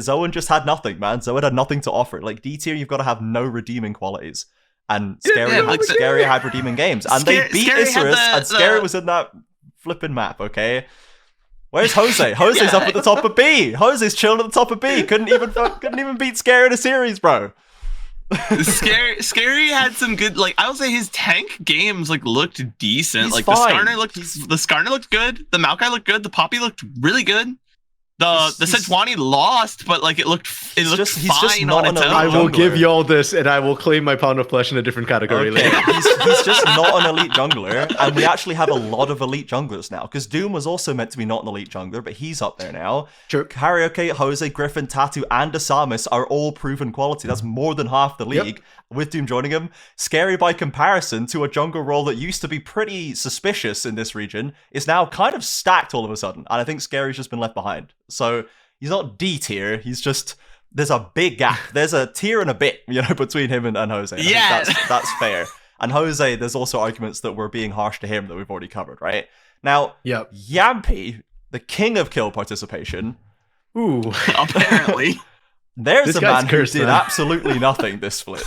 A: Zoan just had nothing, man. Zoan had nothing to offer. Like, D tier, you've got to have no redeeming qualities. And Scary had redeeming games. And they beat Isurus, and Scary was in that flipping map, okay? Where's Jose? Jose's up at the top of B. Jose's chilling at the top of B. Couldn't even beat Scary in a series, bro.
C: Scary had some good, like, I would say his tank games like looked decent.
A: He's
C: like
A: fine.
C: the Skarner looked good. The Maokai looked good. The Poppy looked really good. The Sejuani lost, but like it looked fine on its own.
B: I will give you all this, and I will claim my pound of flesh in a different category later.
A: He's just not an elite jungler, and we actually have a lot of elite junglers now, because Doom was also meant to be not an elite jungler, but he's up there now.
B: Sure.
A: Karaoke, Jose, Griffin, Tatu, and Asamis are all proven quality. That's more than half the league. With Doom joining him. Scary by comparison to a jungle role that used to be pretty suspicious in this region is now kind of stacked all of a sudden. And I think Scary's just been left behind. So he's not D tier. He's just, there's a big gap. There's a tier and a bit, between him and Jose. I think that's fair. And Jose, there's also arguments that we're being harsh to him that we've already covered, right? Now, Yampy, the king of kill participation.
B: Ooh.
C: Apparently.
A: There's a man who did absolutely nothing this split.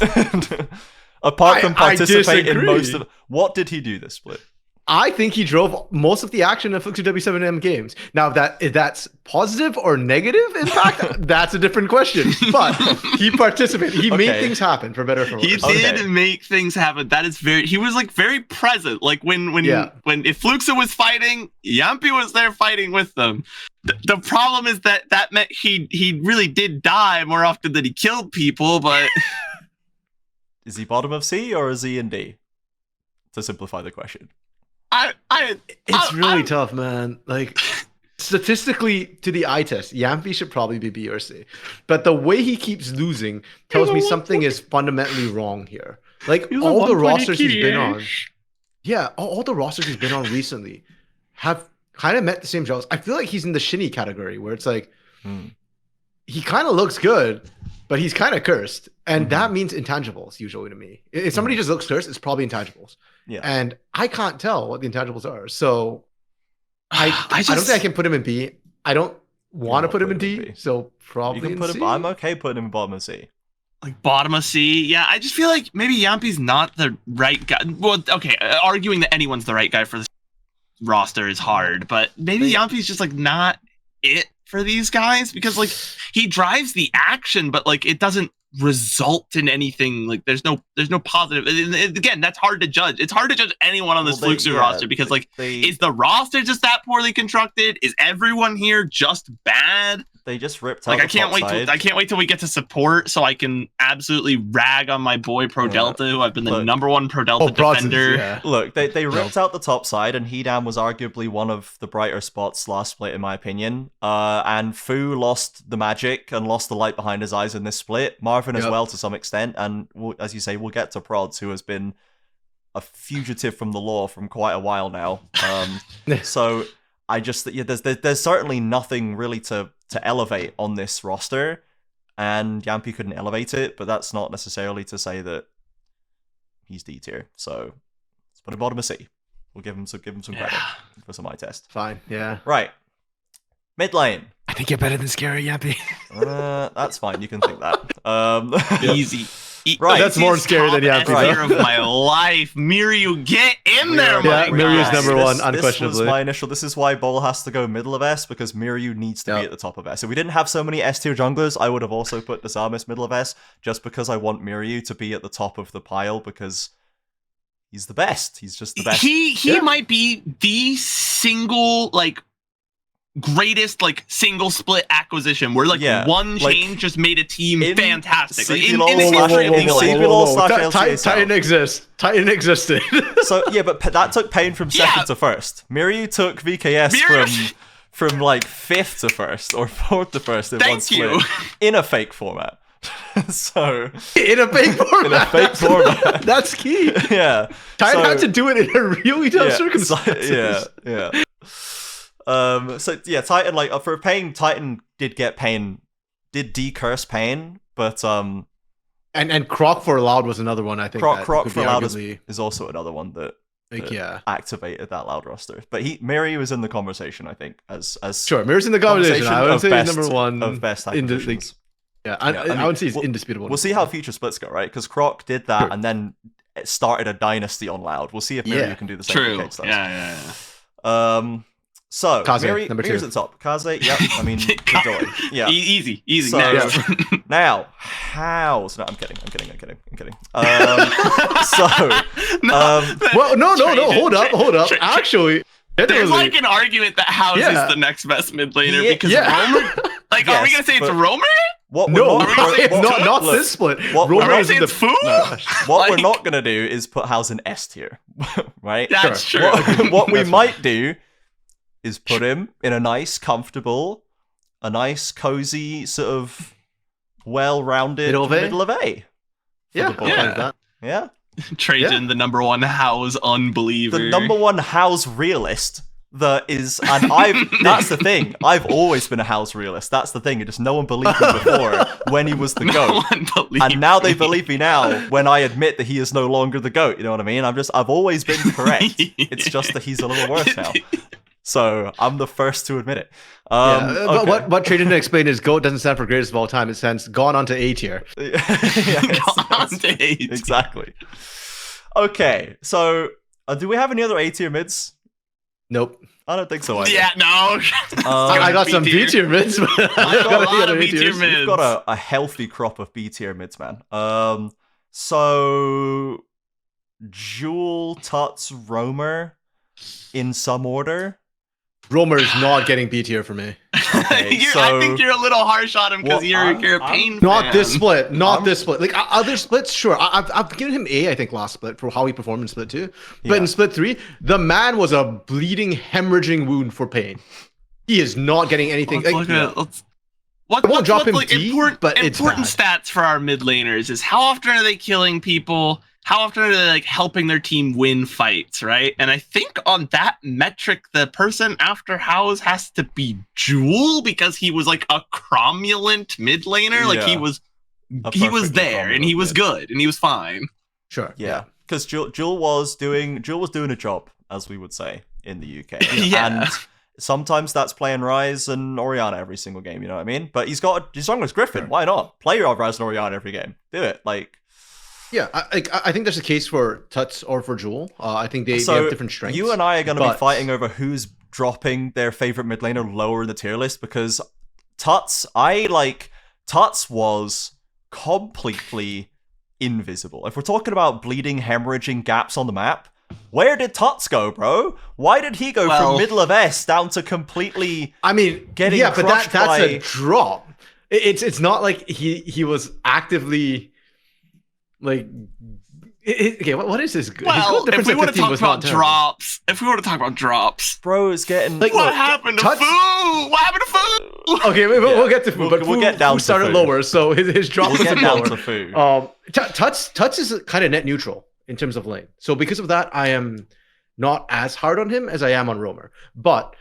A: Apart from participate in most of... What did he do this split?
B: I think he drove most of the action in Fluxo W7M games. Now, if that's positive or negative impact, that's a different question. But he participated. He made things happen, for better or for worse.
C: He did make things happen. That is he was like very present. Like when if Fluxo was fighting, Yampy was there fighting with them. The problem is that meant he really did die more often than he killed people, but...
A: Is he bottom of C or is he in D? To simplify the question.
B: It's really tough, man. Like, statistically, to the eye test, Yampy should probably be B or C. But the way he keeps losing tells me something is fundamentally wrong here. Like, all the rosters he's been on... Yeah, all the rosters he's been on recently have kind of met the same results. I feel like he's in the shinny category, where it's like, he kind of looks good, but he's kind of cursed. And that means intangibles, usually, to me. If somebody just looks cursed, it's probably intangibles. Yeah. And I can't tell what the intangibles are. So I don't think I can put him in B. I don't want to put him in D. So probably in C.
A: I'm okay putting him in bottom of C.
C: Like bottom of C? Yeah, I just feel like maybe Yampy's not the right guy. Well, okay, arguing that anyone's the right guy for this roster is hard. But maybe Yampy's just like not it for these guys. Because like he drives the action, but like it doesn't result in anything. Like there's no positive. Again, that's hard to judge. It's hard to judge anyone on this Fluxo roster because like is the roster just that poorly constructed? Is everyone here just bad?
A: They just ripped out
C: like I can't wait till we get to support so I can absolutely rag on my boy Pro Delta, who I've been the number one Pro Delta defender.
A: Look, they ripped out the top side, and Hedam was arguably one of the brighter spots last split, in my opinion. And Fu lost the magic and lost the light behind his eyes in this split. Marvin as well to some extent, and as you say, we'll get to Prods, who has been a fugitive from the law from quite a while now. So I just there's certainly nothing really to elevate on this roster, and Yampy couldn't elevate it, but that's not necessarily to say that he's D tier. So let's put him bottom of C. We'll give him some credit for some eye test.
B: Fine, yeah.
A: Right. Mid lane.
B: I think you're better than Scary, Yampy.
A: That's fine. You can think that.
C: Easy.
B: Right, that's more scary than Yampy.
C: Fear of my life, Miryu, get in there,
B: Mike. Miryu's number one, unquestionably.
A: This was my initial. This is why Bowl has to go middle of S, because Miryu needs to be at the top of S. If we didn't have so many S tier junglers, I would have also put Dasamis middle of S, just because I want Miryu to be at the top of the pile, because he's the best. He's just the best.
C: He might be the single greatest single split acquisition where one change just made a team fantastic.
B: Titan exists. Titan existed.
A: So but that took Pain from second to first. Miryu took VKS from fifth to first or fourth to first in one split in a fake format. So
B: in a fake format. That's key.
A: Yeah.
B: Titan had to do it in a really tough circumstances.
A: Titan, for Pain, Titan did decurse Pain, but
B: and Croc for Loud was another one, I think.
A: Croc for Loud is also another one that activated that Loud roster. But Miryu was in the conversation, I think, as
B: sure, Miryu's in the conversation. I would say he's number one
A: of best acquisitions.
B: I would say he's indisputable.
A: We'll see how future splits go, right? Because Croc did that and then it started a dynasty on Loud. We'll see if Miryu can do the same with Keyd Stars. So
B: Kaze,
A: Miri,
B: number
A: Miri's
B: 2.
A: at the top. Kaze, yep. I mean, good joy. Yeah.
C: Easy.
A: So,
C: Next.
A: now, house. No, I'm kidding.
B: Well, no. Hold up.
C: Tra-
B: Actually,
C: There's
B: genuinely-
C: like an argument that House
B: Yeah.
C: is the next best mid laner
A: Yeah.
C: because
B: Yeah.
C: Romer. Like, are we
A: Yes,
C: gonna say it's
A: but-
C: Romer?
A: what
B: No,
A: we're not,
B: not
A: look,
B: this split.
A: what we're
B: Romer
A: not
B: is in
C: saying
B: the
C: it's Fu?
A: what we're
C: Like-
A: not gonna do is put House in S tier, right?
C: That's
B: Sure.
C: true.
A: What we
B: That's
A: might do is put him in a nice, comfortable, a nice, cozy, sort of well-rounded
B: Middle of A?
A: middle of A.
B: Yeah,
A: the
B: I'm
A: ball.
B: fine with that.
A: Yeah.
C: Trajan, the number one House unbeliever.
A: The number one House realist that is, and that's the thing. I've always been a House realist. That's the thing. Just no one believed me before when he was the
C: No
A: GOAT.
C: one believes
A: And now they
C: me.
A: believe me now when I admit that he is no longer the GOAT. You know what I mean? I've always been correct. It's just that he's a little worse now. So I'm the first to admit it.
B: But
A: okay.
B: what Trajan didn't explain is GOAT doesn't stand for greatest of all time. It stands gone on to A tier.
A: Exactly. Okay, so do we have any other A tier mids?
B: Nope.
A: I don't think so. Either.
C: Yeah, no.
B: I got some B tier mids, but I
C: got
B: don't
C: a
B: got
C: lot
B: any
C: of
B: other
C: B tier
B: A-tiers.
C: mids.
A: We've got a healthy crop of B tier mids, man. So Jewel, Tuts, Roamer, in some order.
B: Romer's not getting B tier for me.
A: Okay,
C: I think you're a little harsh on him because
A: Well,
C: you're a
A: I'm-
C: pain
B: Not
C: fan.
B: this split. Not
A: I'm-
B: this split. Like other splits, sure. I've given him A, I think, last split for how he performed in split 2. But
A: Yeah.
B: in split 3, the man was a bleeding, hemorrhaging wound for pain. He is not getting anything.
C: Let's
B: Like,
C: look at
B: I won't drop him
C: like,
B: D,
C: important,
B: but it's
C: important
B: bad.
C: stats for our mid laners is how often are they killing people? How often are they like helping their team win fights, right? And I think on that metric, the person after House has to be Jewel because he was like a cromulent mid laner. Like he
A: Yeah.
C: was
A: A
C: he was
A: perfectly
C: there and he was
A: cromulent
C: good and he was fine.
B: Sure.
A: Yeah, because Jewel was doing a job, as we would say in the UK.
C: Yeah.
A: And sometimes that's playing Ryze and Orianna every single game. You know what I mean? But he's strong as Griffin.
B: Sure.
A: Why not play your Ryze and Orianna every game? Do it. Like.
B: Yeah, I think there's a case for Tuts or for Jewel. I think they have different strengths.
A: You and I are going to be
B: but-
A: fighting over who's dropping their favorite mid laner lower in the tier list because Tuts was completely invisible. If we're talking about bleeding, hemorrhaging gaps on the map, where did Tuts go, bro? Why did he go from middle of S down to completely?
B: I mean,
A: getting
B: yeah, but
A: crushed
B: that's
A: by-
B: a drop. It's not like he was actively like. Okay, what is this? His
C: Well,
B: goal difference
C: if we
B: at
C: want to
B: 15
C: talk
B: was
C: about
B: not terrible.
C: drops,
A: Bro is getting
B: Like,
C: what
B: look,
C: happened to
B: Tuts-
C: Fu? What happened to Fu?
B: Okay, we'll get to Fu,
A: We'll-
B: but
A: we'll
B: Fu,
A: get down
B: Fu
A: to
B: started
A: Fu.
B: lower, so his drop
A: We'll
B: was
A: get down
B: lower.
A: to Fu.
B: Tuts is kind of net neutral in terms of lane. So because of that, I am not as hard on him as I am on Romer. But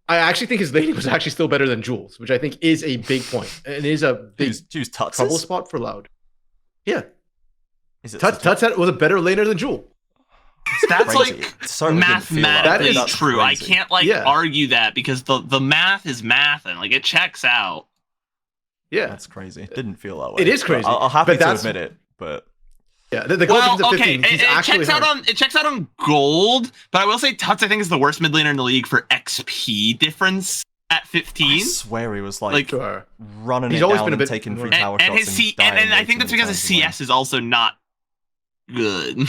B: I actually think his laning was actually still better than Jules, which I think is a big point. And is a big
A: Choose Tuts.
B: trouble spot for Loud. Yeah.
A: Is it
B: Tuts was a better laner than Jewel.
C: That's
A: crazy?
C: like
A: It certainly didn't feel like
C: mathematically
A: that. That's
C: true. I
A: crazy.
C: can't like
B: Yeah.
C: argue that because the math is math and like it checks out.
B: Yeah.
A: That's crazy. It didn't feel that way.
B: It is crazy,
A: I'll happy
B: but
A: to
B: that's-
A: admit it, but
B: Yeah. The goal
C: Well,
B: difference of
C: okay,
B: 15,
C: it,
B: he's
C: it
B: actually
C: checks out
B: hard.
C: on gold, but I will say Tuts I think is the worst mid laner in the league for XP difference at
A: I
C: 15.
A: swear he was like
C: Like-
B: Sure.
A: running
B: He's
A: it
B: always
A: down
B: been a
A: and
B: bit
A: taking free
B: more-
A: tower
C: And
A: shots
C: his C
A: dying
C: and I
A: way
C: think
A: too
C: that's
A: many
C: because his
A: times in lane.
C: CS is also not good.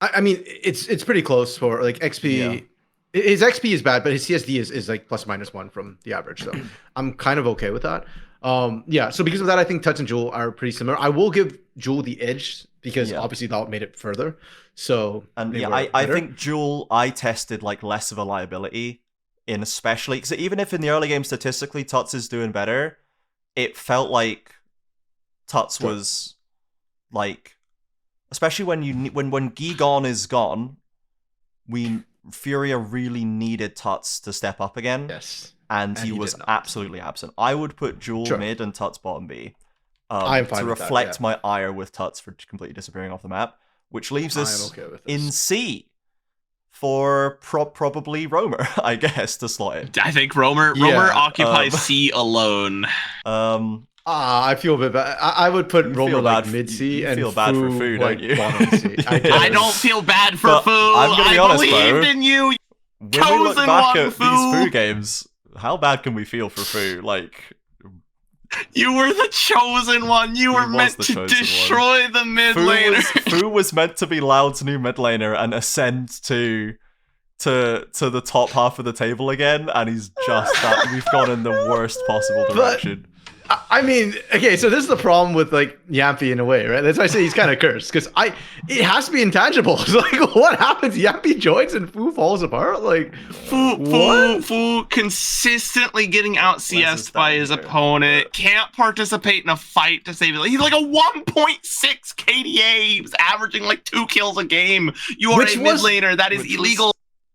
B: I mean, it's pretty close for like XP.
A: Yeah.
B: His XP is bad, but his CSD is like ±1 from the average. So I'm kind of okay with that. Yeah. So because of that, I think Tuts and Jewel are pretty similar. I will give Jewel the edge because
A: Yeah.
B: obviously that made it further. So
A: And
B: they
A: yeah,
B: were
A: I
B: better.
A: think Jewel I tested like less of a liability in, especially because even if in the early game statistically Tuts is doing better, it felt like Tuts
B: Sure.
A: was like, especially when Gigon is gone, Furia really needed Tuts to step up again.
B: yes.
A: And
B: And
A: he
B: he
A: was
B: did not.
A: absolutely absent. I would put Jewel
B: Sure.
A: mid and Tuts bottom B.
B: I'm fine
A: to
B: with that,
A: reflect
B: yeah.
A: my ire with Tuts for completely disappearing off the map, which leaves
B: I
A: us
B: am okay with
A: in
B: this.
A: C for probably Romer, I guess, to slot it.
C: I think Romer
B: Yeah,
C: occupies C alone.
B: I feel a bit bad. I would put
A: You
B: Romer
A: feel
B: like
A: bad-
B: mid C
A: you
B: and
A: feel bad for Fu, don't
B: like
A: you?
B: bottom C. I, do.
C: I don't feel bad for
A: But
C: Fu.
A: I'm gonna be honest,
C: believed
A: bro.
C: in you.
A: when we look
C: Chosen
A: back
C: one,
A: at
C: Fu.
A: these Fu games, how bad can we feel for Fu? Like,
C: You were the chosen one. You were
A: was
C: meant
A: the
C: to
A: chosen
C: destroy the mid laner.
A: Fu was meant to be Loud's new mid laner and ascend to the top half of the table again, and he's just that. We've gone in the worst possible direction.
B: I mean, okay, so this is the problem with like Yampy in a way, right? That's why I say he's kind of cursed, because it has to be intangible. It's like, what happens? Yampy joins and Fu falls apart. Like,
C: Fu consistently getting out CS'd by his opponent. Can't participate in a fight to save it. He's like a 1.6 KDA. He's averaging like 2 kills a game. You are a mid laner. That is illegal.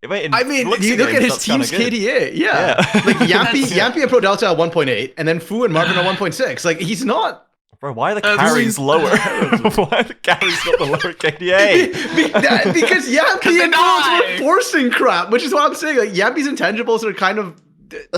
B: I mean, you look at his team's KDA. Yeah. Like Yampy and Pro Delta at 1.8, and then Fu and Marvin at 1.6. Like, he's not.
A: Bro, why are the carries lower? Why are the carries got the lower KDA?
B: Because Yampy and Fu were forcing crap, which is what I'm saying. Like, Yampy's intangibles are kind of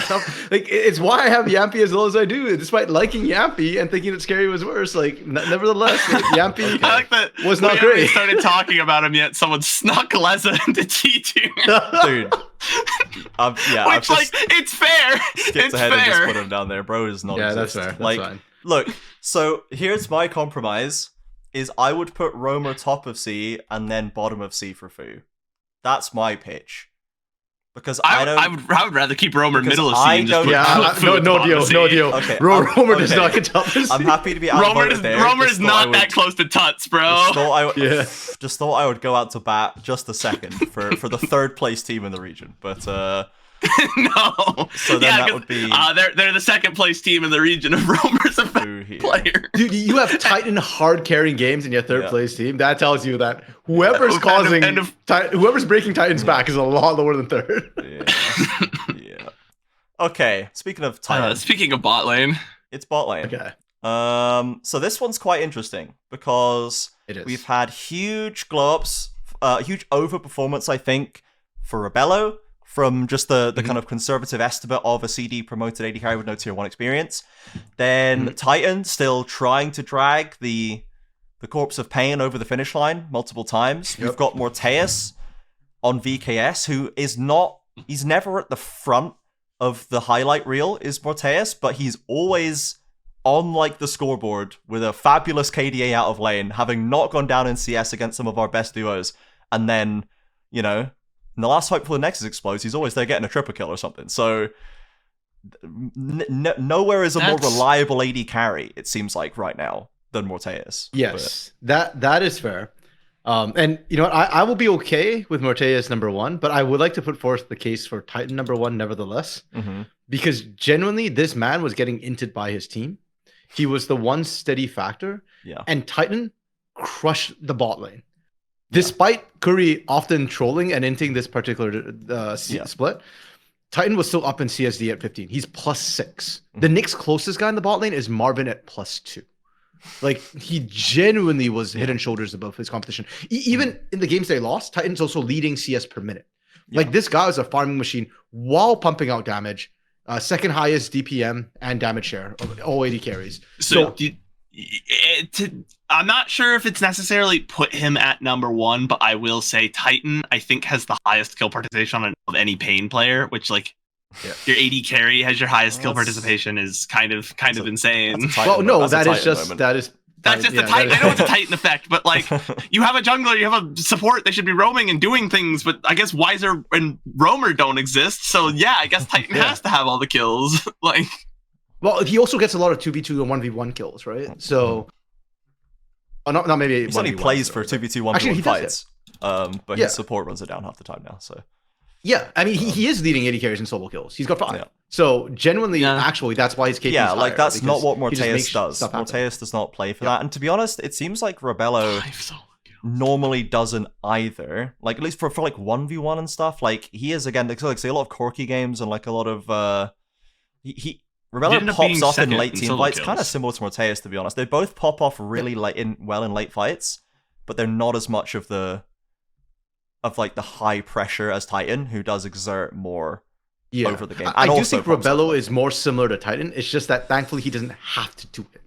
B: tough. Like, it's why I have Yampy as low as I do, despite liking Yampy and thinking that Scary was worse. Like, nevertheless, like, Yampy
C: I like that
B: was not
C: we
B: great.
C: haven't started talking about him yet. Someone snuck Leza into T2.
A: Dude.
C: Which, like, it's fair. It's
A: ahead and just
C: fair.
A: put him down there. Bro is not
B: Yeah,
A: exist.
B: that's fair. That's
A: like,
B: fine.
A: Look, so here's my compromise, is I would put Roamer top of C and then bottom of C for Fu. That's my pitch. Because
C: I would rather keep Roamer middle of C. And just put
B: no deal.
A: Okay,
B: Roamer does not get top of C.
A: I'm happy to be outvoted there.
C: Roamer is not that close to Tuts, bro.
A: Just thought I would go out to bat just a second for the third place team in the region, but
C: no.
A: So then that would be
C: they're the second place team in the region of Roamer's a player.
B: Dude, you have Titan hard carrying games in your third place team. That tells you that whoever's whoever's breaking Titan's back is a lot lower than third.
A: Yeah. Okay. Speaking of Titan,
C: speaking of bot lane,
A: it's bot lane.
B: Okay.
A: So this one's quite interesting because we've had huge glow ups, huge overperformance, I think, for Rebello. From just the kind of conservative estimate of a CD promoted AD carry with no tier 1 experience. Then Titan still trying to drag the corpse of Pain over the finish line multiple times. We've got Morteus on VKS, who he's never at the front of the highlight reel, is Morteus, but he's always on like the scoreboard with a fabulous KDA out of lane, having not gone down in CS against some of our best duos. And then, you know, in the last fight before the Nexus explodes, he's always there getting a triple kill or something. So nowhere is a more reliable AD carry, it seems like, right now than Morteus.
B: Yes, that is fair. And you know what? I will be okay with Morteus number 1, but I would like to put forth the case for Titan number 1 nevertheless. Because genuinely, this man was getting inted by his team. He was the one steady factor. Yeah. And Titan crushed the bot lane. Despite Curry often trolling and inting this particular split, Titan was still up in CSD at 15. He's +6. The next closest guy in the bot lane is Marvin at +2. Like, he genuinely was head and shoulders above his competition. Even in the games they lost, Titan's also leading CS per minute. Like, this guy is a farming machine while pumping out damage. Second highest DPM and damage share of all AD carries.
C: So I'm not sure if it's necessarily put him at number 1, but I will say Titan, I think, has the highest kill participation of any Pain player, which, like, your AD carry has your highest kill participation is kind of insane.
B: Well, no, that's just the
C: Titan. I know it's a Titan effect, but like, you have a jungler, you have a support, they should be roaming and doing things, but I guess Weiser and Roamer don't exist, so yeah, I guess Titan has to have all the kills. Like,
B: well, he also gets a lot of 2v2 and 1v1 kills, right? So, not maybe.
A: He only plays for 2v2, 1v1 fights, but his support runs it down half the time now. So,
B: yeah, I mean, he is leading AD carries in solo kills. He's got 5. Yeah. So, genuinely, actually, that's why his KP is higher.
A: Like, that's not what Morteus does. Morteus does not play for that. And to be honest, it seems like Rebello normally doesn't either. Like, at least for like 1v1 and stuff. Like, he is, again, like, say, a lot of Corki games and like a lot of Rebello pops off in late team fights, kind of similar to Morteus, to be honest. They both pop off really in late fights, but they're not as much of the high pressure as Titan, who does exert more over the game.
B: I do think Rebello is more similar to Titan. It's just that thankfully he doesn't have to do it.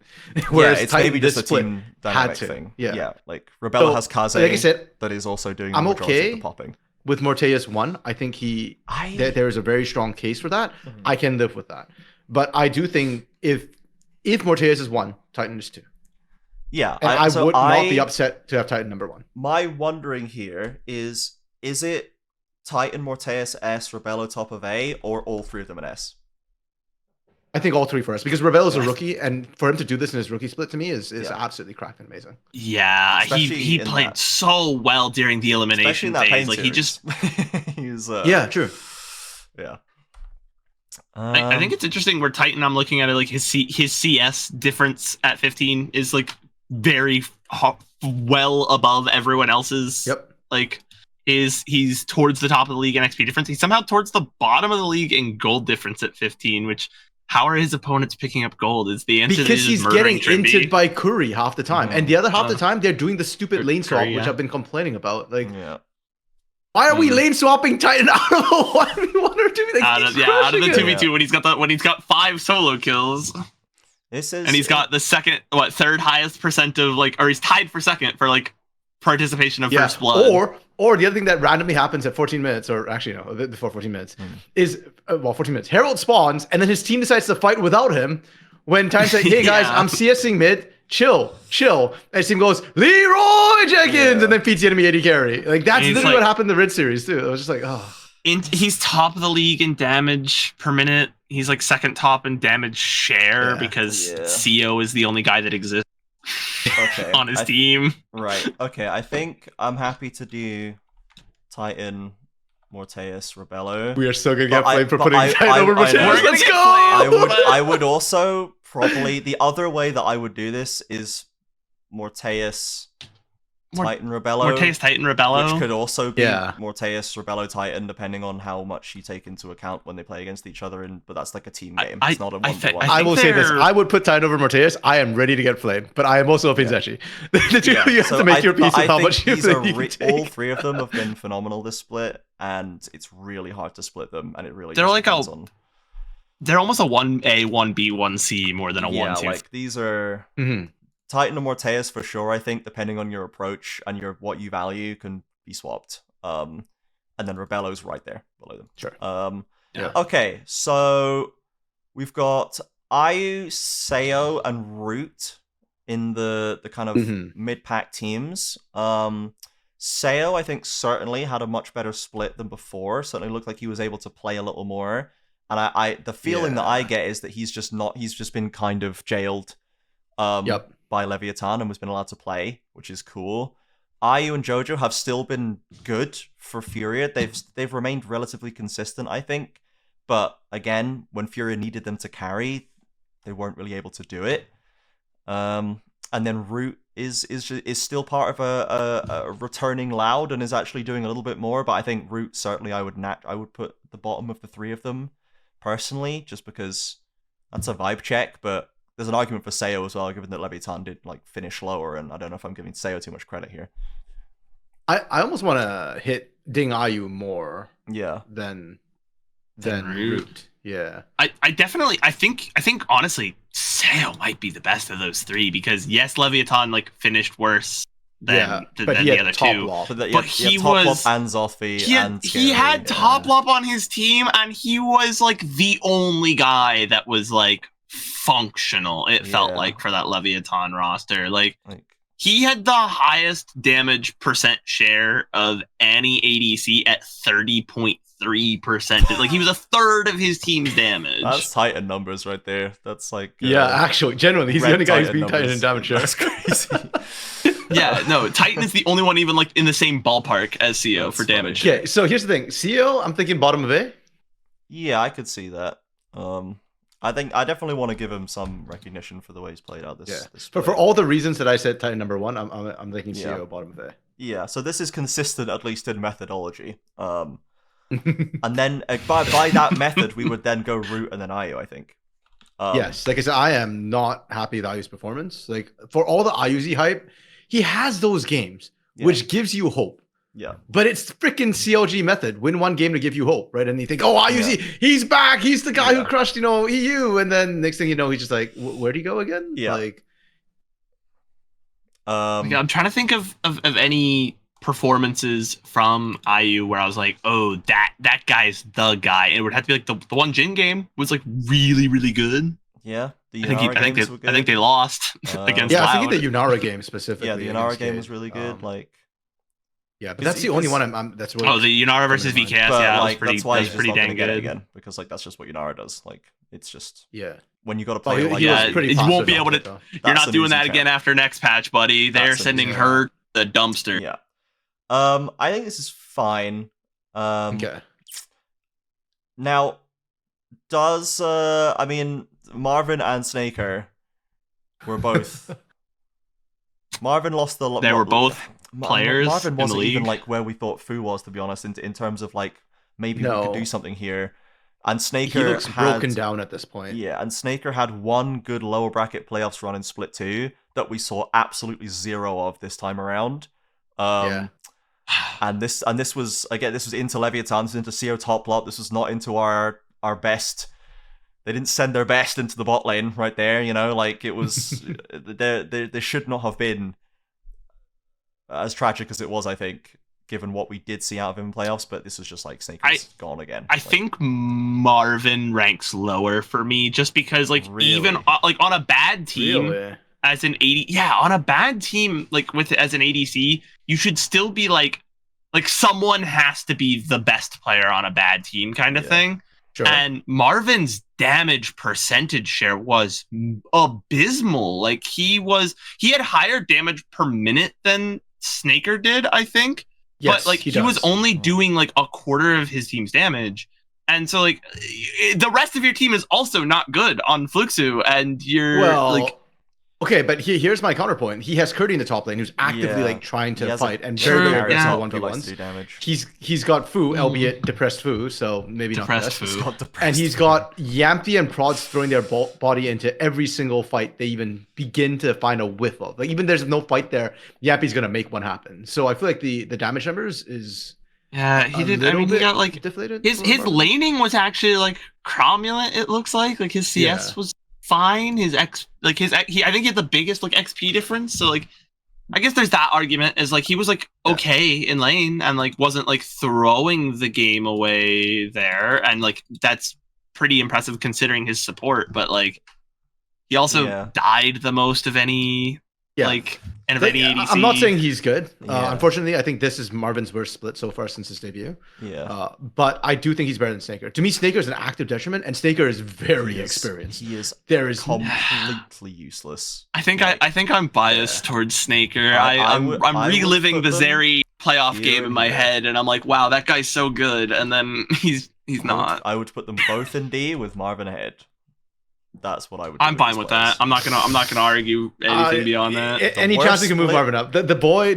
B: Whereas
A: it's
B: Titan,
A: maybe just a team dynamic thing. Yeah, like Rebello has Kaze,
B: like I said,
A: that is also doing
B: I'm
A: the majority
B: okay
A: of the popping.
B: with Morteus 1. I think there is a very strong case for that. I can live with that. But I do think if Morteus is 1, Titan is 2.
A: Yeah,
B: and I would not be upset to have Titan number 1.
A: My wondering here is it Titan, Morteus, S, Rebello top of A, or all three of them in S?
B: I think all three for us, because Rebello's a rookie, and for him to do this in his rookie split to me is absolutely cracked and amazing.
C: Yeah, he played so well during the elimination phase. Like he just
B: yeah, true.
A: Yeah.
C: I think it's interesting where Titan, I'm looking at it like his CS difference at 15 is like very well above everyone else's.
B: Yep.
C: Like he's towards the top of the league in XP difference. He's somehow towards the bottom of the league in gold difference at 15, which how are his opponents picking up gold is the answer.
B: Because he's getting inted by Curry half the time. And the other half the time they're doing the stupid lane swap, which I've been complaining about. Like why are we lane swapping Titan out of a 1v1 or 2? Like,
C: out of the 2v2 when he's got 5 solo kills. And he's got the third highest percent of or he's tied for second for participation of first blood. Or the
B: other thing that randomly happens at 14 minutes, or actually no, before 14 minutes, is 14 minutes. Herald spawns, and then his team decides to fight without him. When Titan's like, "Hey guys, I'm CSing mid, chill," and his team goes, "Leroy Jenkins," and then feeds the enemy AD carry. Like that's literally what happened in the Rid series too. It was just like, oh.
C: He's top of the league in damage per minute. He's second top in damage share because CO is the only guy that exists.
A: Okay.
C: On his team.
A: Right. Okay. I think I'm happy to do Titan, Morteus, Rebello.
B: We are still gonna get flamed for putting Titan over Morteus. Let's go!
A: I would also probably the other way that I would do this is Morteus, Titan, Rebello.
C: Morteus, Titan, Rebello.
A: Which could also be Morteus, Rebello, Titan, depending on how much you take into account when they play against each other. But that's like a team game. It's not a 1v1.
B: I will say this. I would put Titan over Morteus. I am ready to get flamed, but I am also a Pinzechi. You have to make your peace with how much you take.
A: All three of them have been phenomenal this split, and it's really hard to split them, and it really
C: they're almost a 1A, 1B, 1C more than a 1-2.
A: Like these are... Titan and Morteus for sure, I think, depending on your approach and what you value, can be swapped. And then Rebello's right there below them.
B: Sure.
A: Okay, so we've got Ayu, Seo, and Root in the kind of mid-pack teams. Seo, I think, certainly had a much better split than before. Certainly looked like he was able to play a little more. And the feeling that I get is that he's just been kind of jailed. By Leviathan and has been allowed to play, which is cool. Ayu and Jojo have still been good for Furia. They've remained relatively consistent, I think. But again, when Furia needed them to carry, they weren't really able to do it. And then Root is still part of a returning Loud and is actually doing a little bit more. But I think Root certainly I would put at the bottom of the three of them personally, just because that's a vibe check. But there's an argument for Seo as well, given that Leviathan did finish lower, and I don't know if I'm giving Seo too much credit here.
B: I almost want to hit Ding Ayu more. Than Root. Yeah.
C: I think honestly Seo might be the best of those three, because yes, Leviathan finished worse than the other two. But he was
A: and Zothby
C: he had top lop on his team, and he was the only guy that was functional, it felt like, for that Leviathan roster. He had the highest damage percent share of any ADC at 30.3%. He was a third of his team's damage.
A: That's Titan numbers right there. That's
B: actually, genuinely, he's the only guy who's being Titan in damage share.
A: That's crazy.
C: No, Titan is the only one even in the same ballpark as CO for damage.
B: Okay, so here's the thing. CO, I'm thinking bottom of A.
A: Yeah, I could see that. I think I definitely want to give him some recognition for the way he's played out this.
B: For all the reasons that I said Titan number 1, I'm thinking CO bottom of A.
A: Yeah, so this is consistent, at least in methodology. And then by that method, we would then go Root and then Ayu, I think.
B: Yes, like I said, I am not happy with Ayu's performance. For all the Ayuzi hype, he has those games, which gives you hope.
A: Yeah.
B: But it's freaking CLG method. Win one game to give you hope, right? And you think, oh, Ayuzi, he's back. He's the guy who crushed, EU. And then next thing you know, he's just like, where'd he go again?
A: Yeah.
C: I'm trying to think of any performances from IU where I was like, oh, that guy's the guy. And it would have to be like the one Jin game was like really, really good.
A: Yeah. The
C: I think they lost against
B: Yeah,
C: Loud.
B: I think the Yunara game specifically.
A: Yeah, the Yunara game was really good.
B: Yeah, but that's the only one that's really.
C: Oh, the Yunara versus VKS,
A: yeah,
C: that was pretty dang good
A: again, because like that's just what Yunara does. Like it's just when you got to play.
C: You won't be able to. You're not doing that again after next patch, buddy. They're sending her the dumpster.
A: Yeah. I think this is fine.
B: Okay.
A: Now, I mean, Marvin and Snaker were both. Marvin lost the.
C: They were both players.
A: Marvin wasn't
C: in the league.
A: even like where we thought Fu was, to be honest, in terms of like maybe we could do something here. And Snaker
B: he looks broken down at this point.
A: Yeah, and Snaker had one good lower bracket playoffs run in Split 2 that we saw absolutely zero of this time around. And this was again, this was into Leviathan, this was into CO top lot. This was not into our best. They didn't send their best into the bot lane right there, you know, like it was they should not have been as tragic as it was, I think, given what we did see out of him in playoffs, but this was just like Snaker's gone again.
C: I think Marvin ranks lower for me just because like even like on a bad team as an 80 on a bad team like with as an ADC, you should still be like someone has to be the best player on a bad team kind of thing. Sure. And Marvin's damage percentage share was abysmal. Like he had higher damage per minute than Snaker did, I think. Yes, but like he was only doing like a quarter of his team's damage. And so like the rest of your team is also not good on Fluxu, and you're like
B: okay, but here's my counterpoint. He has Curdy in the top lane who's actively like trying to fight and very good at 1v1s. He's got Fu, albeit depressed Fu, so maybe
C: depressed
B: not
C: Fu.
B: And he's got Yampy and Prods throwing their body into every single fight they even begin to find a whiff of. Like even there's no fight there, Yampy's gonna make one happen. So I feel like the damage numbers is
C: he did. I mean, he got like deflated. His laning was actually like cromulent. It looks like his CS was fine. I think he had the biggest like XP difference. So like, I guess there's that argument is like he was like okay in lane and like wasn't like throwing the game away there, and like that's pretty impressive considering his support. But like he also died the most of any any ADC.
B: I'm not saying he's good. Unfortunately, I think this is Marvin's worst split so far since his debut. But I do think he's better than Snaker. To me, Snaker is an active detriment, and Snaker is very experienced.
A: He is. Completely useless.
C: I think I'm biased towards Snaker. I'm reliving the Zeri playoff game in my head, and I'm like, wow, that guy's so good, and then he's not.
A: I would put them both in D with Marvin ahead. That's what I would do.
C: I'm fine with that. I'm not gonna argue anything beyond that.
B: Any chance we can move Marvin up? The boy,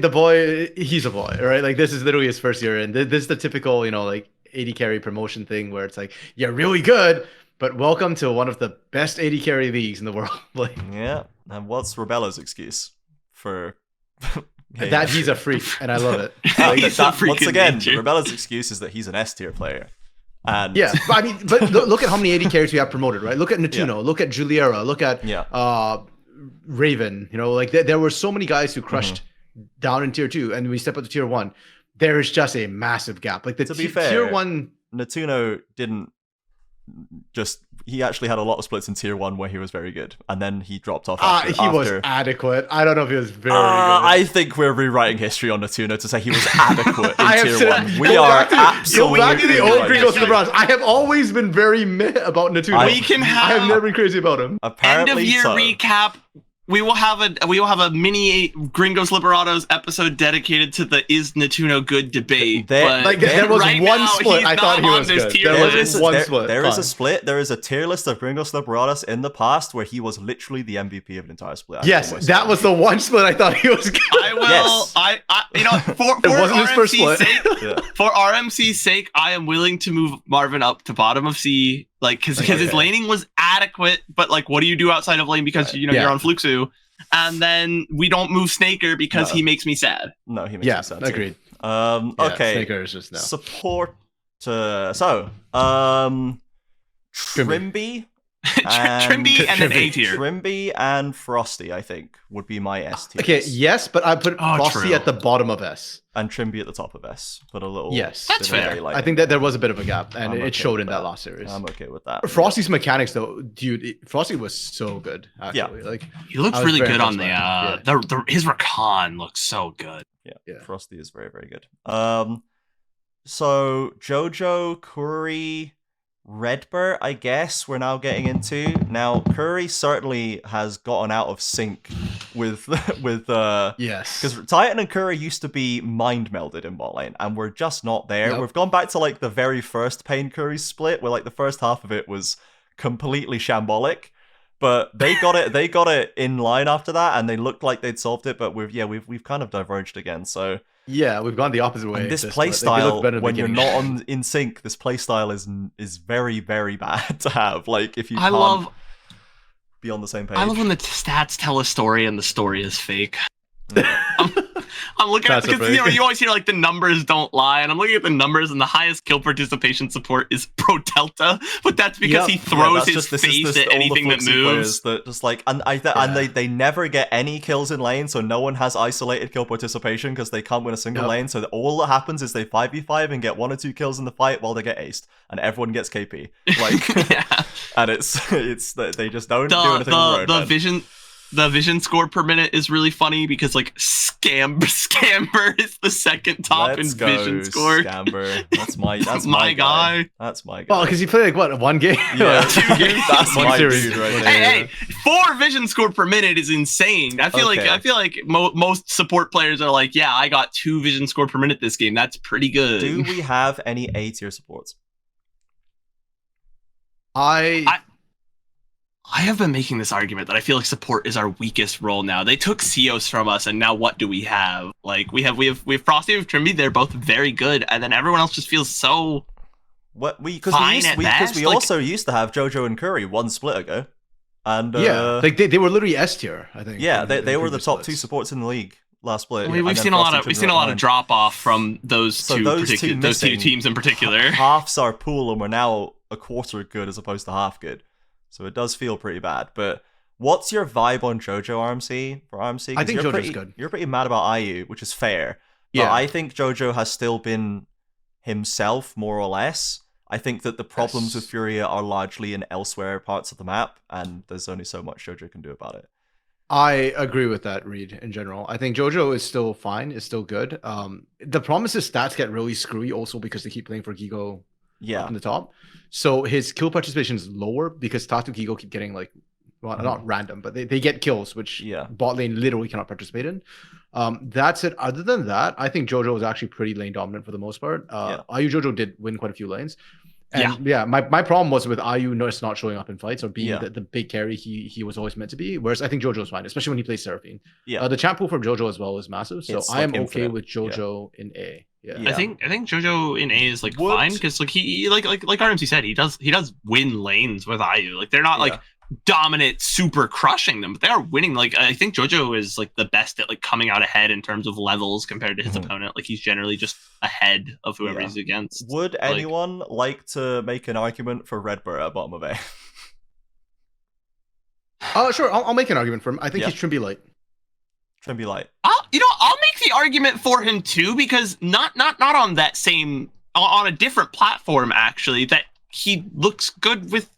B: he's a boy, right? Like this is literally his first year in. This is the typical, like 80 carry promotion thing where it's like, you're really good, but welcome to one of the best 80 carry leagues in the world. Like,
A: yeah. And what's Rebella's excuse for
B: that? He's a freak, and I love it.
A: Once again, Rebella's excuse is that he's an S tier player. And
B: but look at how many 80 carries we have promoted, right? Look at Natuno, look at Juliera, look at Raven. Like there were so many guys who crushed down in tier 2, and we step up to tier 1. There is just a massive gap. Like
A: to be fair,
B: tier 1,
A: Natuno didn't he actually had a lot of splits in tier 1 where he was very good, and then he dropped off
B: he was adequate. I don't know if he was very good.
A: I think we're rewriting history on Natuno to say he was adequate in tier 1. We are absolutely
B: go back to the old Gringos Liberados. I have always been very meh about Natuno. I have never been crazy about him.
A: Apparently
C: end of year recap. We will have a mini Gringos Liberados episode dedicated to the is Natuno good debate.
B: There was one split. I thought he was good. There was one split.
A: There is a split. There is a tier list of Gringos Liberados in the past where he was literally the MVP of an entire split.
B: Yes, that was the one split I thought he was good.
C: I will. For RMC's sake, for RMC's sake, I am willing to move Marvin up to bottom of C. Like, because his laning was adequate, but like, what do you do outside of lane because you're on Fluxu, and then we don't move Snaker because he makes me sad.
A: No, he makes me sad.
B: Agreed.
A: Okay.
B: Snaker is just
A: support. Trimby
C: Trimby and then A tier.
A: Trimby and Frosty, I think, would be my S tier.
B: Okay, yes, but I put Frosty
C: true.
B: at the bottom of S.
A: And Trimby at the top of S, but a little.
B: Yes.
C: That's fair.
B: I think that there was a bit of a gap, and it showed in that last series.
A: I'm okay with that.
B: Frosty's mechanics, though, dude, Frosty was so good. Actually, like
C: he looks really good on the his Rakan looks so good.
A: Yeah, Frosty is very, very good. So Jojo, Curry, Redbird, I guess we're now getting into. Now Curry certainly has gotten out of sync with
B: yes,
A: because Titan and Curry used to be mind melded in bot lane, and we're just not there.
B: Yep.
A: We've gone back to like the very first Pain Curry split, where like the first half of it was completely shambolic, but they got it in line after that, and they looked like they'd solved it. But we've kind of diverged again. So
B: yeah, we've gone the opopposite way.
A: and this playstyle, when you're not in sync, this playstyle is very, very bad to have. Like if you can't be on the same page.
C: I love when the stats tell a story and the story is fake. I'm looking at because you always hear like the numbers don't lie, and I'm looking at the numbers, and the highest kill participation support is Pro Delta, but that's because he throws his face at anything that moves.
A: That just like and they never get any kills in lane, so no one has isolated kill participation because they can't win a single lane. So all that happens is they 5v5 and get 1 or 2 kills in the fight while they get aced, and everyone gets KP. Like, and it's they just don't do anything on the road.
C: The vision score per minute is really funny because like Scamber is the second top in vision score.
A: Scamber, that's my guy. That's my guy.
B: Well, because you play like what, 1 game?
A: Yeah, 2 games. That's my dude right there.
C: Hey, 4 vision score per minute is insane. I feel like most support players are like, yeah, I got 2 vision score per minute this game. That's pretty good.
A: Do we have any A tier supports?
C: I have been making this argument that I feel like support is our weakest role now. They took CEOs from us, and now what do we have? Like we have Frosty and Trimby. They're both very good, and then everyone else just feels so.
A: Because we also used to have Jojo and Curry 1 split ago, and
B: like they were literally S tier. I think.
A: Yeah, they were the top 2 supports in the league last split.
C: We've seen a lot of drop off from those two teams in particular.
A: Half's our pool, and we're now a quarter good as opposed to half good. So it does feel pretty bad. But what's your vibe on Jojo RMC for RMC?
B: I think Jojo's good.
A: You're pretty mad about IU, which is fair. But I think Jojo has still been himself, more or less. I think that the problems with FURIA are largely in elsewhere parts of the map, and there's only so much Jojo can do about it.
B: I agree with that, Reed, in general. I think Jojo is still fine, is still good. The problem is his stats get really screwy also because they keep playing for Gigo up in the top. So his kill participation is lower because Tatu Gigo keep getting like, well, not random, but they get kills, which bot lane literally cannot participate in. That's it. Other than that, I think Jojo is actually pretty lane dominant for the most part. IU Jojo did win quite a few lanes. And my problem was with IU not showing up in fights or being the big carry he was always meant to be. Whereas I think Jojo's fine, especially when he plays Seraphine. The champ pool for Jojo as well is massive. So I am okay with Jojo in A.
C: I think Jojo in A is like fine because like he like RMC said, he does win lanes with IU. Like they're not like dominant, super crushing them, but they are winning. Like I think Jojo is like the best at like coming out ahead in terms of levels compared to his opponent. Like he's generally just ahead of whoever he's against.
A: Would anyone like to make an argument for Redbird at bottom of A?
B: Sure, I'll make an argument for him. I think he's Trimby light.
A: Trimby light.
C: I'll make the argument for him too, because not on that same, on a different platform actually, that he looks good with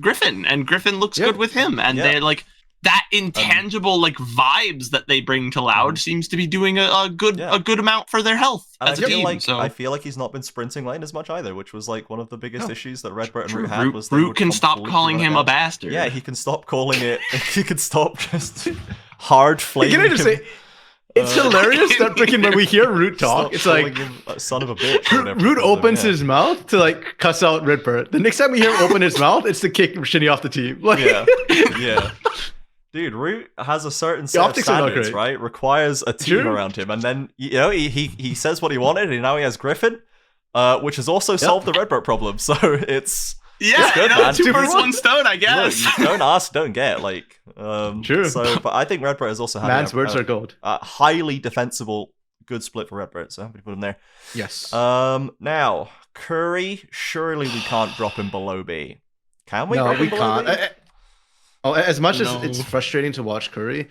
C: Griffin, and Griffin looks good with him, and they're like that intangible like vibes that they bring to Loud seems to be doing a good amount for their health as a team.
A: I feel like he's not been sprinting lane as much either, which was like one of the biggest issues that Redbird and Root had. Was
C: Root can stop calling him a bastard.
A: Yeah, he can stop calling it. He can stop just hard flaming.
B: Can I just say? It's hilarious that freaking when we hear Root talk, it's like
A: son of a bitch.
B: Root opens his mouth to like cuss out Redbird. The next time we hear him open his mouth, it's to kick Shinny off the team. Like,
A: Dude, Root has a certain set of standards, right? Requires a team around him, and then he says what he wanted, and now he has Griffin, which has also solved the Redbird problem. So it's good, man.
C: 2 birds, 1 stone, I guess.
A: Look, don't ask, don't get. Like,
B: true.
A: So, but I think Redbird has also had
B: man's words are gold.
A: Highly defensible, good split for Redbird. So happy to put him there.
B: Yes.
A: Now Curry, surely we can't drop him below B. Can we?
B: No,
A: rank
B: we
A: him below
B: can't.
A: B?
B: As much as
C: No.
B: it's frustrating to watch Curry,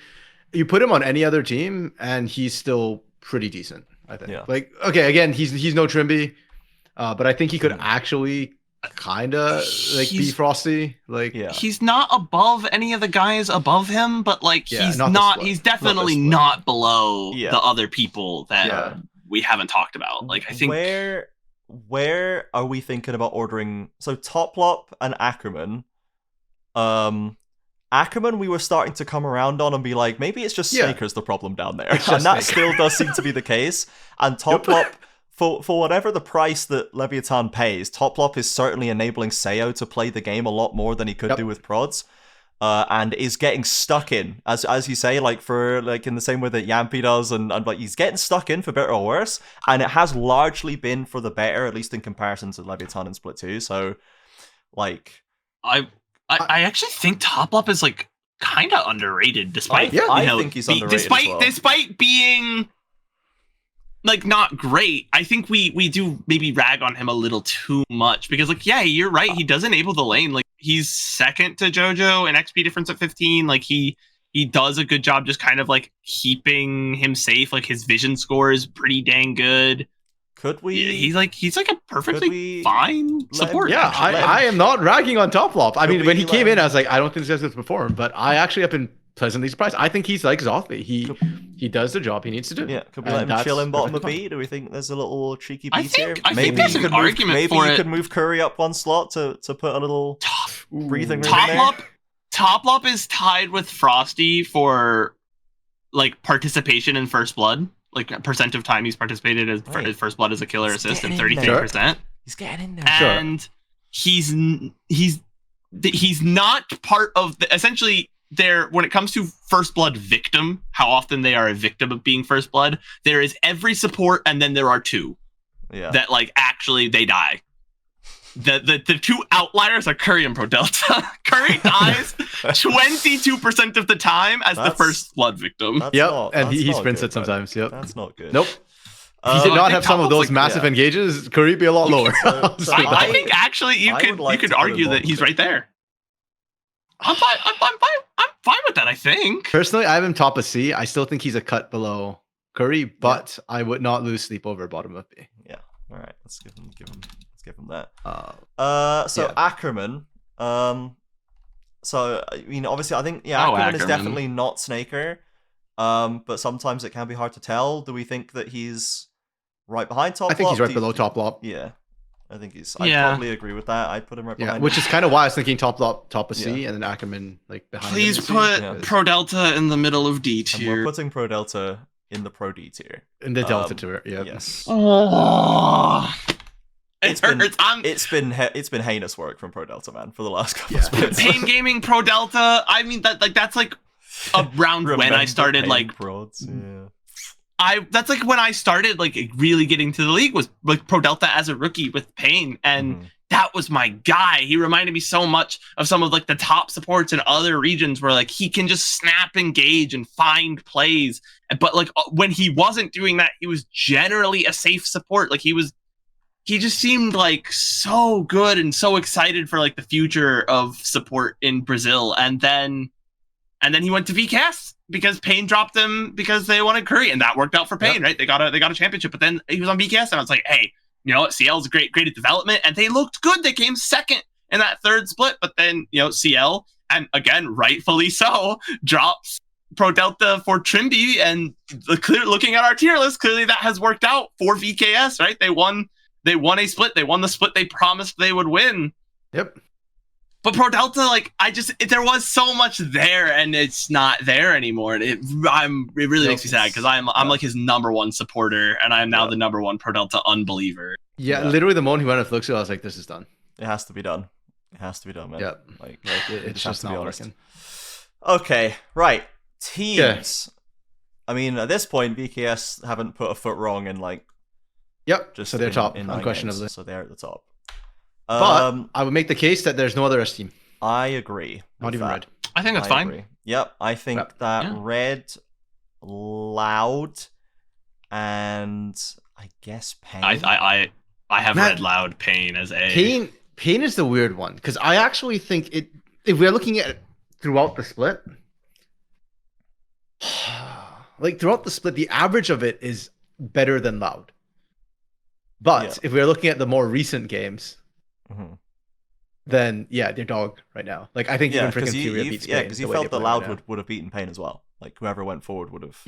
B: you put him on any other team and he's still pretty decent, I think.
A: Yeah.
B: Like, okay, again, he's no Trimby, but I think he could actually kind of like be
C: He's-
B: Frosty. Like,
A: Yeah.
C: He's not above any of the guys above him, but like
B: Yeah,
C: he's
B: not the
C: not.
B: split.
C: He's
A: Not the
C: definitely
A: split.
C: not below
A: Yeah.
C: the other people that
B: Yeah.
C: we haven't talked about. Like I think
A: where are we thinking about ordering? So Toplop and Ackerman. Ackerman, we were starting to come around on and be like, maybe it's just
B: Yeah.
A: Snaker's the problem down there,
B: It's
A: and
B: just
A: that
B: Snaker.
A: still does seem to be the case. And Toplop, for whatever the price that Leviathan pays, Toplop is certainly enabling SeeEl to play the game a lot more than he could
B: Yep.
A: do with prods. And is getting stuck in, as you say, like for like in the same way that Yampy does, and like he's getting stuck in for better or worse, and it has largely been for the better, at least in comparison to Leviathan and Split 2. So, like,
C: I actually think Toplop is like kind of underrated, despite
A: I think he's underrated
C: despite
A: as well.
C: despite being like not great. I think we do maybe rag on him a little too much because like yeah, you're right. He does enable the lane. Like he's second to JoJo in XP difference at 15. Like he does a good job just kind of like keeping him safe. Like his vision score is pretty dang good.
A: Could we?
C: He's like a perfectly
A: we
C: fine
A: let
C: support.
B: yeah,
A: actually,
B: I am not ragging on Toplop. I
A: Could
B: mean, when
A: we
B: he came
A: let
B: in, I was like, I don't think this guy's going to perform, but I actually have been pleasantly surprised. I think he's like Zothly. He does the job he needs to do.
A: Yeah, could we
B: And
A: let him
B: that's
A: chill in bottom of
B: perfectly
A: B? Do we think there's a little cheeky
C: I
A: beat
C: think-
A: here?
C: I think there's
A: you
C: an
A: could move,
C: argument
A: maybe
C: for
A: you
C: it.
A: could move Curry up one slot to put a little breathing room in there.
C: Toplop is tied with Frosty for like participation in First Blood. Like percent of time he's participated as
A: Right.
C: First Blood as a killer
A: He's
C: assist at
A: getting in
C: 33%.
A: He's getting in there.
B: Sure.
C: And he's not part of the essentially there when it comes to First Blood victim, how often they are a victim of being First Blood, there is every support and then there are two
A: Yeah.
C: that like actually they die. The two outliers are Curry and Pro Delta. Curry dies 22% of the time as the
A: That's-
C: First Blood victim.
A: That's
B: Yep,
A: not-
B: and
A: that's
B: he
A: not
B: sprints
A: good,
B: it sometimes. Yep.
A: That's not good.
B: Nope. If he
A: Uh,
B: did
C: I
B: not
C: think
B: have some of
C: Toplop's
B: those
C: like-
B: massive
A: yeah.
B: engages, Curry'd be a lot lower.
A: So- so
C: I
A: I-
C: think actually you
A: I
C: could
A: would like
C: you could
A: to put
C: argue
A: him
C: that
A: on
C: he's
A: there.
C: right there. I'm fine with that. I think.
B: Personally, I have him top of C. I still think he's a cut below Curry, but I would not lose sleep over bottom of B.
A: Yeah. All right. Let's give him that. So
B: yeah.
A: Ackerman. So I mean, obviously, I think Ackerman is
C: Ackerman.
A: definitely not Snaker. But sometimes it can be hard to tell. Do we think that he's right behind Toplop?
B: I think he's right
A: Do you-
B: below Toplop.
A: Yeah. I think he's.
C: Yeah.
A: I probably agree with that. I'd put him right
B: Yeah,
A: behind.
B: which
A: him.
B: is kind of why I was thinking top of C,
A: Yeah.
B: and then Ackerman like behind.
C: Please
B: him in C,
C: put
A: Yeah.
C: Pro Delta in the middle of D
A: And we're
C: tier.
A: putting Pro Delta in the Pro D tier.
B: in the Delta
A: um,
B: tour. Yeah.
A: Yes.
C: Oh, it
A: It's been-
C: hurts.
A: It's been heinous work from Pro Delta, man, for the last couple
B: Yeah.
A: of splits.
C: Pain Gaming Pro Delta. I mean that's like around when I
A: Remember
C: started
A: Pain
C: like
A: prods. Yeah.
C: that's like when I started like really getting to the league was like Pro Delta as a rookie with Pain, and
A: Mhm.
C: that was my guy. He reminded me so much of some of like the top supports in other regions where like he can just snap engage and find plays. But like when he wasn't doing that, he was generally a safe support. Like he just seemed like so good and so excited for like the future of support in Brazil. And then he went to VCAS because Payne dropped them because they wanted Curry, and that worked out for Payne, right? They got a championship, but then he was on VCAS, and I was like, hey, you know what? SeeEl's great at development, and they looked good. They came second in that third split, but then SeeEl, and again, rightfully so, drops Pro Delta for Trimby, and looking at our tier list, clearly that has worked out for VKS, right? They won a split. They won the split they promised they would win.
B: Yep.
C: But Pro Delta, like, there was so much there, and it's not there anymore. And it really makes me sad because I'm like his number one supporter, and I am now the number one Pro Delta unbeliever.
B: Yeah,
A: Yeah.
B: literally the moment he went to Fluxo, I was like, this is done.
A: It has to be done. It has to be done, man.
B: Yeah.
A: Like
B: It's
A: has
B: just
A: to be
B: not
A: honest.
B: working.
A: Okay, right. Teams. I mean, at this point, VKS haven't put a foot wrong in like
B: Yep.
A: just
B: So they're
A: in-
B: top,
A: in 9
B: unquestionably.
A: games, so they're at the top.
B: But I would make the case that there's no other S team.
A: I agree.
B: Not
A: with
B: even
A: that.
B: red.
C: I think that's
A: I
C: fine.
A: agree. Yep, I think
B: Yep.
A: that
C: Yeah.
A: Red, Loud, and I guess Pain.
C: I have
B: Man.
C: Red Loud Pain as A.
B: Pain is the weird one because I actually think it. If we're looking at it throughout the split, like throughout the split, the average of it is better than Loud. But if we're looking at the more recent games, then yeah, they're dog right now. Like I think even freaking FURIA beats Pain.
A: Because you felt that Loud would have beaten Pain as well. Like whoever went forward would have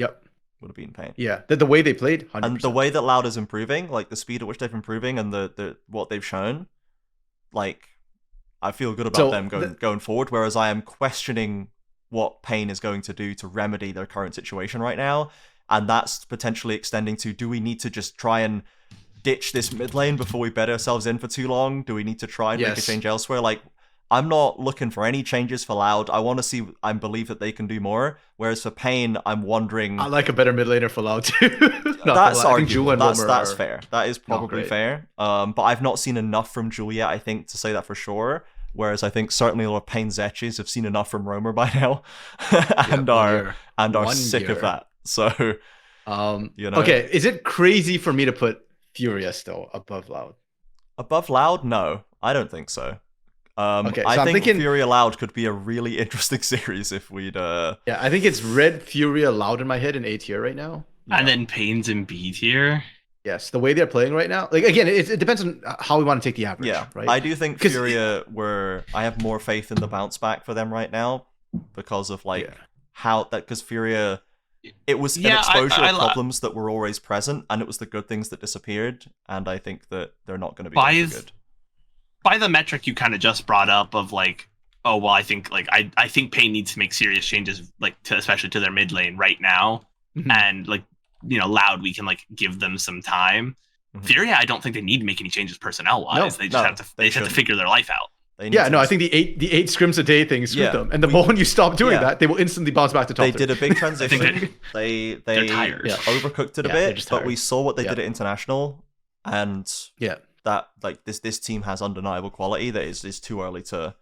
A: beaten Pain.
B: Yeah, the way they played, 100%.
A: And the way that Loud is improving, like the speed at which they're improving, and the what they've shown, like I feel good about them going forward. Whereas I am questioning what Pain is going to do to remedy their current situation right now, and that's potentially extending to: do we need to just try and ditch this mid lane before we bet ourselves in for too long? Do we need to try and make a change elsewhere? Like, I'm not looking for any changes for Loud. I want to see and believe that they can do more. Whereas for Pain, I'm wondering.
B: I like a better mid laner for Loud too.
A: That's arguable. That's fair. That is probably fair. But I've not seen enough from Jewel yet, I think, to say that for sure. Whereas I think certainly a lot of Pain's Etches have seen enough from Roamer by now, and are sick of that. So, you know.
B: Okay, is it crazy for me to put FURIA still above Loud?
A: Above Loud? No, I don't think so.
B: Okay, so
A: I think FURIA Loud could be a really interesting series if we'd.
B: Yeah, I think it's Red, FURIA, Loud in my head in A tier right now.
C: And then Pain's in B tier.
B: Yes, the way they're playing right now. Like again, it depends on how we want to take the average.
A: Yeah,
B: right.
A: I do think FURIA I have more faith in the bounce back for them right now because of how that because FURIA. It was an exposure of problems that were always present, and it was the good things that disappeared. And I think that they're not going to be good.
C: By the metric you kind of just brought up of like, oh well, I think I think Pain needs to make serious changes, like especially to their mid lane right now, and like Loud we can like give them some time. FURIA, I don't think they need to make any changes personnel wise. They just have to figure their life out.
B: I think the eight scrims a day thing screwed them, and the moment you stop doing that, they will instantly bounce back to top.
A: They did a big transition. They're tired. Overcooked it a bit, but we saw what they did at International, and that like this team has undeniable quality that is too early to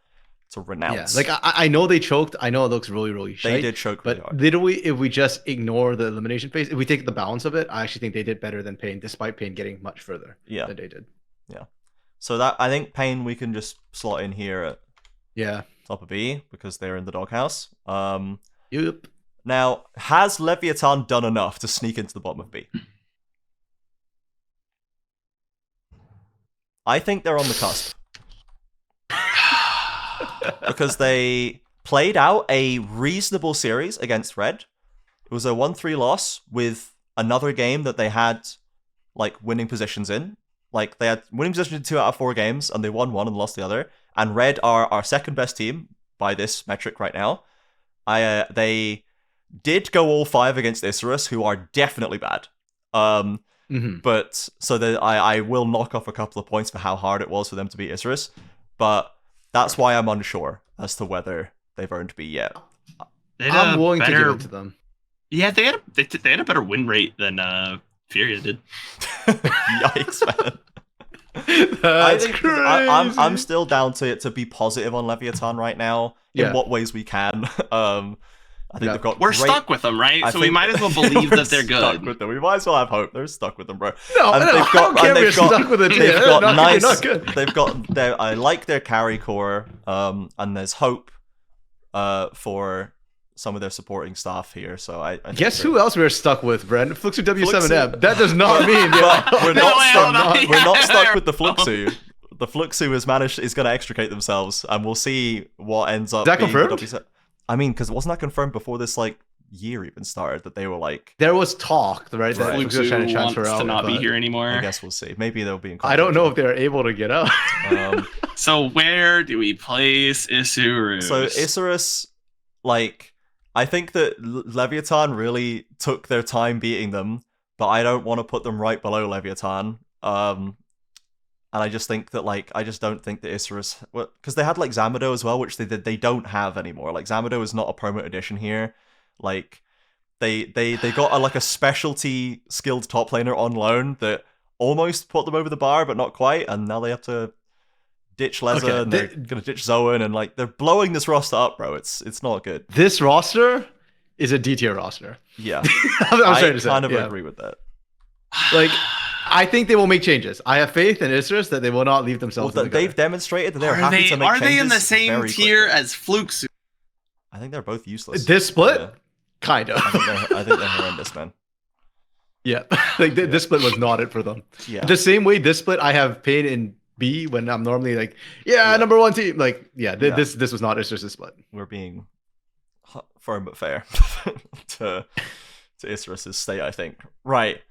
A: renounce.
B: Like I know they choked. I know it looks really shite.
A: They did choke,
B: but
A: hard.
B: Literally, if we just ignore the elimination phase, if we take the balance of it, I actually think they did better than Pain, despite Pain getting much further than they did.
A: Yeah. So that I think Pain we can just slot in here at top of B because they're in the doghouse.
B: Yep.
A: Now, has Leviathan done enough to sneak into the bottom of B? I think they're on the cusp. Because they played out a reasonable series against Red. It was a 1-3 loss with another game that they had like winning positions in. Like they had winning positions in 2 out of 4 games, and they won 1 and lost the other. And Red are our second best team by this metric right now. They did go all 5 against Isurus, who are definitely bad. But so I will knock off a couple of points for how hard it was for them to beat Isurus. But that's why I'm unsure as to whether they've earned B yet.
B: I'm willing to give it to them.
C: Yeah, they had a better win rate than FURIA did.
A: Yikes, man.
B: That's crazy.
A: I'm still down to be positive on Leviathan right now in what ways we can. I think they've got.
C: We're stuck with them, right? So we might as well believe that they're good.
A: Stuck with them. We might as well have hope. They're stuck with them, bro.
B: I don't care if you're stuck with it.
A: They've got nice.
B: Not good.
A: They've got. I like their carry core. And there's hope. For some of their supporting staff here. So I
B: guess who else we're stuck with, Brent? Fluxu W7M. That does not mean
A: we're not stuck with the Fluxu. The Fluxu is going to extricate themselves, and we'll see what ends up.
B: Is that confirmed?
A: I mean, because wasn't that confirmed before this year even started that they were like?
B: There was talk, right? That
C: Fluxu was trying to transfer out, to not be here anymore.
A: I guess we'll see. Maybe they'll be in.
B: I don't know if they're able to get out.
C: So where do we place Isurus?
A: So Isurus, I think that Leviathan really took their time beating them, but I don't want to put them right below Leviathan. And I just think that I just don't think that Isurus, because they had Zamado as well, which they don't have anymore. Zamado is not a permanent addition here. They got a specialty skilled top laner on loan that almost put them over the bar, but not quite. And now they have to ditch Leza, and they're gonna ditch Zoan, and they're blowing this roster up, bro. It's not good.
B: This roster is a D tier roster.
A: Yeah,
B: I'm sorry to say.
A: I kind of agree with that.
B: I think they will make changes. I have faith in Isurus that they will not leave themselves.
A: Well,
B: in the
A: they've
B: gutter.
A: demonstrated that they're happy to make
C: Are
A: changes.
C: they in the same
A: very
C: tier
A: quickly.
C: as Flukesu?
A: I think they're both useless.
B: This split,
A: Yeah.
B: kind of.
A: I think they're horrendous, man.
B: Yeah, like this split was not it for them.
A: Yeah.
B: The same way this split, I have pain in B when I'm normally like, yeah, number one team. Like, this was not Isurus' split.
A: We're being firm but fair to Isurus' state, I think. Right.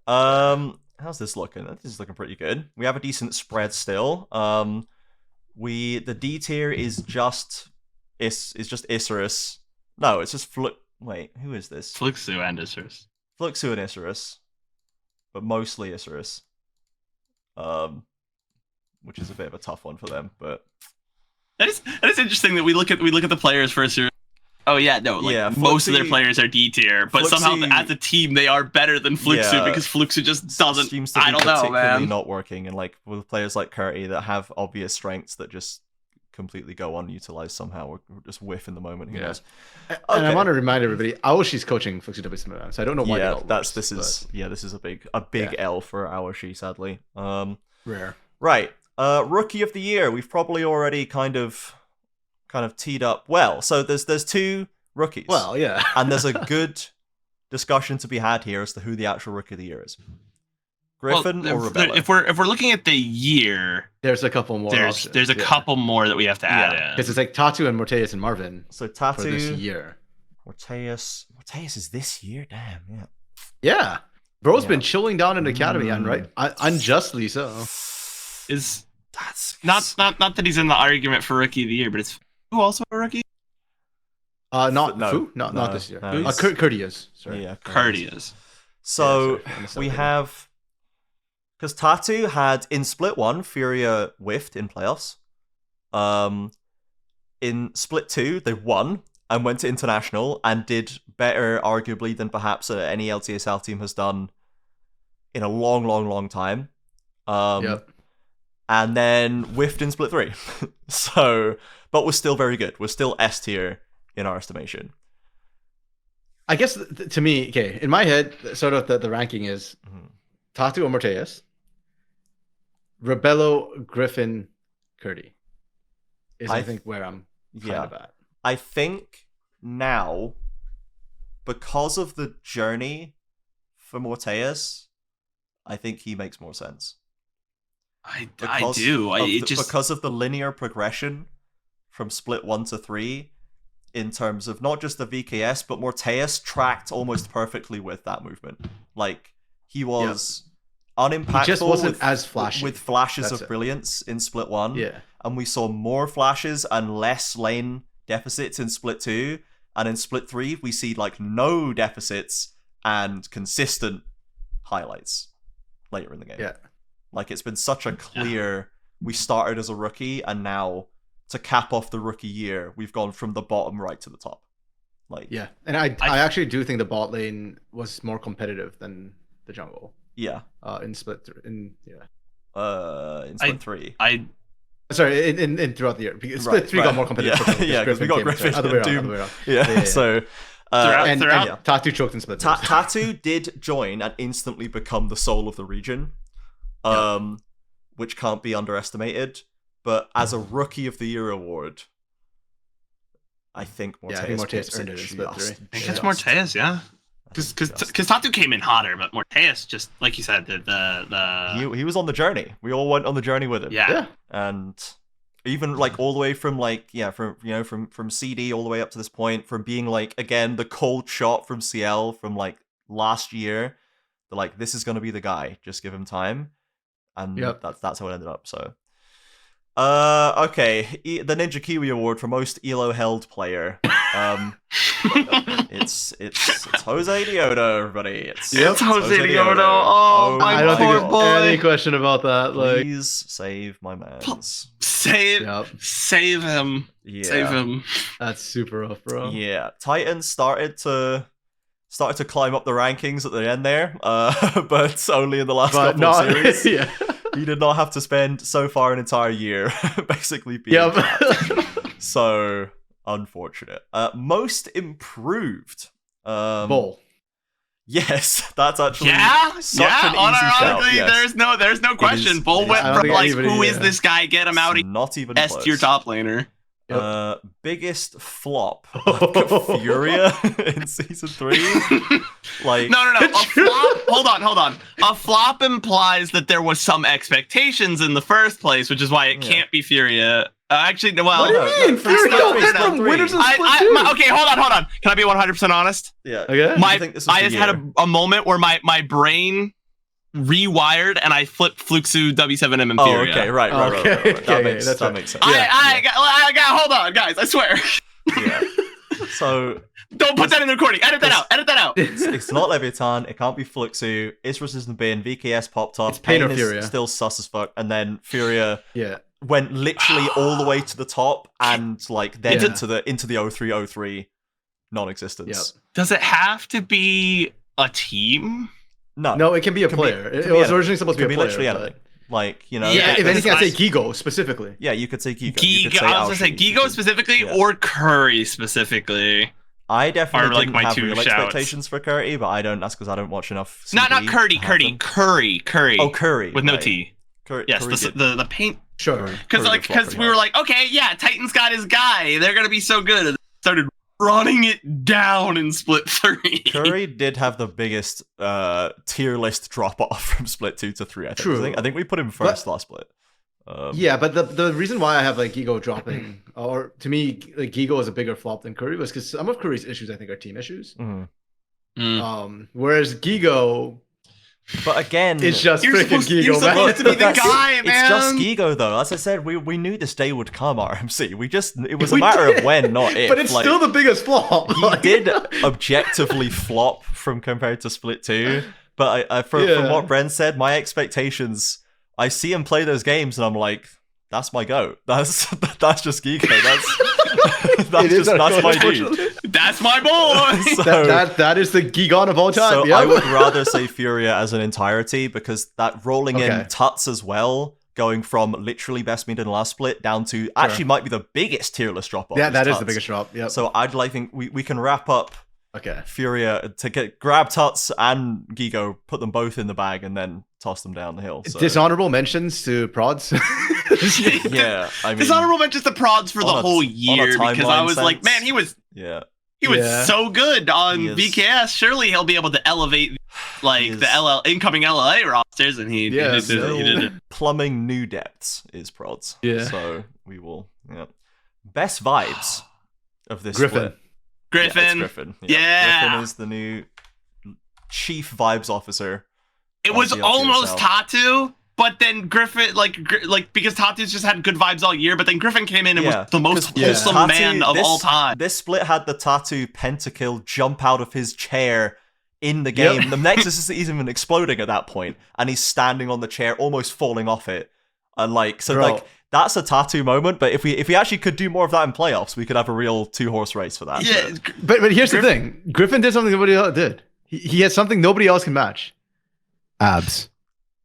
A: How's this looking? This is looking pretty good. We have a decent spread still. The D tier is just Isurus. No, it's just Wait, who is this?
C: Flukesu and Isurus.
A: Flukesu and Isurus, but mostly Isurus. Which is a bit of a tough one for them, but
C: That is interesting that we look at the players for Isurus. Oh yeah, no, like most of their players are D tier, but somehow as a team they are better than Flukesu because Flukesu just doesn't.
A: Seems to be
C: I don't know,
A: particularly
C: man.
A: not working, and like with players like Curry that have obvious strengths that just completely go unutilized somehow or just whiff in the moment. Who knows?
B: And I want to remind everybody, Aoshi's coaching Flukesu W, so I don't know why.
A: This is a big L for Aoshi, sadly.
B: Rare.
A: Right. Rookie of the year. We've probably already kind of teed up well. So there's two rookies.
B: Well, yeah.
A: And there's a good discussion to be had here as to who the actual rookie of the year is. Griffin or Rebello?
C: If we're looking at the year,
B: there's a couple more.
C: There's a couple more that we have to add in.
B: Because it's like Tatu and Morteus and Marvin.
A: So Tatu
B: for this year.
A: Morteus is this year. Damn, yeah.
B: Yeah, bro's been chilling down in the academy, and right, unjustly so.
C: That's not that he's in the argument for rookie of the year, but it's who also a rookie?
B: Not
A: no,
B: this year.
A: no,
B: Curdy is. Sorry.
A: Yeah,
C: Curdy is.
A: So we have. Because Tatu had, in Split 1, Furia whiffed in playoffs. In Split 2, they won and went to International and did better, arguably, than perhaps any LTA South team has done in a long, long, long time. And then whiffed in Split 3. But was still very good. Was still S tier in our estimation.
B: I guess, to me, okay, in my head, sort of the ranking is Tatu or Morteus, Rebello, Griffin, Curdy I think where I'm kind of at.
A: I think now, because of the journey for Morteus, I think he makes more sense.
C: I do.
A: Because of the linear progression from Split 1 to 3 in terms of not just the VKS, but Morteus tracked almost perfectly with that movement. Like, he was unimpactful. He
B: just wasn't as flashy.
A: With flashes of brilliance in Split 1.
B: Yeah.
A: And we saw more flashes and less lane deficits in Split 2. And in Split 3, we see like no deficits and consistent highlights later in the game.
B: Yeah.
A: Like, it's been such a clear, we started as a rookie, and now to cap off the rookie year, we've gone from the bottom right to the top. Like,
B: yeah. And I actually do think the bot lane was more competitive than the jungle.
A: Yeah.
B: In Split 3. In
A: Split 3.
B: Sorry, in throughout the year. Because Split 3 got more competitive.
A: Yeah, because we got Griffin and Doom.
B: Yeah.
A: So
C: throughout
B: Tatu choked in Split 3.
A: Tatu did join and instantly become the soul of the region, which can't be underestimated. But as a Rookie of the Year award, I think Morteus
B: earned it in Split 3.
C: I think it's Morteus, yeah. Because Tatu came in hotter, but Morteus just, like you said,
A: he was on the journey. We all went on the journey with him.
C: Yeah.
A: And even like all the way from CD all the way up to this point, from being like, again, the cold shot from SeeEl from like last year, they're like, this is gonna be the guy, just give him time. And that's how it ended up. So okay, the Ninja Kiwi Award for most ELO held player. It's Jose Diodo, everybody. It's
C: Jose Diodo. Oh, my
B: I don't
C: poor
B: think
C: boy.
B: there's any question about that.
A: Please save my mans.
C: Save him.
A: Yeah.
C: Save him.
B: That's super rough, bro.
A: Yeah, Titan started to climb up the rankings at the end there, but only in the last couple of series.
B: Yeah.
A: He did not have to spend so far an entire year basically being trapped. So unfortunate. Most improved.
B: Bull.
A: Yes, that's actually such an easy shout.
C: Unironically,
A: Yes.
C: there's no question. Bull went
B: I don't
C: from
B: think
C: like,
B: anybody-
C: who is this guy? Get him out.
A: It's not even
C: S
A: close.
C: tier top laner.
A: Biggest flop. Furia in season 3. Like
C: No. A flop. Hold on. A flop implies that there was some expectations in the first place, which is why it can't be Furia. Actually, well,
B: What do you mean? Fury
A: Split
B: don't
A: three,
B: get
A: Split
B: from
A: three.
B: winners of Split 2.
C: Okay, hold on. Can I be 100% honest?
A: yeah.
B: Okay.
A: I think this was
C: I
A: the
C: just had
A: year.
C: a moment where my brain rewired and I flipped Fluxu W7M and
A: Oh,
C: Furia.
A: okay, right.
B: Okay,
A: That
B: okay,
A: makes
B: that's
A: that
B: right.
A: makes sense.
C: I got hold on, guys. I swear.
A: Yeah. So
C: Don't put that in the recording. Edit that out.
A: it's not Leviathan. It can't be Fluxu. Isras is in the bin. VKS popped up.
B: It's Pain or
A: is
B: Furia.
A: still sus as fuck. And then Furia
B: Yeah.
A: went literally all the way to the top and like then
B: Yeah.
A: into the 0303 non-existence.
B: Yep.
C: Does it have to be a team?
B: No, it can be a
A: Can be-
B: player.
A: can
B: It
A: be
B: was
A: anything.
B: originally supposed to
A: Could
B: be
A: be
B: a
A: literally
B: player.
A: anything. Like, you know,
C: Yeah,
B: If anything, I'd say
C: that's-
B: Gigo specifically.
A: yeah, you could say Gigo. You could say
C: I was gonna say
A: Aoshi, you
C: Gigo
A: could-
C: specifically
A: yeah.
C: or Curry specifically.
A: I definitely
C: are, like,
A: didn't
C: my
A: have
C: two
A: real
C: shouts.
A: expectations for Curry, but I don't. That's because I don't watch enough.
C: Not
A: CD
C: Curdy.
A: to have them.
C: Curry.
A: Oh, Curry
C: with no
A: right.
C: T.
A: Curry,
C: Yes,
A: Curry
C: the,
A: did.
C: the the paint.
B: Sure.
C: Because we were like, okay, yeah, Titan's got his guy. They're gonna be so good. And started running it down in Split 3.
A: Curry did have the biggest tier list drop off from Split 2 to 3. I think.
B: True.
A: I think we put him first last split.
B: Yeah, but the reason why I have like Gigo dropping, or to me, like Gigo is a bigger flop than Curry, was because some of Curry's issues I think are team issues.
A: Mhm.
B: Whereas Gigo
A: But again,
B: is just
C: You're
B: freaking
C: supposed, you're
B: Gigo, man.
C: supposed to be the
A: That's-
C: guy, man.
A: it's just Gigo though. As I said, we knew this day would come. RMC. It was a
B: We
A: matter
B: did.
A: of when, not if.
B: But it's
A: Like,
B: still the biggest flop.
A: he did objectively flop from compared to Split 2. But from what Bren said, my expectations, I see him play those games and I'm like, that's my goat. That's just Gigo. That's my dude.
C: That's my boy.
A: So,
B: that is the Gigon of all time.
A: so
B: yeah.
A: I would rather say Furia as an entirety because that rolling in
B: Okay.
A: Tuts as well, going from literally best mid in the last split down to actually might be the biggest tier list drop off.
B: Yeah, that is the
A: Tuts.
B: biggest drop. Yeah.
A: So I'd like think we can wrap up
B: Okay.
A: Furia to grab Tuts and Gigo, put them both in the bag, and then toss them down the hill. So.
B: Dishonorable mentions to prods.
A: Yeah, I mean,
C: Dishonorable mentions the prods for the
A: on a-
C: whole
A: on a
C: year because I
A: timeline
C: was like,
A: sense.
C: man, he was
A: yeah,
C: so good on
A: He is.
C: VKS. Surely he'll be able to elevate like
A: He
C: the
A: is.
C: incoming LLA rosters, and he
B: Yeah,
C: did it.
A: plumbing new depths is prods.
B: Yeah.
A: So we will. Yeah. Best vibes of this
B: Griffin.
A: split.
C: Griffin.
A: Yeah, it's Griffin.
C: Yeah.
A: Griffin is the new chief vibes officer.
C: It
A: on
C: was
A: the LTA
C: almost
A: South.
C: Tatu, but then Griffin, like because Tatu's just had good vibes all year, but then Griffin came in and
A: Yeah,
C: was the most
A: 'cause
C: wholesome
A: Tatu-
C: man of all time.
A: This split had the Tattoo pentakill jump out of his chair in the game.
B: Yep.
A: The Nexus is even exploding at that point, and he's standing on the chair, almost falling off it. And
B: Bro.
A: that's a Tattoo moment. But if we actually could do more of that in playoffs, we could have a real 2-horse race for that.
C: Yeah,
B: But here's the thing. Griffin did something nobody else did. He had something nobody else can match. Abs.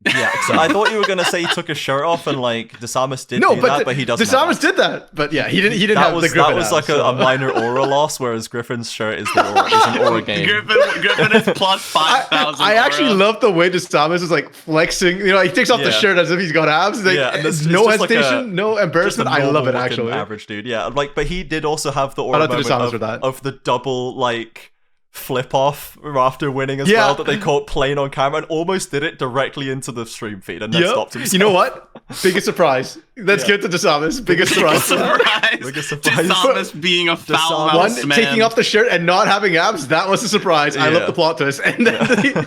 A: Yeah, so I thought you were gonna say he took his shirt off and like Desamus did
B: No,
A: do
B: but
A: that, but he doesn't. have
B: Desamus
A: that.
B: did that. But yeah, he didn't
A: That
B: have
A: was
B: the Griffin
A: that was
B: abs,
A: like
B: so.
A: a minor aura loss, whereas Griffin's shirt is an aura game.
C: Griffin is plus 5,000.
B: I actually
C: aura.
B: love the way Desamus is like flexing. You know, he takes off the
A: Yeah.
B: shirt as if he's got abs. Like,
A: Yeah, and it's
B: no
A: just like
B: hesitation, no
A: Just a
B: embarrassment. I love it
A: normal-looking
B: actually.
A: average dude. Yeah, but he did also have the aura
B: Shout out to
A: moment
B: Desamus
A: of,
B: for that.
A: of the double like flip off after winning as
B: Yeah.
A: well that they caught playing on camera and almost did it directly into the stream feed and then
B: Yep.
A: stopped himself.
B: You know what? Biggest surprise. Let's
A: Yeah.
B: get to Desamus. Biggest surprise.
C: Surprise.
A: Biggest surprise.
C: Desamus being a foul
A: Desamus.
B: One,
C: mouse man.
B: taking off the shirt and not having abs, that was a surprise. I
A: Yeah.
B: love the plot twist. And then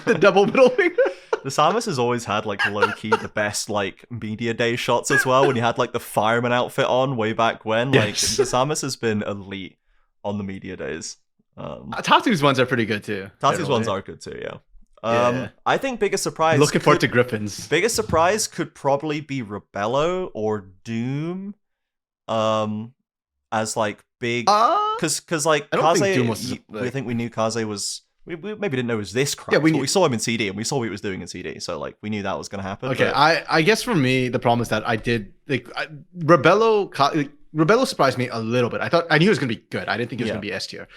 B: the double middle finger.
A: Desamus has always had like low key the best like media day shots as well when he had like the fireman outfit on way back when. Like
B: Yes.
A: Desamus has been elite on the media days.
B: Tatu's ones are pretty good too.
A: Tatu's
B: generally.
A: ones are good too, yeah.
B: Yeah.
A: I think biggest surprise.
B: Looking forward to Griffin's.
A: Biggest surprise could probably be Rebello or Doom, as like big, because like
B: I don't think
A: Kaze,
B: Doom was,
A: we
B: like-
A: think we knew Kaze was. We maybe didn't know it was this crap.
B: Yeah, we
A: but
B: knew-
A: we saw him in CD and we saw what he was doing in CD, so like we knew that was gonna happen.
B: Okay,
A: but-
B: I guess for me the problem is that I did like Rebello surprised me a little bit. I knew it was gonna be good. I didn't think it was
A: Yeah.
B: gonna be S tier.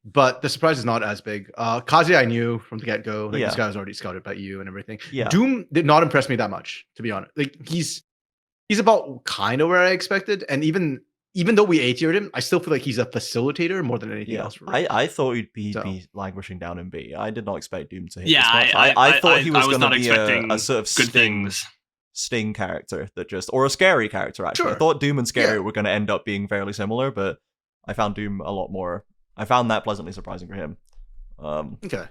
B: but the surprise is not as big. Kazuya I knew from the get-go. Like,
A: Yeah.
B: this guy was already scouted by you and everything.
A: Yeah.
B: Doom did not impress me that much, to be honest. Like, he's about kind of where I expected, and even though we A-tiered him, I still feel like he's a facilitator more than anything else. For Red.
A: I thought he'd be
B: So.
A: languishing down in B. I did not expect Doom to hit.
C: Yeah,
A: this much. I thought he was going to
C: not
A: be
C: expecting
A: a sort of
C: good things.
A: Sting character that just, or a scary character actually.
B: Sure.
A: I thought Doom and Scary
B: Yeah.
A: were going to end up being fairly similar, but I found Doom a lot more. I found that pleasantly surprising for him.
B: Okay.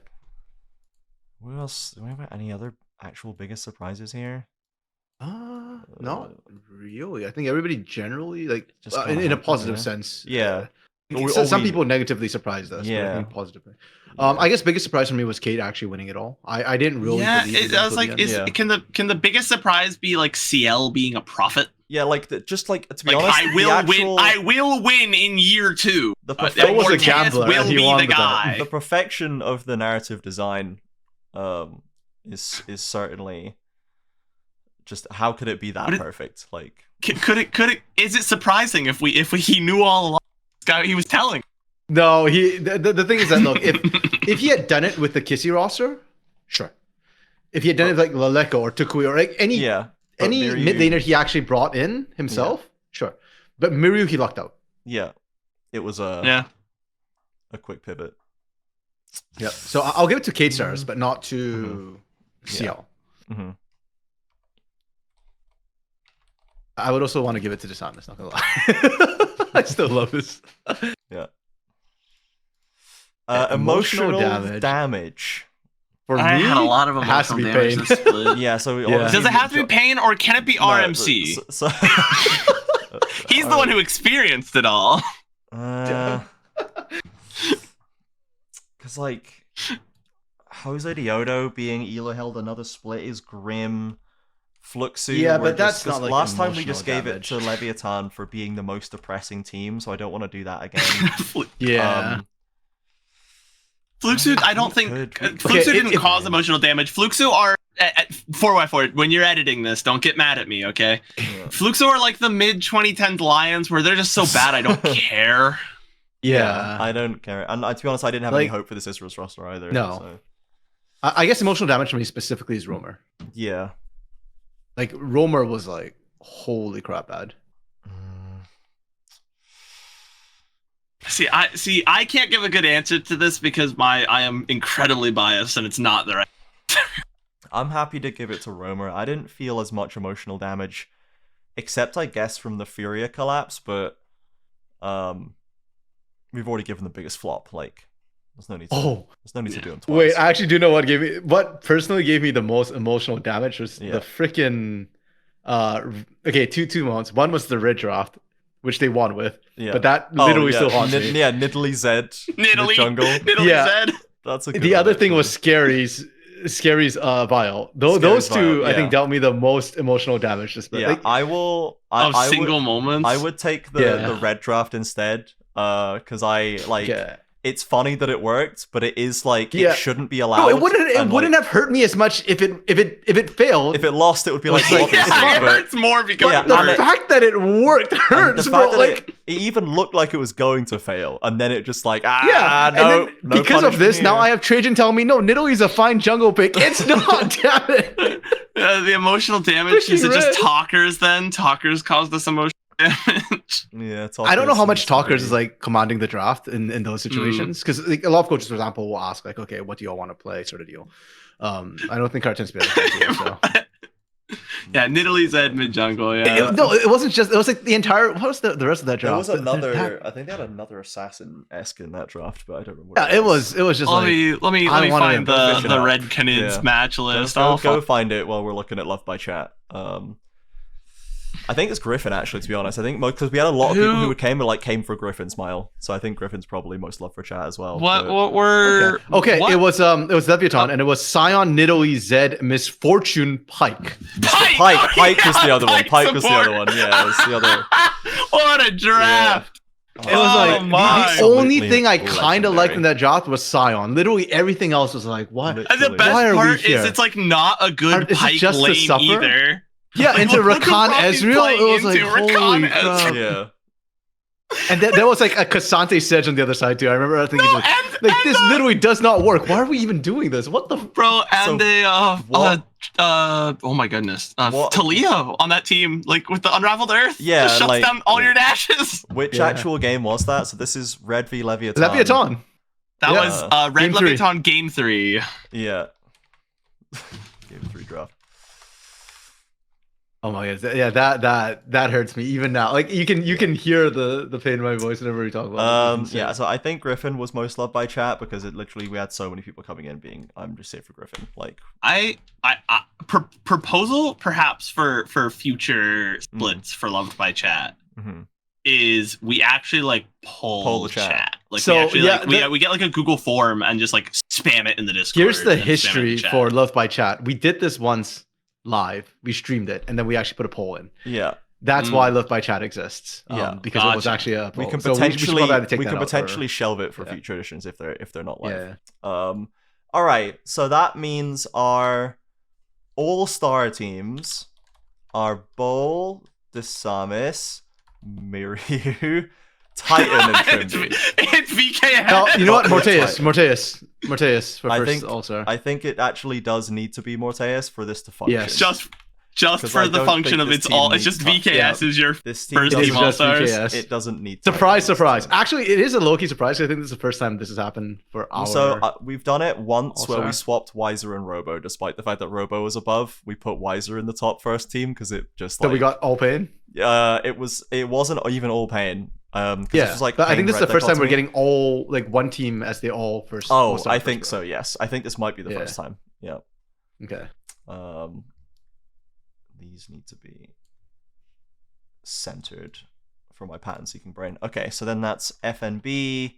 A: What else? Do we have any other actual biggest surprises here?
B: Not really. I think everybody generally like
A: Just
B: in
A: kinda
B: a positive
A: yeah.
B: sense.
A: Yeah.
B: Some people negatively surprised us.
A: Yeah.
B: But I think positively. I guess biggest surprise for me was Keyd actually winning it all. I didn't really.
C: Yeah,
B: believe
C: I was like, can the biggest surprise be like SeeEl being a prophet?
A: Yeah, like just like to be
C: Like,
A: honest,
C: I will win in year 2.
A: The
B: Phil was a
C: Mortez
B: gambler,
C: will
B: and he
C: be
B: won
C: the
B: the bet.
C: guy.
A: the perfection of the narrative design is certainly just how could it be that perfect? Like
C: Could it? Is it surprising if he knew all along? This guy he was telling.
B: No, the thing is that look, if he had done it with the Kissy roster, sure. If he had done it with like Laleko or Tukui or like any
A: Miryu,
B: mid laner he actually brought in himself, sure. But Miryu he lucked out.
A: Yeah, it was a quick pivot.
B: Yeah. So I'll give it to Keyd Stars, but not to SeeEl.
A: Mm-hmm.
B: I would also want to give it to Desanis, not gonna lie. I still love this.
A: Yeah.
B: Emotional
A: Emotional damage.
B: For
C: I
B: me,
C: had a lot of
B: it has to
C: emotional
B: be
C: damage
B: pain.
C: this split.
A: Yeah, so
B: Yeah.
A: obviously
C: Does it have to be pain or can it be
A: No,
C: RMC?
A: so
C: He's the one who experienced it all.
A: because like Jose Diodo being Elo held another split is grim. Fluxu,
B: Yeah,
A: were
B: but that's
A: just,
B: not, like,
A: last time we just
B: emotional
A: gave
B: damage.
A: it to Leviathan for being the most depressing team, so I don't want to do that again.
B: Yeah.
C: Fluxu, I don't think Fluxu didn't cause emotional damage. Fluxu are at 4x4. When you're editing this, don't get mad at me, okay?
A: Yeah.
C: Fluxu are like the mid 2010s Lions, where they're just so bad I don't care.
B: Yeah.
A: I don't care. And to be honest, I didn't have any hope for this Isrus roster either.
B: No.
A: So.
B: I guess emotional damage for me specifically is Roamer.
A: Yeah.
B: Like Roamer was like, holy crap, bad.
C: See, I can't give a good answer to this because I am incredibly biased and it's not the right.
A: I'm happy to give it to Roamer. I didn't feel as much emotional damage, except I guess from the Furia collapse, but we've already given the biggest flop. Like, there's no need to do them twice.
B: Wait, I actually do know what personally gave me the most emotional damage was the freaking okay, two moments. One was the red draft, which they won with. Yeah. But that literally still haunts me.
A: Yeah, Nidalee Zed.
C: Nidalee
A: jungle.
C: Nidalee Zed.
A: That's a good
B: The
A: one,
B: other thing
A: actually.
B: was Scary's Vial. Those two,
A: Vial,
B: I think, dealt me the most emotional damage. Just
A: yeah,
B: like,
C: I single moments.
A: I would take the red draft instead, because I like. Yeah. It's funny that it worked, but it is like it shouldn't be allowed.
B: No, it wouldn't have hurt me as much if it failed.
A: If it lost, it would be like
C: it hurts more because
B: the fact that it worked hurts.
A: The fact that it even looked like it was going to fail, and then it just like no.
B: Because of this, now I have Trajan telling me no, Nidalee's a fine jungle pick. It's not. Damn it.
C: The emotional damage is it just talkers? Then talkers caused this emotional damage.
A: Yeah,
B: I don't know how much talkers is like commanding the draft in those situations, because like, a lot of coaches, for example, will ask like, okay, what do you all want to play, sort of deal. I don't think Carton's be able to do so.
C: Yeah, Nidalee Zed mid jungle. Yeah,
B: it wasn't just. It was like the entire. What was the rest of that draft?
A: There was another. I think they had another assassin-esque in that draft, but I don't remember.
B: Yeah, it was just.
C: Let me find the Red Canids match list.
A: Go find it while we're looking at Love by Chat. I think it's Griffin, actually, to be honest. I think because we had a lot of people who came for Griffin Smile, so I think Griffin's probably most love for chat as well.
C: What were
B: okay? What? It was Leviathan, and it was Scion, Nidalee, Zed, Misfortune, Pike.
A: Pike was the other one. Pike was the other one. Yeah, it was the other.
C: What a draft!
B: Yeah. It was like the only thing I kind of liked in that draft was Scion. Literally everything else was like, what?
C: And the best part is it's like not a good Pike lane either.
B: Yeah, into Rakan Ezreal, it was like, holy crap.
A: Yeah.
B: And then there was like a Cassante Sedge on the other side too. I remember thinking,
C: No,
B: this literally does not work. Why are we even doing this? What the?
C: Bro, and
A: what?
C: oh my goodness, Talia on that team, like with the Unraveled Earth,
A: Yeah,
C: just shuts
A: like-
C: down all your dashes.
A: Which actual game was that? So this is Red v Leviathan.
B: Leviathan.
C: That
B: Yeah.
C: was Red
B: Game 3.
C: Leviathan Game 3.
A: Yeah. Game 3 draft.
B: Oh my god, yeah, that hurts me even now. Like you can hear the pain in my voice whenever we talk about it.
A: Yeah, so I think Griffin was most loved by chat because it literally we had so many people coming in being I'm just safe for Griffin. Like
C: Proposal perhaps for future splits for loved by chat is we actually like poll
A: the chat.
C: Like
B: So,
C: we actually
B: yeah,
C: we get like a Google form and just like spam it in the Discord.
B: Here's the
C: and spam it in
B: history
C: chat.
B: for Love by Chat. We did this once live. We streamed it, and then we actually put a poll in.
A: yeah.
B: That's why Love by Chat exists.
A: Yeah.
B: Because it was actually a poll.
A: We can
B: So
A: potentially
B: probably take
A: we
B: that
A: can
B: out
A: potentially
B: for-
A: shelve it for
B: yeah.
A: future editions if they're not live.
B: Yeah.
A: All right, so that means our all-star teams are Bowl, Desamis, Miryu, Titan, and Trimby.
C: It's VKS.
B: No, you know what?
A: Oh, that's
B: Morteus for
A: I
B: first
A: think
B: All-Star.
A: I think it actually does need to be Morteus for this to function.
B: Yes.
C: just
A: 'Cause
C: for
A: I
C: the
A: don't
C: function
A: think
C: of
A: this
C: it's
A: team
C: all. It's
A: needs
C: just
A: touch.
C: VKS
B: Yeah.
C: is your
A: This team
C: first
B: It's
C: team
A: doesn't,
B: just
C: all stars.
B: VKS.
A: it doesn't need
B: Surprise,
A: Titan.
B: surprise. Actually, it is a low-key surprise. I think this is the first time this has happened for our...
A: So we've done it once where we
B: All-Star.
A: swapped Weiser and Robo, despite the fact that Robo was above. We put Weiser in the top first team because it just
B: so
A: like
B: we got all pain?
A: it wasn't even all pain. 'Cause this
B: Yeah,
A: was like
B: but I think
A: Pain
B: this is the
A: Red
B: first time we're
A: dichotomy.
B: getting all, like, one team as the all first...
A: Oh,
B: All-Star
A: I think
B: first
A: so.
B: row.
A: Yes, I think this might be the
B: Yeah.
A: first time. Yeah.
B: Okay.
A: These need to be centered for my pattern seeking brain. Okay, so then that's FNB,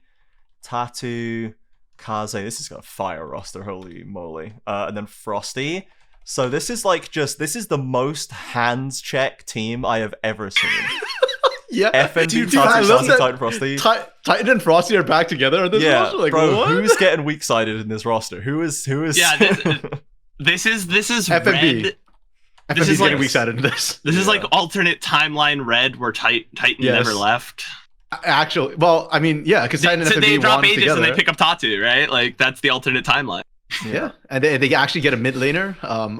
A: Tattoo, Kaze. This is got a fire roster, holy moly. And then Frosty. So this is like this is the most hands check team I have ever seen.
B: Yeah.
A: FNB,
B: Dude, I
A: Tattoo,
B: love
A: Kaze,
B: that
A: Titan, Frosty.
B: Titan and Frosty are back together on this
A: Yeah,
B: roster? Like,
A: bro,
B: what?
A: who's getting weak sided in this roster? Who is?
C: Yeah, this is
B: FNB.
C: Red.
B: FNB's
C: This is
B: getting
C: like-
B: weak sided in this.
C: This is
A: Yeah.
C: like alternate timeline Red where Titan
B: Yes.
C: never left.
B: Actually, well, I mean, yeah, because Titan and
C: So they
B: FNB
C: drop
B: won
C: Aegis
B: together.
C: and they pick up Tatu, right? Like that's the alternate timeline.
B: Yeah, and they actually get a mid laner,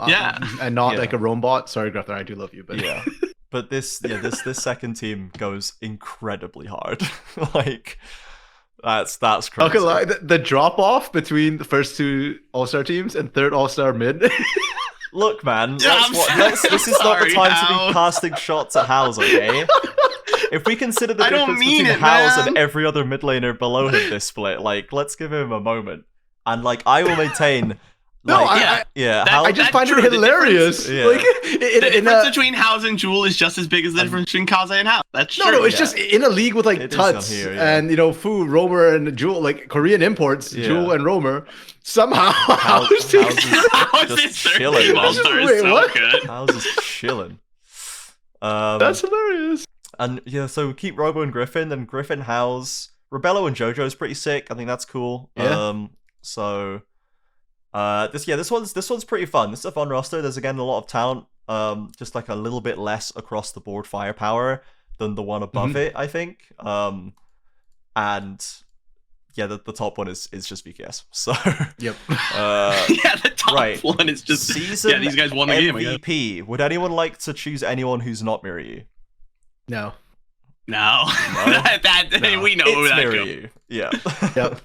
C: Yeah.
B: and not
A: Yeah.
B: like a roam bot. Sorry, Grafter, I do love you, but
A: Yeah. But this second team goes incredibly hard. Like that's crazy.
B: okay, like the drop off between the first two All-Star teams and third All-Star mid.
A: Look, man,
C: Yeah,
A: this is not the
C: sorry,
A: time to
C: Hal.
A: be casting shots at House, okay? If we consider the
C: I don't
A: difference
C: mean
A: between
C: it,
A: House
C: man.
A: and every other mid laner below him this split, like, let's give him a moment. And like, I will maintain.
B: No,
A: like,
C: That-
A: House,
B: I just
C: That's
B: find
C: true,
B: it
C: the
B: hilarious.
A: difference-
B: Like
C: The
B: in
C: difference
B: a,
C: between House and Jewel is just as big as the difference between Kaze and House. That's true.
B: no, it's
A: Yeah.
B: just in a league with like
A: It is on
B: Tuts
A: here, yeah.
B: and Fu, Romer, and Jewel, like Korean imports,
A: Yeah.
B: Jewel and Romer. Somehow,
A: House
B: House team-
A: is
C: House
A: just
C: is third
A: chilling,
C: team
A: man.
C: All-Star is
B: Wait,
C: so
B: what?
C: good.
A: House is chilling.
B: That's hilarious.
A: And yeah, so we keep Robo and Griffin, then Griffin, House, Rebello and Jojo is pretty sick. I think that's cool.
B: Yeah.
A: So this one's pretty fun. This is a fun roster. There's again a lot of talent. Just like a little bit less across the board firepower than the one above it, I think. And yeah, the top one is just VKS. So
B: Yep.
C: Yeah, the top
A: right.
C: one is just
A: season
C: yeah. These guys won the game. I guess.
A: MVP. Would anyone like to choose anyone who's not Miryu?
B: No.
C: No,
B: No.
C: we know
A: It's
C: that goes.
A: Miryu. Yeah.
B: Yep.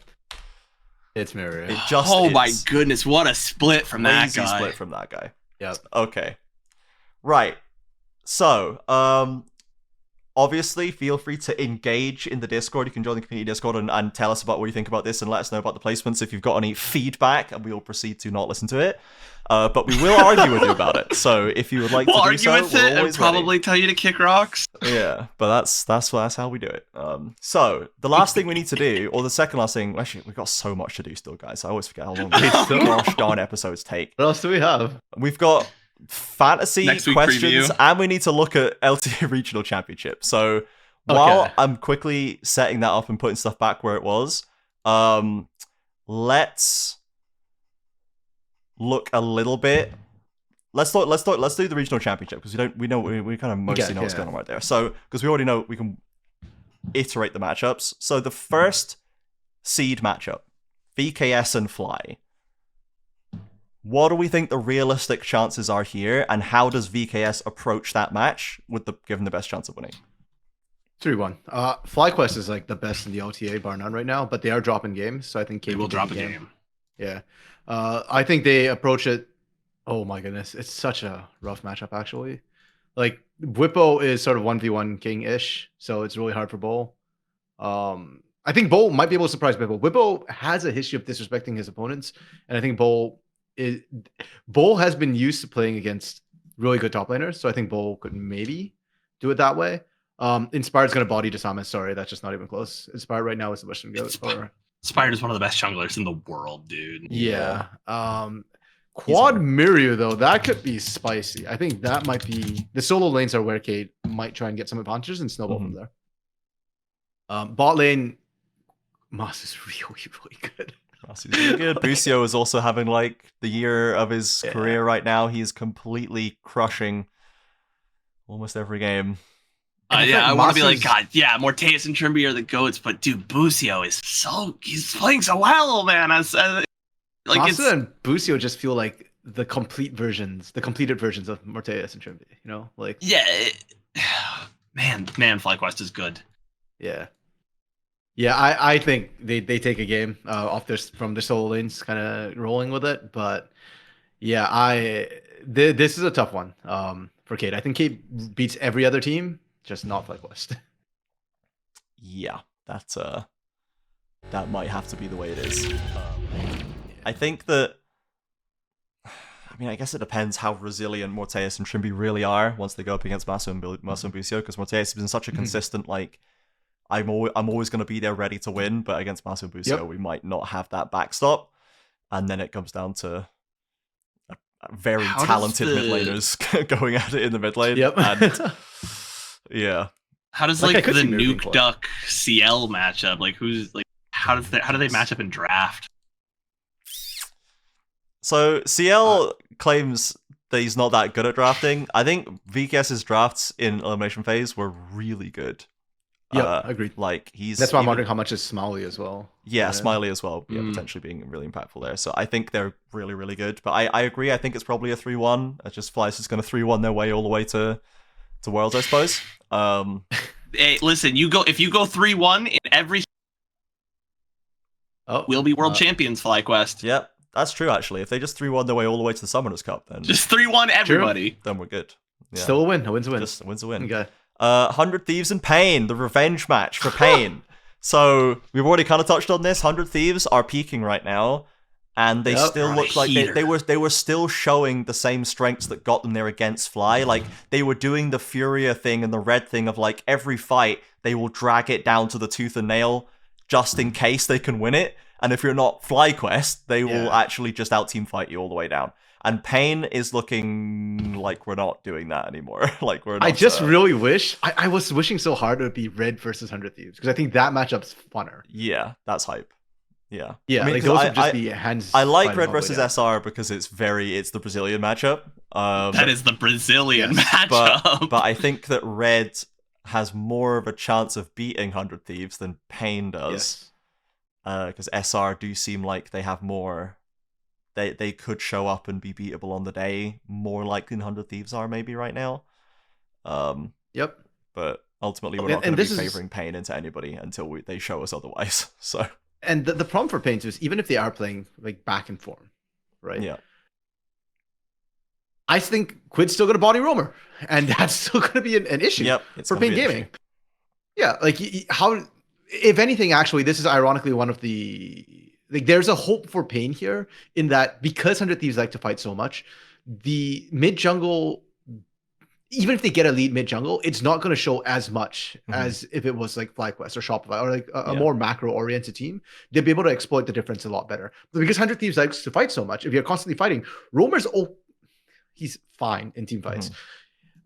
B: It's Mirror.
A: It just
C: Oh
A: is.
C: my goodness, what a split from that
A: Crazy
C: guy.
A: split from that guy.
B: Yep.
A: Okay. Right. So, obviously, feel free to engage in the Discord. You can join the community Discord and tell us about what you think about this and let us know about the placements if you've got any feedback, and we will proceed to not listen to it. But we will argue with you about it. So if you would like
C: We'll
A: to do
C: argue
A: so,
C: with
A: we're
C: it and
A: always
C: probably tell you to kick rocks.
A: ready. Yeah, but that's how we do it. So the last thing we need to do, or the second last thing, actually, we've got so much to do still, guys. I always forget how long these gosh darn episodes take.
B: What else do we have?
A: We've got fantasy
C: Next week
A: questions,
C: preview.
A: and we need to look at LTA Regional Championship. So while
B: Okay.
A: I'm quickly setting that up and putting stuff back where it was, let's look a little bit. Let's do the regional championship because we kind of mostly know what's going on right there. So because we already know we can iterate the matchups. So the first seed matchup, VKS and Fly. What do we think the realistic chances are here, and how does VKS approach that match with given the best chance of winning?
B: 3-1. FlyQuest is like the best in the LTA, bar none right now, but they are dropping games, so I think
C: they will drop a game.
B: Yeah. I think they approach it. Oh my goodness. It's such a rough matchup, actually. Like, Whippo is sort of 1v1 king-ish, so it's really hard for Bull. I think Bull might be able to surprise Whippo. Whippo has a history of disrespecting his opponents, and I think Bull has been used to playing against really good top laners, so I think Bull could maybe do it that way. Inspired's going to body Samus. Sorry, that's just not even close. Inspired right now is the Western Goat.
C: Inspired is one of the best junglers in the world, dude.
B: Yeah. Quad Miryu, though, that could be spicy. I think that might be... The solo lanes are where Keyd might try and get some advantages and snowball from there. Bot lane, Moss is really, really good.
A: Moss is really good. Busio is also having like the year of his career right now. He's completely crushing almost every game.
C: I want to be like, God, yeah, Morteus and Trimby are the goats, but dude, Busio is he's playing so well, man. Like
B: Masa and Busio just feel like the completed versions of Morteus and Trimby, you know? Like,
C: yeah, man, FlyQuest is good.
B: Yeah. Yeah, I think they take a game from the solo lanes, kind of rolling with it. But yeah, this is a tough one for Keyd. I think Keyd beats every other team, just not FlyQuest.
A: Yeah, that might have to be the way it is. I think that, I mean, I guess it depends how resilient Morteus and Trimby really are once they go up against Masu and Busio, because Morteus has been such a consistent, like, I'm always going to be there ready to win, but against Masu and Busio, we might not have that backstop. And then it comes down to very talented mid laners going at it in the mid lane.
B: Yep.
A: And, yeah.
C: How does like the Nuke Duck SeeEl matchup? Like how do they match up in draft?
A: So SeeEl claims that he's not that good at drafting. I think VKS's drafts in elimination phase were really good.
B: Yeah, agreed.
A: Like
B: that's why I'm wondering how much is Smiley as well.
A: Yeah, Smiley as well. Yeah, potentially being really impactful there. So I think they're really, really good. But I agree. I think it's probably a 3-1. It's just Fly's is going to 3-1 their way all the way to Worlds, I suppose.
C: Hey, listen, if you go 3-1 in every, we'll be world champions, FlyQuest.
A: Yep, that's true. Actually, if they just 3-1 their way all the way to the Summoners Cup, then
C: just 3-1 everybody.
A: Then we're good. Yeah.
B: Still a win. A win's a win.
A: Just a win's a win.
B: Okay.
A: 100 Thieves and Pain, the revenge match for Pain. So we've already kind of touched on this. 100 Thieves are peaking right now, and they still look like they were still showing the same strengths that got them there against Fly. Like they were doing the FURIA thing and the red thing of like every fight they will drag it down to the tooth and nail just in case they can win it. And if you're not FlyQuest, they will actually just out team fight you all the way down. And Pain is looking like we're not doing that anymore. Like we're not,
B: I just really wish I was wishing so hard it would be Red versus 100 Thieves, because I think that matchup's funner.
A: Yeah, that's hype. Yeah.
B: Yeah, I mean, like those would just be hands.
A: I like Red versus SR because it's the Brazilian matchup.
C: That is the Brazilian matchup.
A: But I think that Red has more of a chance of beating 100 Thieves than Pain does. Because SR do seem like they have more. They could show up and be beatable on the day, more likely than 100 Thieves are maybe right now.
B: Yep.
A: But ultimately, we're not going to be favoring Pain into anybody until they show us otherwise. So.
B: And the problem for Pain too is even if they are playing like back in form, right?
A: Yeah.
B: I think Quid's still going to body Roamer, and that's still going to be an issue for Pain Gaming. Yeah, like how, if anything, actually, this is ironically one of the. Like, there's a hope for Pain here in that because 100 Thieves like to fight so much, the mid jungle, even if they get a lead mid jungle, it's not going to show as much as if it was like FlyQuest or Shopify or like a more macro oriented team. They'd be able to exploit the difference a lot better. But because 100 Thieves likes to fight so much, if you're constantly fighting, Roamer's he's fine in team fights.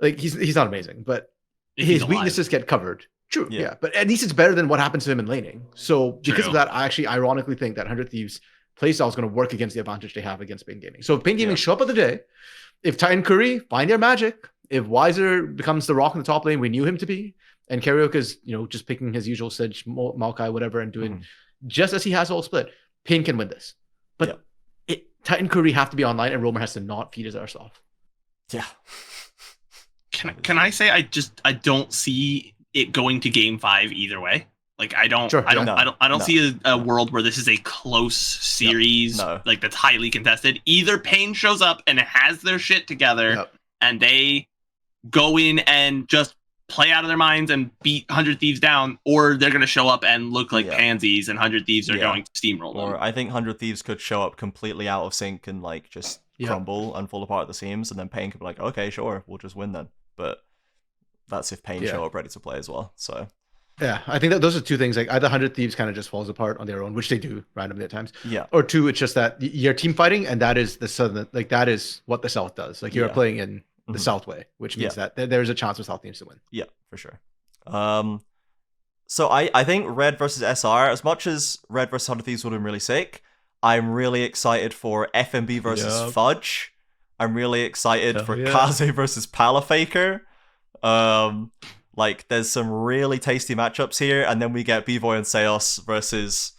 B: Like he's not amazing, but his weaknesses get covered. True, yeah, but at least it's better than what happens to him in laning. So because of that, I actually ironically think that 100 Thieves playstyle is going to work against the advantage they have against Pain Gaming. So if Pain Gaming show up at the day, if Titan Curry find their magic, if Wiser becomes the rock in the top lane we knew him to be, and Karaoke's, just picking his usual Sedge, Maokai, whatever, and doing just as he has all split, Pain can win this. But Titan Curry have to be online, and Romer has to not feed his arse off.
A: Yeah.
C: Can I say I don't see it going to game 5 either way. Like I don't see a world where this is a close series like that's highly contested. Either Pain shows up and has their shit together and they go in and just play out of their minds and beat 100 Thieves down, or they're going to show up and look like pansies and 100 Thieves are going to steamroll them.
A: Or I think 100 Thieves could show up completely out of sync and like just crumble and fall apart at the seams, and then Pain could be like, okay, sure, we'll just win then. But that's if Pain show up ready to play as well. So
B: yeah, I think that those are two things. Like either 100 Thieves kind of just falls apart on their own, which they do randomly at times.
A: Yeah.
B: Or two, it's just that you're team fighting, and that is the Southern, like that is what the South does. Like you're playing in the South way, which means that there's a chance for South teams to win.
A: Yeah, for sure. So I think Red versus SR, as much as Red versus 100 Thieves would have been really sick, I'm really excited for FMB versus Fudge. I'm really excited for Kaze versus Palafaker. Like there's some really tasty matchups here, and then we get B-Boy and Seos versus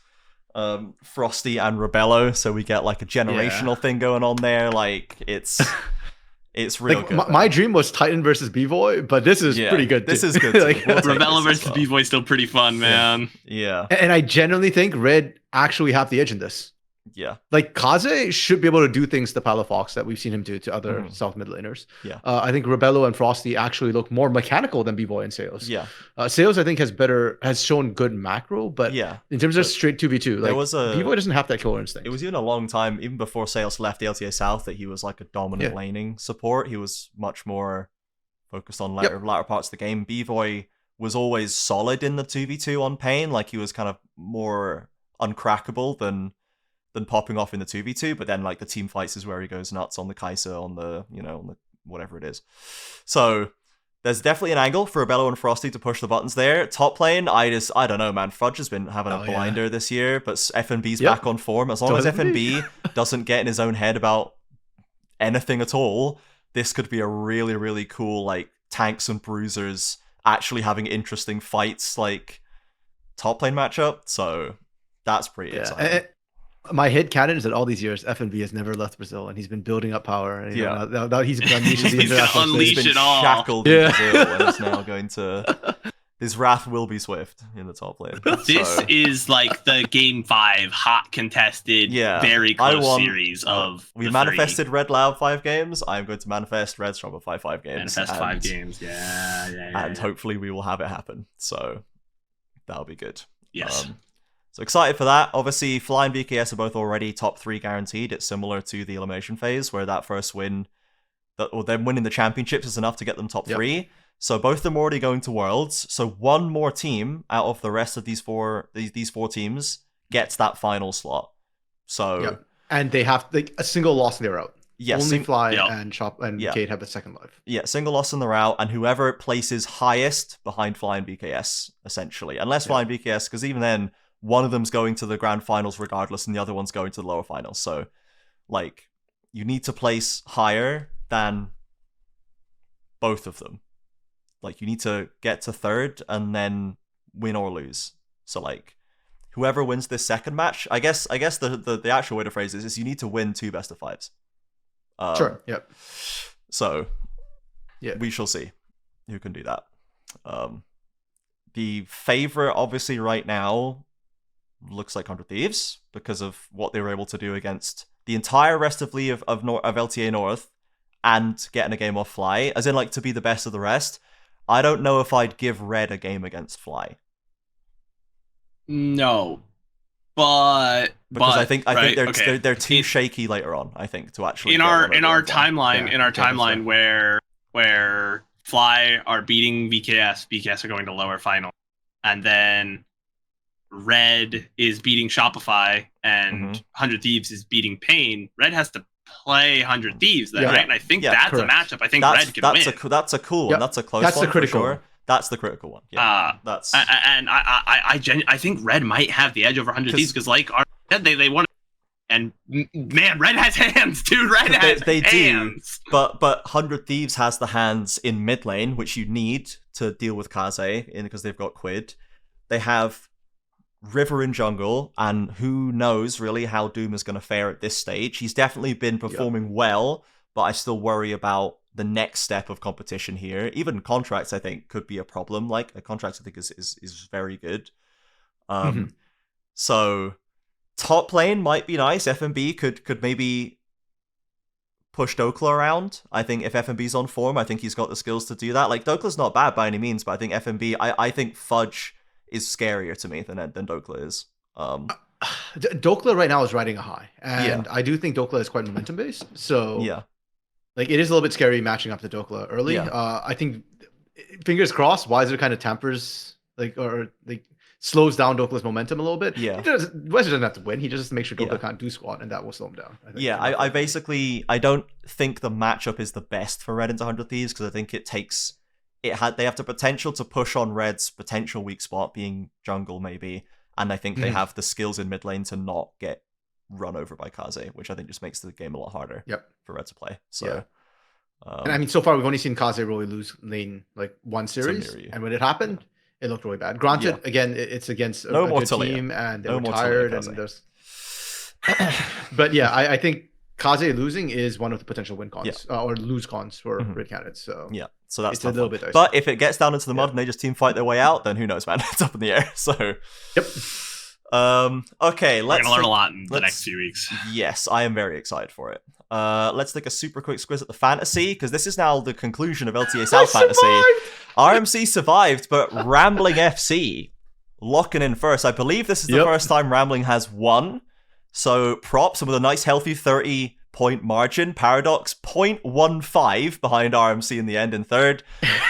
A: Frosty and Rebello, so we get like a generational thing going on there. Like it's real
B: like,
A: good.
B: My dream was Titan versus B-Boy, but this is pretty good.
A: This is good.
C: Like, Rebello versus B-Boy is still pretty fun, man.
A: Yeah.
B: And I genuinely think Red actually have the edge in this.
A: Yeah.
B: Like Kaze should be able to do things to Palafox that we've seen him do to other South mid laners.
A: Yeah.
B: I think Rebello and Frosty actually look more mechanical than B-Boy and Seos.
A: Yeah.
B: Seos I think has shown good macro, but in terms of straight 2v2, like B-Boy doesn't have that killer instinct.
A: It was even a long time, even before Seos left the LTA South, that he was like a dominant laning support. He was much more focused on latter parts of the game. B-Boy was always solid in the 2v2 on Pain, like he was kind of more uncrackable than popping off in the 2v2, but then like the team fights is where he goes nuts on the Kai'Sa, on the, on the whatever it is. So there's definitely an angle for Rebello and Frosty to push the buttons there. Top lane, I don't know, man. Fudge has been having a blinder this year, but FNB's back on form. As long as FNB doesn't get in his own head about anything at all, this could be a really, really cool, like, tanks and bruisers actually having interesting fights, like, top lane matchup. So that's pretty exciting.
B: My head canon is that all these years FNB has never left Brazil, and he's been building up power. And, now he's been
C: unleashed it all.
A: Shackled in Brazil, and it's now going to. His wrath will be swift in the top lane.
C: This is like the game 5 hot contested, very close series of.
A: We manifested Red Loud 5 games. I'm going to manifest Red Strummer 5 games.
C: Manifest 5 games,
A: and hopefully we will have it happen. So that'll be good.
C: Yes.
A: So excited for that. Obviously, Fly and BKS are both already top 3 guaranteed. It's similar to the elimination phase, where that first win, or them winning the championships is enough to get them top 3. So both of them are already going to Worlds. So one more team out of the rest of these four teams gets that final slot. So
B: and they have like a single loss and they're out.
A: Yes,
B: only Fly and Chop and Kate have a second life.
A: Yeah, single loss in the route, and whoever places highest behind Fly and BKS, essentially. Unless Fly and BKS, because even then, one of them's going to the grand finals regardless, and the other one's going to the lower finals. So, like, you need to place higher than both of them. Like, you need to get to third and then win or lose. So, like, whoever wins this second match, I guess the actual way to phrase this is you need to win 2 best of 5s.
B: Sure. Yep.
A: So, we shall see who can do that. The favorite, obviously, right now looks like 100 Thieves because of what they were able to do against the entire rest of LTA North and getting a game off Fly, as in, like, to be the best of the rest. I don't know if I'd give Red a game against Fly.
C: No. Because
A: I think they're too shaky later on. I think to actually
C: in our timeline where Fly are beating VKS are going to lower final, and then Red is beating Shopify and 100 Thieves is beating Pain. Red has to play 100 Thieves then, right? And I think that's correct. A matchup. I think Red can win.
A: That's a cool one. That's a close one. That's the critical one. That's the critical one. Yeah,
C: and I think Red might have the edge over 100 Thieves because, like I said, they want. And man, Red has hands, dude. Red has hands.
A: Do, but 100 Thieves has the hands in mid lane, which you need to deal with Kaze because they've got Quid. They have River in jungle, and who knows really how Doom is going to fare at this stage. He's definitely been performing well, but I still worry about the next step of competition here. Even Contracts, I think, could be a problem. Like, a Contracts, I think, is very good. So, top lane might be nice. FMB could maybe push Dokla around. I think if FMB's on form, I think he's got the skills to do that. Like, Dokla's not bad by any means, but I think FMB, I think Fudge is scarier to me than Dokla is.
B: Dokla right now is riding a high, and I do think Dokla is quite momentum based. So like it is a little bit scary matching up to Dokla early. I think fingers crossed, Weiser kind of tampers or slows down Dokla's momentum a little bit. Weiser doesn't have to win. He just has to make sure Dokla can't do squat, and that will slow him down. I think.
A: I don't think the matchup is the best for Red into 100 Thieves because I think they have the potential to push on Red's potential weak spot, being jungle maybe, and I think they have the skills in mid lane to not get run over by Kaze, which I think just makes the game a lot harder for Red to play. So,
B: and I mean, so far we've only seen Kaze really lose lane like one series, and when it happened, it looked really bad. Granted, again, it's against a good team, and they were tired, and there's. But yeah, I think Kaze losing is one of the potential win cons or lose cons for Red candidates. So
A: so that's
B: it's a little bit dicey.
A: But if it gets down into the mud and they just team fight their way out, then who knows, man? It's up in the air. So okay,
C: we're gonna learn a lot in the next few weeks.
A: Yes, I am very excited for it. Let's take a super quick squiz at the fantasy, because this is now the conclusion of LTA South Fantasy. RMC survived, but Rambling FC locking in first. I believe this is the first time Rambling has won. So props, and with a nice healthy 30-point margin. Paradox 0.15 behind RMC in the end in third.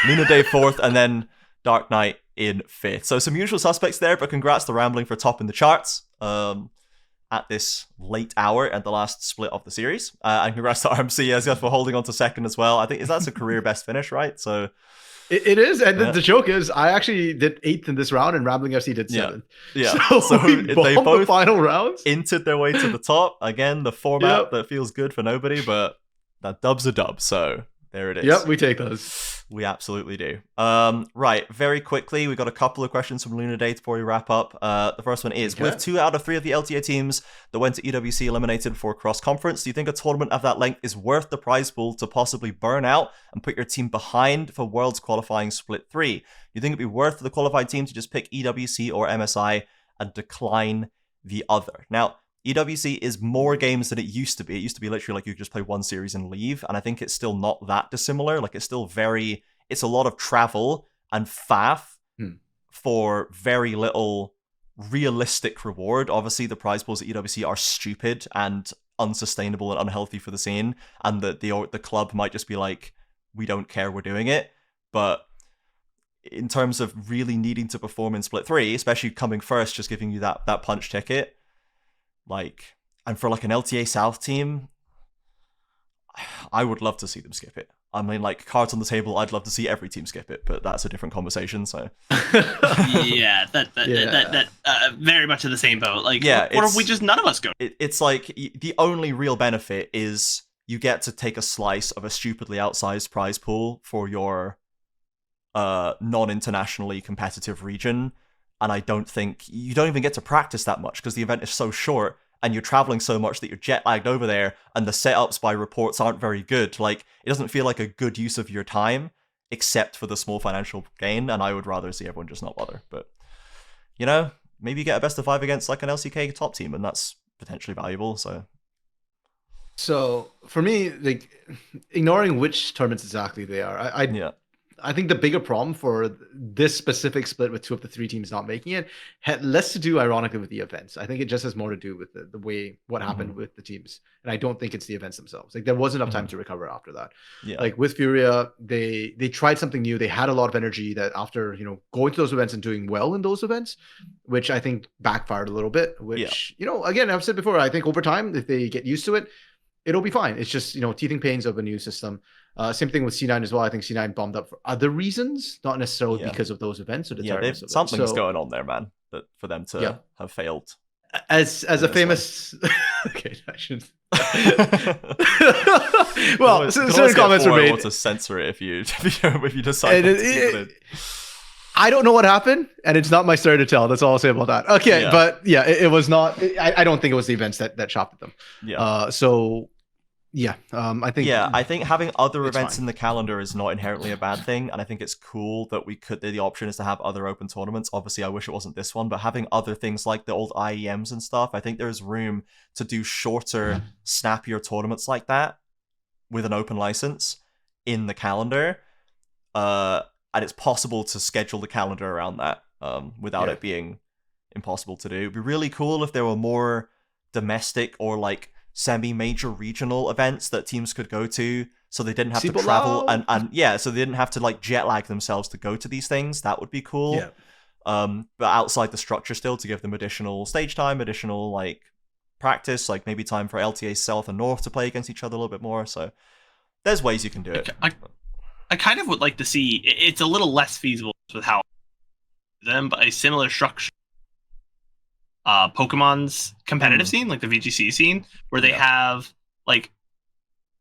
A: Luna Day fourth, and then Dark Knight in fifth. So some usual suspects there, but congrats to Rambling for topping the charts at this late hour at the last split of the series. And congrats to RMC as for holding on to second as well. I think that's a career best finish, right? So
B: it is, and the joke is, I actually did 8th in this round, and Rambling FC did 7th. So they both the final rounds
A: entered their way to the top. Again, the format that feels good for nobody, but that dub's a dub. So there it is.
B: Yep, we take those.
A: We absolutely do. Right, very quickly, we got a couple of questions from Luna Day before we wrap up. The first one is, with 2 out of 3 of the LTA teams that went to EWC eliminated for cross-conference, do you think a tournament of that length is worth the prize pool to possibly burn out and put your team behind for Worlds qualifying split 3? Do you think it'd be worth for the qualified team to just pick EWC or MSI and decline the other? Now, EWC is more games than it used to be. It used to be literally like you could just play one series and leave, and I think it's still not that dissimilar. Like, it's still it's a lot of travel and faff for very little realistic reward. Obviously, the prize pools at EWC are stupid and unsustainable and unhealthy for the scene, and the club might just be like, we don't care, we're doing it. But in terms of really needing to perform in split 3, especially coming first, just giving you that punch ticket, like, and for like an LTA South team, I would love to see them skip it. I mean, like, cards on the table, I'd love to see every team skip it, but that's a different conversation. So
C: that very much in the same boat. Like, or if we just none of us go.
A: It's like the only real benefit is you get to take a slice of a stupidly outsized prize pool for your non-internationally competitive region. And I don't think you don't even get to practice that much because the event is so short and you're traveling so much that you're jet lagged over there, and the setups by reports aren't very good. Like, it doesn't feel like a good use of your time, except for the small financial gain. And I would rather see everyone just not bother. But, you know, maybe you get a best of 5 against like an LCK top team, and that's potentially valuable. So
B: for me, like, ignoring which tournaments exactly they are, I think the bigger problem for this specific split with 2 of the 3 teams not making it had less to do, ironically, with the events. I think it just has more to do with the way what happened with the teams. And I don't think it's the events themselves. Like, there wasn't enough time to recover after that. Like, with FURIA, they tried something new. They had a lot of energy that after, you know, going to those events and doing well in those events, which I think backfired a little bit, which, you know, again, I've said before, I think over time, if they get used to it, it'll be fine. It's just, you know, teething pains of a new system. Same thing with C9 as well. I think C9 bombed up for other reasons, not necessarily because of those events or the tiredness of it.
A: Something's going on there, man, that for them to have failed.
B: As a famous... Okay, I shouldn't... Well, certain comments were made.
A: Want to censor it if you decide to keep it in.
B: I don't know what happened, and it's not my story to tell. That's all I'll say about that. Okay, but yeah, it was not. I don't think it was the events that shopped at them.
A: Yeah.
B: So yeah, I think.
A: Yeah, I think having other events in the calendar is not inherently a bad thing, and I think it's cool that the option is to have other open tournaments. Obviously, I wish it wasn't this one, but having other things like the old IEMs and stuff, I think there's room to do shorter, snappier tournaments like that with an open license in the calendar. And it's possible to schedule the calendar around that without it being impossible to do. It'd be really cool if there were more domestic or like semi-major regional events that teams could go to, so they didn't have to travel and so they didn't have to like jet lag themselves to go to these things. That would be cool.
B: Yeah.
A: But outside the structure still, to give them additional stage time, additional like practice, like maybe time for LTA South and North to play against each other a little bit more. So there's ways you can do it.
C: I kind of would like to see, it's a little less feasible with how them, but a similar structure. Pokemon's competitive scene, like the VGC scene, where they have like,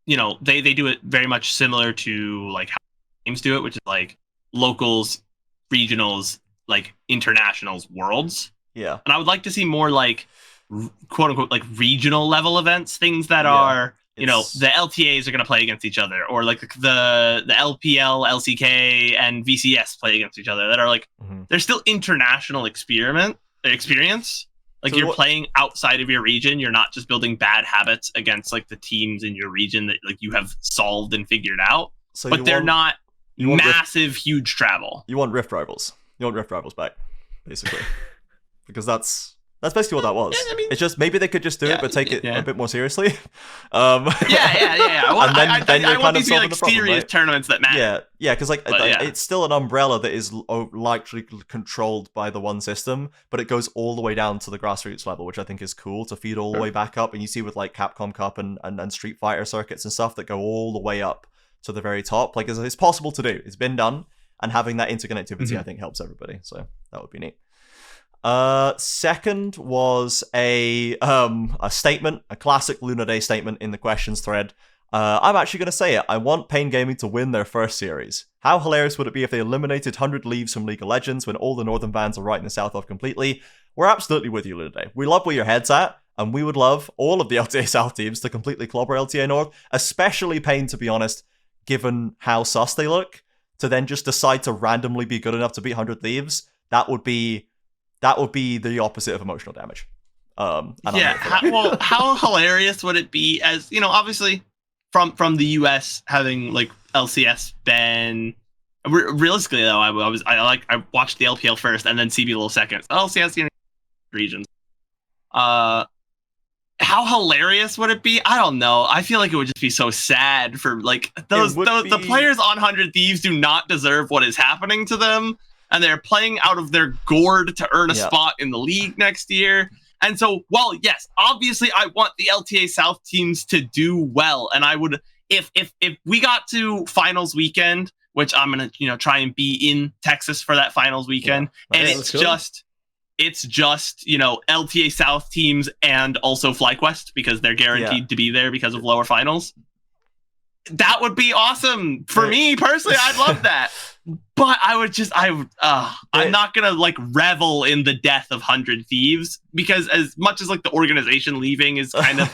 C: you know, they do it very much similar to like how games do it, which is like locals, regionals, like internationals, worlds.
A: Yeah.
C: And I would like to see more like quote unquote like regional level events, things that are, you know, the LTAs are going to play against each other, or like the LPL, LCK, and VCS play against each other. That are like, they're still international experience. Like, so you're playing outside of your region. You're not just building bad habits against like the teams in your region that like you have solved and figured out. So but they're not massive, huge travel.
A: You want Rift Rivals. You want Rift Rivals back, basically, because that's basically what that was. Yeah, I mean, it's just maybe they could just do it, but take it a bit more seriously.
C: Well,
A: and then you're kind of solving the problem,
C: serious
A: right?
C: tournaments that matter.
A: Yeah, because it's still an umbrella that is likely controlled by the one system, but it goes all the way down to the grassroots level, which I think is cool to feed all the way back up. And you see with like Capcom Cup and Street Fighter circuits and stuff that go all the way up to the very top. Like it's possible to do. It's been done, and having that interconnectivity, I think, helps everybody. So that would be neat. Second was a statement, a classic Lunar Day statement in the questions thread. I'm actually going to say it. I want Pain Gaming to win their first series. How hilarious would it be if they eliminated 100 Leaves from League of Legends when all the northern bands are writing the south off completely? We're absolutely with you, Lunar Day. We love where your head's at, and we would love all of the LTA South teams to completely clobber LTA North, especially Pain, to be honest, given how sus they look, to then just decide to randomly be good enough to beat 100 Leaves. That would be the opposite of emotional damage. How hilarious would it be, as you know, obviously from the US having like LCS been realistically though, I watched the LPL first and then CBLOL second. LCS regions. How hilarious would it be? I don't know. I feel like it would just be so sad for like the players on 100 Thieves do not deserve what is happening to them. And they're playing out of their gourd to earn a spot in the league next year. And so, well, yes, obviously I want the LTA South teams to do well. And I would, if we got to finals weekend, which I'm going to, try and be in Texas for that finals weekend. And it's just, LTA South teams and also FlyQuest because they're guaranteed to be there because of lower finals. That would be awesome for me personally. I'd love that. But I'm not gonna like revel in the death of 100 Thieves because as much as like the organization leaving is kind of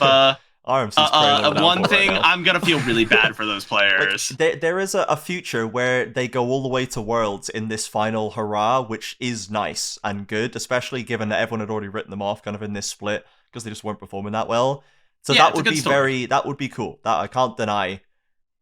A: one thing, I'm gonna feel really bad for those players. Like, there is a future where they go all the way to Worlds in this final hurrah, which is nice and good, especially given that everyone had already written them off kind of in this split because they just weren't performing that well. So that would be cool. That I can't deny.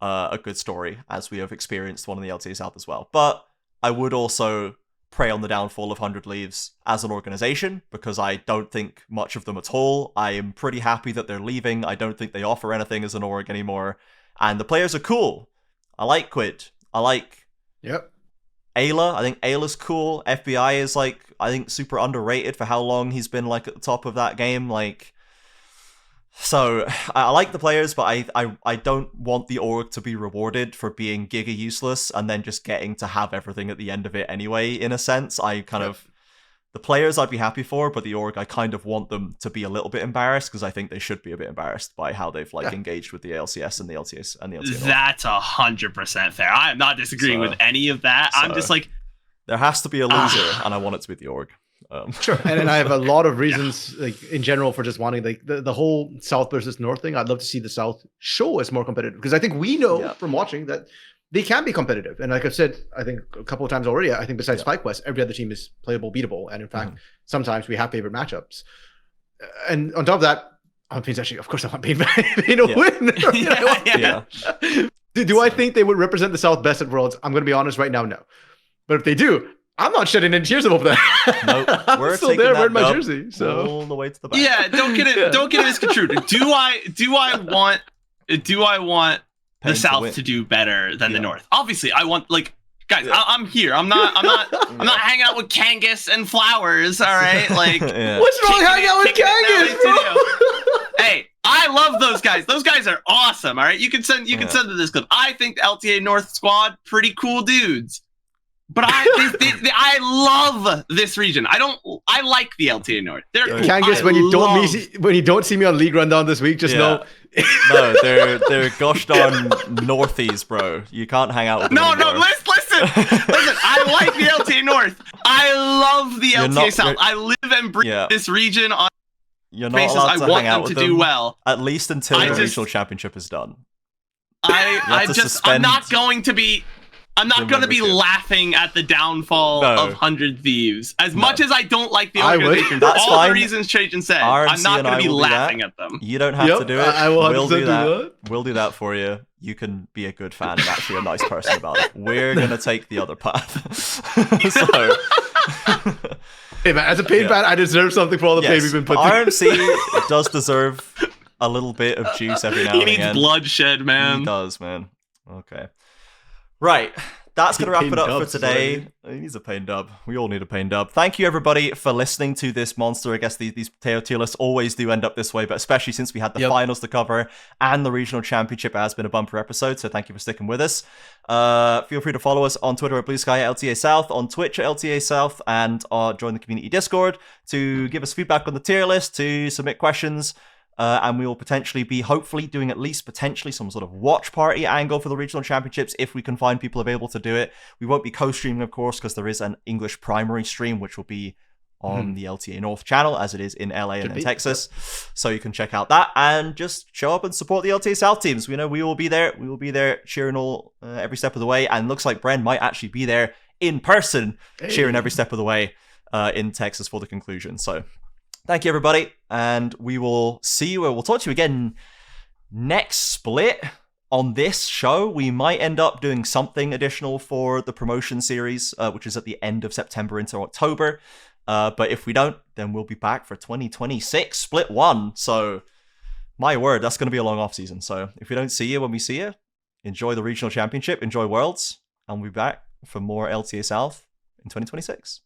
A: A good story, as we have experienced one in the LTA South as well. But I would also prey on the downfall of 100 Leaves as an organization, because I don't think much of them at all. I am pretty happy that they're leaving. I don't think they offer anything as an org anymore. And the players are cool. I like Quid. I like Ayla. I think Ayla's cool. FBI is like, I think, super underrated for how long he's been like at the top of that game. Like, so I like the players, but I don't want the org to be rewarded for being giga useless and then just getting to have everything at the end of it anyway, in a sense. I kind of The players I'd be happy for, but the org, I kind of want them to be a little bit embarrassed because I think they should be a bit embarrassed by how they've engaged with the LCS and the LTAs and the LTA North.
C: That's 100% fair. I am not disagreeing with any of that. I'm just like,
A: there has to be a loser, and I want it to be the org.
B: Sure, and I have a lot of reasons, like in general, for just wanting like the whole South versus North thing. I'd love to see the South show as more competitive because I think we know from watching that they can be competitive. And like I've said, I think a couple of times already, I think besides FlyQuest, every other team is playable, beatable, and in fact, sometimes we have favorite matchups. And on top of that, Pain's actually, of course, I want Pain to win. Do I think they would represent the South best at Worlds? I'm going to be honest right now, no. But if they do, I'm not shedding any tears over that.
A: Nope, we're
B: still there wearing my jersey. So
A: all the way to the back.
C: Yeah, don't get it misconstrued. Do I want the South to do better than the North? Obviously, I want guys. I'm here. I'm not hanging out with Kangas and Flowers. All right, like
B: what's wrong hanging out with Kangas, bro?
C: Hey, I love those guys. Those guys are awesome. All right, you can send to this clip. I think the LTA North squad pretty cool dudes. But I love this region. I like the LTA North. They're cool.
B: Kangas, when you don't see me on League Rundown this week, just know.
A: No, they're gosh darn Northies, bro. You can't hang out with them
C: No,
A: anymore.
C: listen. I like the LTA North. I love the LTA South. I live and breathe this region on
A: you're not allowed to hang out with them,
C: do well.
A: At least until the regional championship is done.
C: I'm not going to be laughing at the downfall of 100 Thieves. As much as I don't like the organization, for all the reasons Trajan said, I'm not going to be laughing at them.
A: You don't have to do it.
B: I will
A: we'll do that. We'll do that for you. You can be a good fan and actually a nice person about it. We're going to take the other path.
B: Hey man, as a paid fan, I deserve something for all the pay we've been putting through.
A: RMC does deserve a little bit of juice every now and again.
C: He needs bloodshed, man.
A: He does, man. Okay. Right, that's going to wrap it up for today. He needs a pain dub. We all need a pain dub. Thank you, everybody, for listening to this monster. I guess these tier lists always do end up this way, but especially since we had the finals to cover and the regional championship, it has been a bumper episode, so thank you for sticking with us. Feel free to follow us on Twitter at Blue Sky LTA South, on Twitch at LTA South, and join the community Discord to give us feedback on the tier list, to submit questions. And we will potentially be hopefully doing at least potentially some sort of watch party angle for the regional championships if we can find people available to do it. We won't be co-streaming, of course, because there is an English primary stream, which will be on the LTA North channel, as it is in LA and in Texas. So you can check out that and just show up and support the LTA South teams. We know we will be there. We will be there cheering all every step of the way. And looks like Bren might actually be there in person, cheering every step of the way in Texas for the conclusion. So thank you, everybody, and we will see you, or we'll talk to you again next split on this show. We might end up doing something additional for the promotion series, which is at the end of September into October. But if we don't, then we'll be back for 2026 Split 1. So, my word, that's going to be a long off-season. So, if we don't see you when we see you, enjoy the regional championship, enjoy Worlds, and we'll be back for more LTA South in 2026.